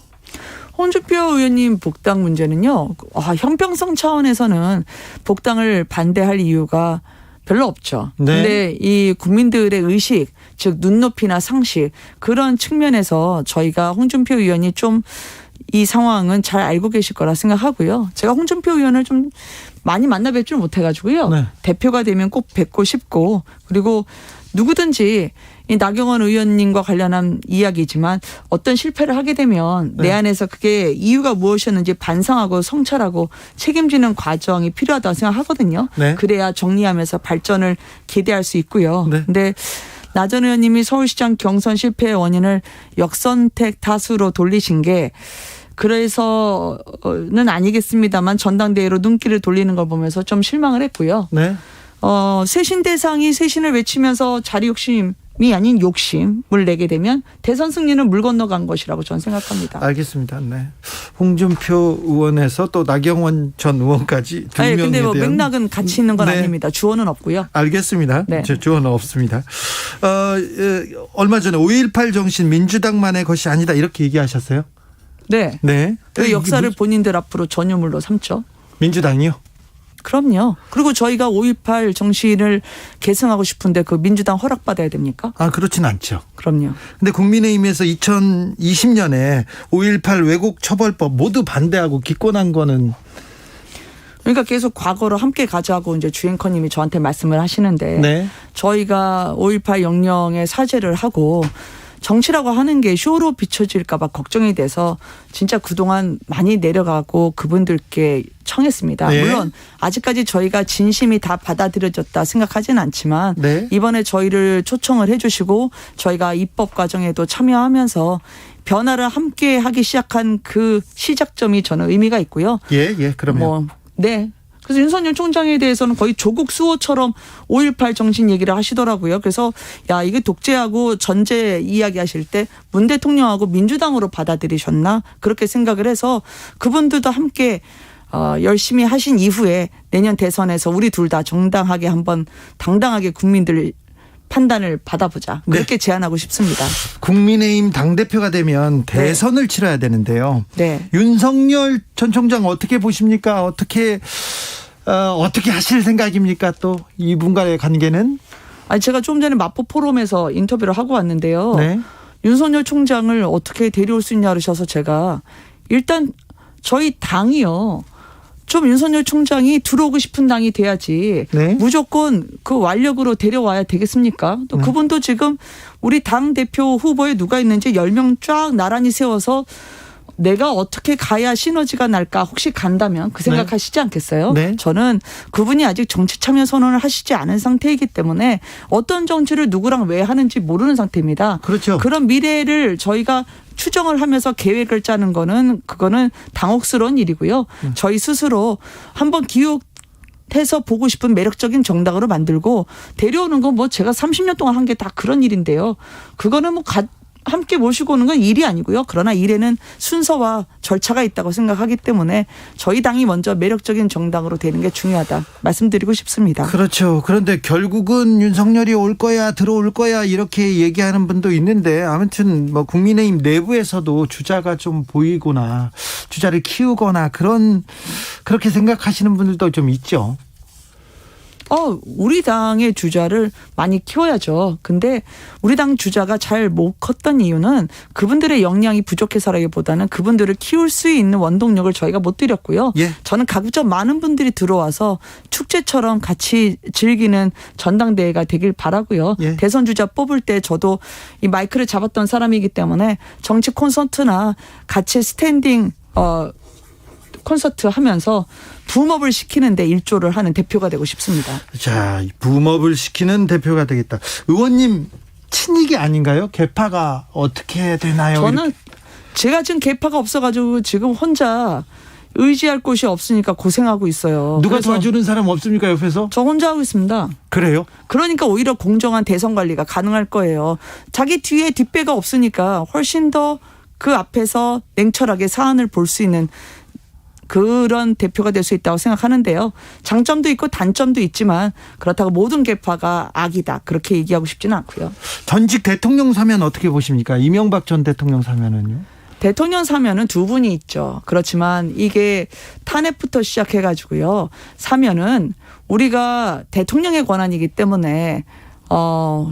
S14: 홍준표 의원님 복당 문제는요. 형평성 차원에서는 복당을 반대할 이유가 별로 없죠.
S1: 네.
S14: 근데 이 국민들의 의식, 즉 눈높이나 상식 그런 측면에서 저희가 홍준표 의원이 좀 이 상황은 잘 알고 계실 거라 생각하고요. 제가 홍준표 의원을 좀 많이 만나 뵙지를 못해가지고요.
S1: 네.
S14: 대표가 되면 꼭 뵙고 싶고 그리고 누구든지 이 나경원 의원님과 관련한 이야기지만 어떤 실패를 하게 되면 내 안에서 그게 이유가 무엇이었는지 반성하고 성찰하고 책임지는 과정이 필요하다고 생각하거든요.
S1: 네.
S14: 그래야 정리하면서 발전을 기대할 수 있고요.
S1: 네.
S14: 근데 나 전 의원님이 서울시장 경선 실패의 원인을 역선택 탓으로 돌리신 게 그래서는 아니겠습니다만 전당대회로 눈길을 돌리는 걸 보면서 좀 실망을 했고요.
S1: 네.
S14: 쇄신 대상이 쇄신을 외치면서 자리 욕심이 아닌 욕심을 내게 되면 대선 승리는 물 건너간 것이라고 저는 생각합니다.
S1: 알겠습니다. 네. 홍준표 의원에서 또 나경원 전 의원까지 두 명에
S14: 근데
S1: 대한
S14: 맥락은 같이 있는 건
S1: 네.
S14: 아닙니다. 주어는 없고요.
S1: 알겠습니다.
S14: 네.
S1: 주어는 없습니다. 얼마 전에 5.18 정신 민주당만의 것이 아니다 이렇게 얘기하셨어요?
S14: 네.
S1: 네.
S14: 그 역사를 본인들 앞으로 전유물로 삼죠.
S1: 민주당이요?
S14: 그럼요. 그리고 저희가 5.18 정신을 계승하고 싶은데 그 민주당 허락받아야 됩니까?
S1: 그렇진 않죠.
S14: 그럼요.
S1: 근데 국민의힘에서 2020년에 5.18 왜곡 처벌법 모두 반대하고 기권한 거는
S14: 그러니까 계속 과거로 함께 가자고 이제 주앵커님이 저한테 말씀을 하시는데
S1: 네.
S14: 저희가 5.18 영령에 사죄를 하고 정치라고 하는 게 쇼로 비춰질까 봐 걱정이 돼서 진짜 그동안 많이 내려가고 그분들께 청했습니다.
S1: 네.
S14: 물론 아직까지 저희가 진심이 다 받아들여졌다 생각하지는 않지만
S1: 네.
S14: 이번에 저희를 초청을 해 주시고 저희가 입법 과정에도 참여하면서 변화를 함께 하기 시작한 그 시작점이 저는 의미가 있고요.
S1: 예, 그러면.
S14: 네. 그래서 윤석열 총장에 대해서는 거의 조국 수호처럼 5.18 정신 얘기를 하시더라고요. 그래서 이게 독재하고 전제 이야기 하실 때 문 대통령하고 민주당으로 받아들이셨나 그렇게 생각을 해서 그분들도 함께 열심히 하신 이후에 내년 대선에서 우리 둘 다 정당하게 한번 당당하게 국민들 판단을 받아보자. 그렇게 제안하고 싶습니다.
S1: 국민의힘 당대표가 되면 대선을 치러야 되는데요.
S14: 네.
S1: 윤석열 전 총장 어떻게 보십니까? 어떻게 하실 생각입니까? 또 이분과의 관계는?
S14: 제가 좀 전에 마포 포럼에서 인터뷰를 하고 왔는데요.
S1: 네.
S14: 윤석열 총장을 어떻게 데려올 수 있냐 그러셔서 제가 일단 저희 당이요. 좀 윤석열 총장이 들어오고 싶은 당이 돼야지
S1: 네.
S14: 무조건 그 완력으로 데려와야 되겠습니까? 또 그분도 지금 우리 당 대표 후보에 누가 있는지 10명 쫙 나란히 세워서 내가 어떻게 가야 시너지가 날까 혹시 간다면 그 생각하시지 않겠어요?
S1: 네.
S14: 저는 그분이 아직 정치 참여 선언을 하시지 않은 상태이기 때문에 어떤 정치를 누구랑 왜 하는지 모르는 상태입니다.
S1: 그렇죠.
S14: 그런 미래를 저희가 추정을 하면서 계획을 짜는 그거는 당혹스러운 일이고요. 저희 스스로 한번 기억해서 보고 싶은 매력적인 정당으로 만들고 데려오는 건 뭐 제가 30년 동안 한 게 다 그런 일인데요. 그거는 뭐 함께 모시고 오는 건 일이 아니고요. 그러나 일에는 순서와 절차가 있다고 생각하기 때문에 저희 당이 먼저 매력적인 정당으로 되는 게 중요하다 말씀드리고 싶습니다.
S1: 그렇죠. 그런데 결국은 윤석열이 올 거야 들어올 거야 이렇게 얘기하는 분도 있는데 아무튼 뭐 국민의힘 내부에서도 주자가 좀 보이거나 주자를 키우거나 그렇게 생각하시는 분들도 좀 있죠.
S14: 우리 당의 주자를 많이 키워야죠. 근데 우리 당 주자가 잘 못 컸던 이유는 그분들의 역량이 부족해서라기보다는 그분들을 키울 수 있는 원동력을 저희가 못 드렸고요.
S1: 예.
S14: 저는 가급적 많은 분들이 들어와서 축제처럼 같이 즐기는 전당대회가 되길 바라고요.
S1: 예.
S14: 대선 주자 뽑을 때 저도 이 마이크를 잡았던 사람이기 때문에 정치 콘서트나 같이 스탠딩 콘서트 하면서 붐업을 시키는데 일조를 하는 대표가 되고 싶습니다.
S1: 자, 붐업을 시키는 대표가 되겠다. 의원님 친이계 아닌가요? 계파가 어떻게 되나요?
S14: 저는 제가 지금 계파가 없어가지고 지금 혼자 의지할 곳이 없으니까 고생하고 있어요.
S1: 누가 도와주는 사람 없습니까, 옆에서?
S14: 저 혼자 하고 있습니다.
S1: 그래요?
S14: 그러니까 오히려 공정한 대선 관리가 가능할 거예요. 자기 뒤에 뒷배가 없으니까 훨씬 더 그 앞에서 냉철하게 사안을 볼 수 있는 그런 대표가 될 수 있다고 생각하는데요. 장점도 있고 단점도 있지만 그렇다고 모든 계파가 악이다. 그렇게 얘기하고 싶지는 않고요.
S1: 전직 대통령 사면 어떻게 보십니까? 이명박 전 대통령 사면은요?
S14: 대통령 사면은 두 분이 있죠. 그렇지만 이게 탄핵부터 시작해가지고요. 사면은 우리가 대통령의 권한이기 때문에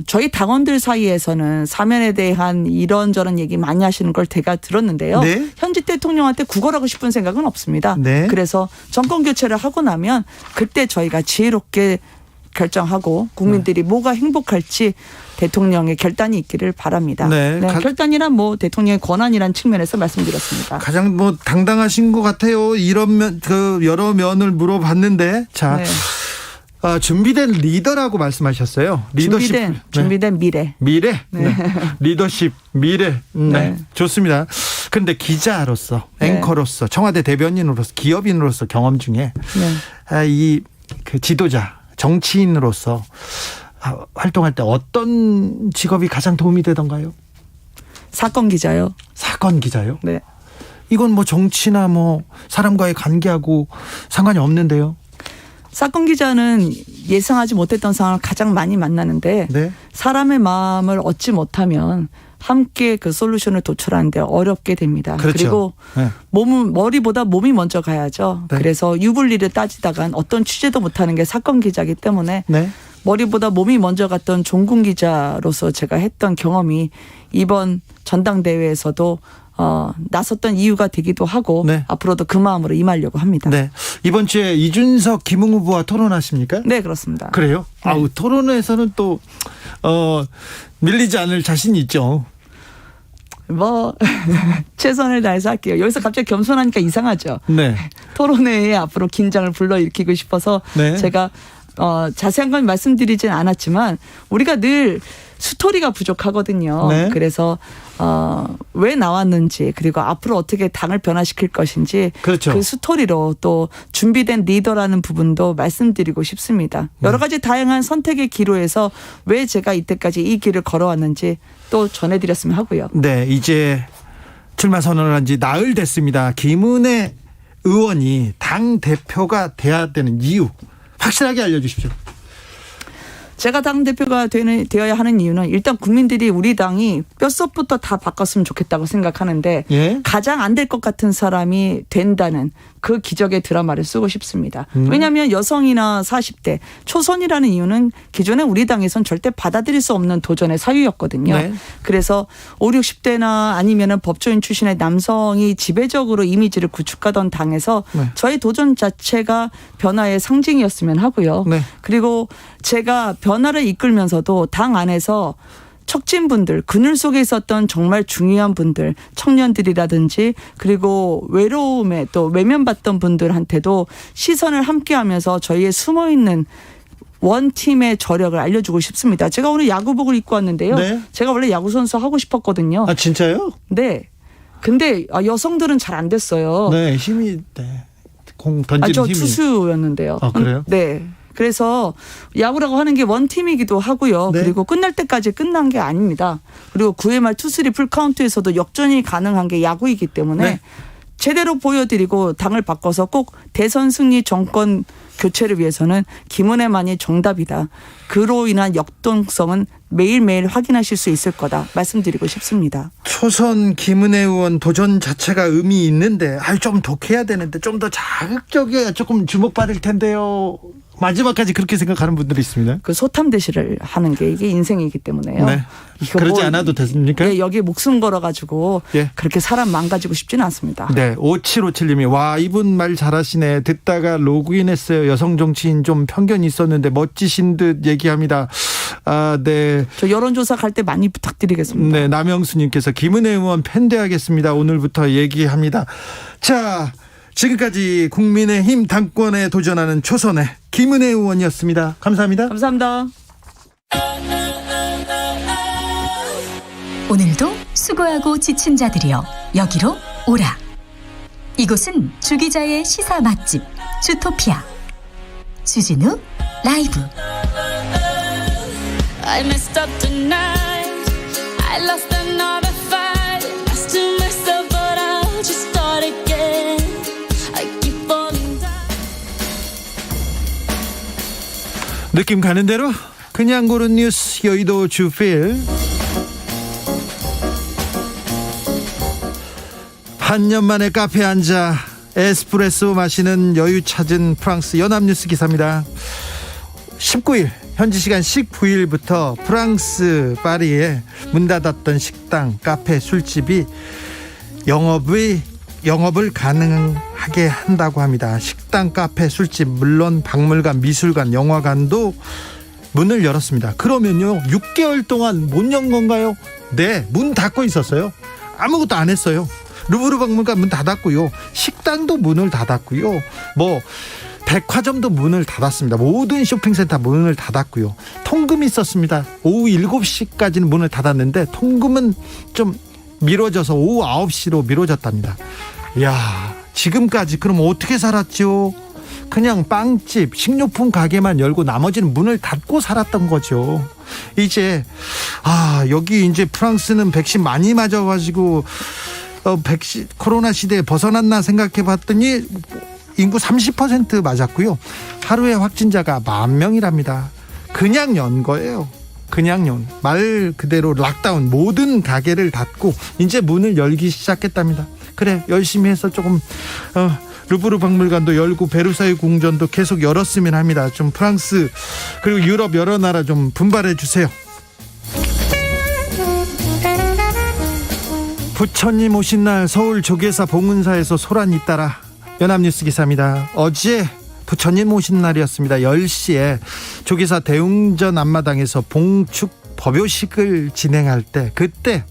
S14: 저희 당원들 사이에서는 사면에 대한 이런저런 얘기 많이 하시는 걸 제가 들었는데요.
S1: 네.
S14: 현직 대통령한테 구걸하고 싶은 생각은 없습니다.
S1: 네.
S14: 그래서 정권 교체를 하고 나면 그때 저희가 지혜롭게 결정하고 국민들이 뭐가 행복할지 대통령의 결단이 있기를 바랍니다.
S1: 네.
S14: 결단이란 뭐 대통령의 권한이란 측면에서 말씀드렸습니다.
S1: 가장 뭐 당당하신 것 같아요. 이런 여러 면을 물어봤는데 자.
S14: 네.
S1: 준비된 리더라고 말씀하셨어요. 리더십.
S14: 준비된 미래.
S1: 미래? 네. 리더십, 미래. 네. 좋습니다. 그런데 기자로서, 앵커로서, 청와대 대변인으로서, 기업인으로서 경험 중에 그 지도자, 정치인으로서 활동할 때 어떤 직업이 가장 도움이 되던가요?
S14: 사건 기자요.
S1: 사건 기자요?
S14: 네.
S1: 이건 뭐 정치나 뭐 사람과의 관계하고 상관이 없는데요.
S14: 사건 기자는 예상하지 못했던 상황을 가장 많이 만나는데
S1: 네.
S14: 사람의 마음을 얻지 못하면 함께 그 솔루션을 도출하는데 어렵게 됩니다.
S1: 그렇죠.
S14: 그리고
S1: 네.
S14: 머리보다 몸이 먼저 가야죠.
S1: 네.
S14: 그래서 유불리를 따지다간 어떤 취재도 못하는 게 사건 기자이기 때문에
S1: 네.
S14: 머리보다 몸이 먼저 갔던 종군 기자로서 제가 했던 경험이 이번 전당대회에서도 나섰던 이유가 되기도 하고
S1: 네.
S14: 앞으로도 그 마음으로 임하려고 합니다.
S1: 네. 이번 주에 이준석, 김웅 후보와 토론하십니까?
S14: 네, 그렇습니다.
S1: 그래요?
S14: 네.
S1: 토론에서는 또 밀리지 않을 자신이 있죠.
S14: 뭐 최선을 다해서 할게요. 여기서 갑자기 겸손하니까 이상하죠.
S1: 네.
S14: 토론회에 앞으로 긴장을 불러일으키고 싶어서
S1: 네.
S14: 제가 자세한 건 말씀드리진 않았지만 우리가 늘 스토리가 부족하거든요.
S1: 네.
S14: 그래서 왜 나왔는지 그리고 앞으로 어떻게 당을 변화시킬 것인지
S1: 그렇죠.
S14: 그 스토리로 또 준비된 리더라는 부분도 말씀드리고 싶습니다. 여러 가지 다양한 선택의 기로에서 왜 제가 이때까지 이 길을 걸어왔는지 또 전해드렸으면 하고요.
S1: 네, 이제 출마 선언을 한 지 나흘 됐습니다. 김은혜 의원이 당 대표가 돼야 되는 이유 확실하게 알려주십시오.
S14: 제가 당대표가 되어야 하는 이유는 일단 국민들이 우리 당이 뼛속부터 다 바꿨으면 좋겠다고 생각하는데 가장 안 될 것 같은 사람이 된다는 그 기적의 드라마를 쓰고 싶습니다. 왜냐하면 여성이나 40대 초선이라는 이유는 기존에 우리 당에선 절대 받아들일 수 없는 도전의 사유였거든요.
S1: 네.
S14: 그래서 5, 60대나 아니면은 법조인 출신의 남성이 지배적으로 이미지를 구축하던 당에서 저의 도전 자체가 변화의 상징이었으면 하고요.
S1: 네.
S14: 그리고 제가 변화를 이끌면서도 당 안에서 척진분들, 그늘 속에 있었던 정말 중요한 분들, 청년들이라든지 그리고 외로움에 또 외면받던 분들한테도 시선을 함께하면서 저희의 숨어있는 원팀의 저력을 알려주고 싶습니다. 제가 오늘 야구복을 입고 왔는데요.
S1: 네.
S14: 제가 원래 야구선수 하고 싶었거든요.
S1: 아, 진짜요?
S14: 네. 근데 여성들은 잘 안 됐어요.
S1: 네, 힘이 공 던지는
S14: 저
S1: 힘이.
S14: 투수였는데요.
S1: 아, 그래요?
S14: 네. 그래서 야구라고 하는 게 원팀이기도 하고요.
S1: 네.
S14: 그리고 끝날 때까지 끝난 게 아닙니다. 그리고 9회 말 투수리 풀카운트에서도 역전이 가능한 게 야구이기 때문에
S1: 네.
S14: 제대로 보여드리고 당을 바꿔서 꼭 대선 승리 정권 교체를 위해서는 김은혜만이 정답이다. 그로 인한 역동성은 매일매일 확인하실 수 있을 거다 말씀드리고 싶습니다.
S1: 초선 김은혜 의원 도전 자체가 의미 있는데 좀 독해야 되는데 좀 더 자극적이어야 조금 주목받을 텐데요. 마지막까지 그렇게 생각하는 분들이 있습니다.
S14: 그 소탐 대시를 하는 게 이게 인생이기 때문에요.
S1: 네.
S14: 이거
S1: 그러지
S14: 뭐
S1: 않아도 됐습니까?
S14: 예, 여기에 목숨 걸어가지고
S1: 예.
S14: 그렇게 사람 망가지고 싶지는 않습니다.
S1: 네, 5757님이 와 이분 말 잘하시네. 듣다가 로그인했어요. 여성 정치인 좀 편견이 있었는데 멋지신 듯 얘기합니다. 아, 네.
S14: 저 여론조사 갈 때 많이 부탁드리겠습니다.
S1: 네, 남영수님께서 김은혜 의원 팬대하겠습니다. 오늘부터 얘기합니다. 자, 지금까지 국민의힘 당권에 도전하는 초선의 김은혜 의원이었습니다. 감사합니다.
S14: 감사합니다.
S2: 오늘도 수고하고 지친 자들이여 여기로 오라. 이곳은 주기자의 시사 맛집 주토피아 주진우 라이브.
S15: I messed up tonight. I lost another fight. I still mess up, but I'll just start again. I keep falling down.
S1: 느낌 가는 대로 그냥 고른 뉴스 여의도 주필. 반년 만에 카페에 앉아 에스프레소 마시는 여유 찾은 프랑스 연합뉴스 기사입니다. 19일 현지 시간 19일부터 프랑스 파리에 문 닫았던 식당, 카페, 술집이 영업을 가능하게 한다고 합니다. 식당, 카페, 술집 물론 박물관, 미술관, 영화관도 문을 열었습니다. 그러면요 6개월 동안 못 연 건가요? 네, 문 닫고 있었어요. 아무것도 안 했어요. 루브르 박물관 문 닫았고요. 식당도 문을 닫았고요. 백화점도 문을 닫았습니다. 모든 쇼핑센터 문을 닫았고요. 통금이 있었습니다. 오후 7시까지는 문을 닫았는데 통금은 좀 미뤄져서 오후 9시로 미뤄졌답니다. 이야, 지금까지 그럼 어떻게 살았죠? 그냥 빵집, 식료품 가게만 열고 나머지는 문을 닫고 살았던 거죠. 이제 여기 이제 프랑스는 백신 많이 맞아가지고 백신 코로나 시대에 벗어났나 생각해 봤더니 인구 30% 맞았고요. 하루에 확진자가 10,000명이랍니다. 그냥 연 거예요. 그냥 연. 말 그대로 락다운, 모든 가게를 닫고 이제 문을 열기 시작했답니다. 그래, 열심히 해서 조금 루브르 박물관도 열고 베르사유 궁전도 계속 열었으면 합니다. 좀 프랑스 그리고 유럽 여러 나라 좀 분발해 주세요. 부처님 오신 날 서울 조계사 봉은사에서 소란이 잇따라 연합뉴스 기사입니다. 어제 부처님 오신 날이었습니다. 10시에 조계사 대웅전 앞마당에서 봉축 법요식을 진행할 때 그때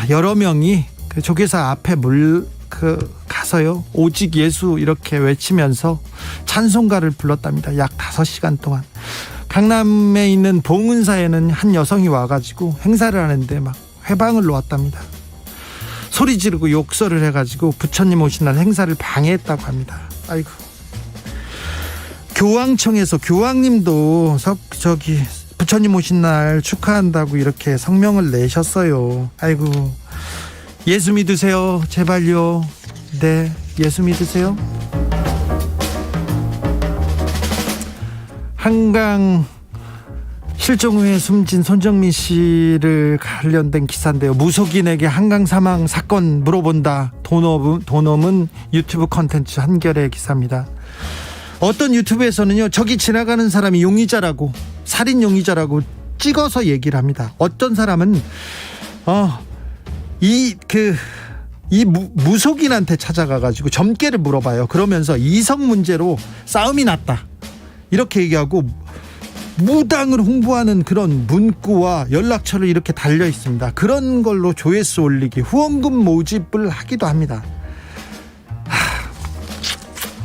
S1: 여러 명이 그 조계사 앞에 가서요 오직 예수 이렇게 외치면서 찬송가를 불렀답니다. 약 5시간 동안. 강남에 있는 봉은사에는 한 여성이 와가지고 행사를 하는데 막 회방을 놓았답니다. 소리 지르고 욕설을 해가지고 부처님 오신 날 행사를 방해했다고 합니다. 아이고. 교황청에서 교황님도 부처님 오신 날 축하한다고 이렇게 성명을 내셨어요. 아이고. 예수 믿으세요. 제발요. 네, 예수 믿으세요. 한강 실종 후에 숨진 손정민 씨를 관련된 기사인데요. 무속인에게 한강 사망 사건 물어본다. 돈엄은 유튜브 콘텐츠 한겨레 기사입니다. 어떤 유튜브에서는요, 저기 지나가는 사람이 용의자라고, 살인 용의자라고 찍어서 얘기를 합니다. 어떤 사람은 이 무속인한테 찾아가가지고 점괘를 물어봐요. 그러면서 이성 문제로 싸움이 났다 이렇게 얘기하고 무당을 홍보하는 그런 문구와 연락처를 이렇게 달려 있습니다. 그런 걸로 조회수 올리기, 후원금 모집을 하기도 합니다.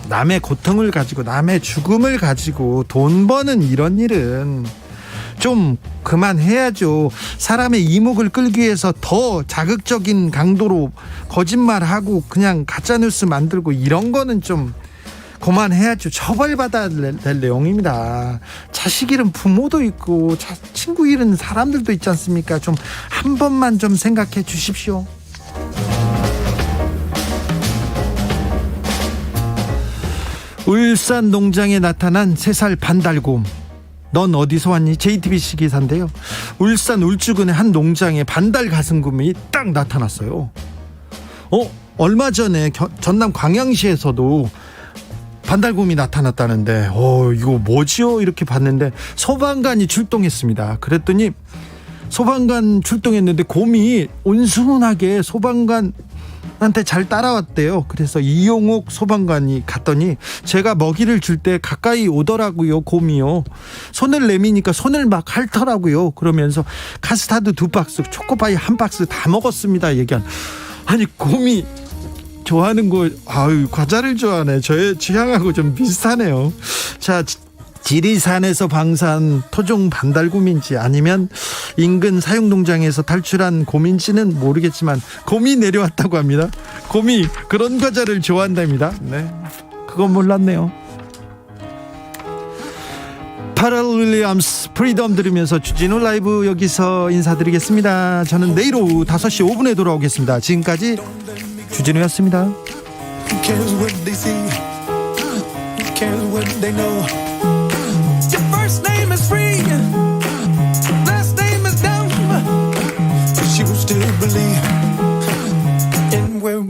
S1: 남의 고통을 가지고, 남의 죽음을 가지고 돈 버는 이런 일은 좀 그만해야죠. 사람의 이목을 끌기 위해서 더 자극적인 강도로 거짓말하고 그냥 가짜뉴스 만들고 이런 거는 좀 그만해야죠. 처벌받아야 될 내용입니다. 자식 잃은 부모도 있고 친구 잃은 사람들도 있지 않습니까? 좀 한 번만 좀 생각해 주십시오. 울산 농장에 나타난 3살 반달곰. 넌 어디서 왔니? JTBC 기사인데요. 울산 울주군의 한 농장에 반달 가슴곰이 딱 나타났어요. 얼마 전에 전남 광양시에서도 반달곰이 나타났다는데 이거 뭐지요? 이렇게 봤는데 소방관이 출동했습니다. 그랬더니 소방관 출동했는데 곰이 온순하게 소방관한테 잘 따라왔대요. 그래서 이용옥 소방관이 갔더니 제가 먹이를 줄 때 가까이 오더라고요. 곰이요. 손을 내미니까 손을 막 핥더라고요. 그러면서 카스타드 2박스, 초코파이 1박스 다 먹었습니다. 얘기한. 아니 곰이 좋아하는 거 과자를 좋아하네. 저의 취향하고 좀 비슷하네요. 자, 지리산에서 방사한 토종 반달곰인지 아니면 인근 사육농장에서 탈출한 곰인지는 모르겠지만 곰이 내려왔다고 합니다. 곰이 그런 과자를 좋아한답니다. 네, 그건 몰랐네요. 파럴 윌리엄스 프리덤 들으면서 주진우 라이브 여기서 인사드리겠습니다. 저는 내일 오후 5시 5분에 돌아오겠습니다. 지금까지 주진우였습니다.
S16: Who cares what they see? Who cares what they know? Your first name is free, last name is dumb, but you still believe.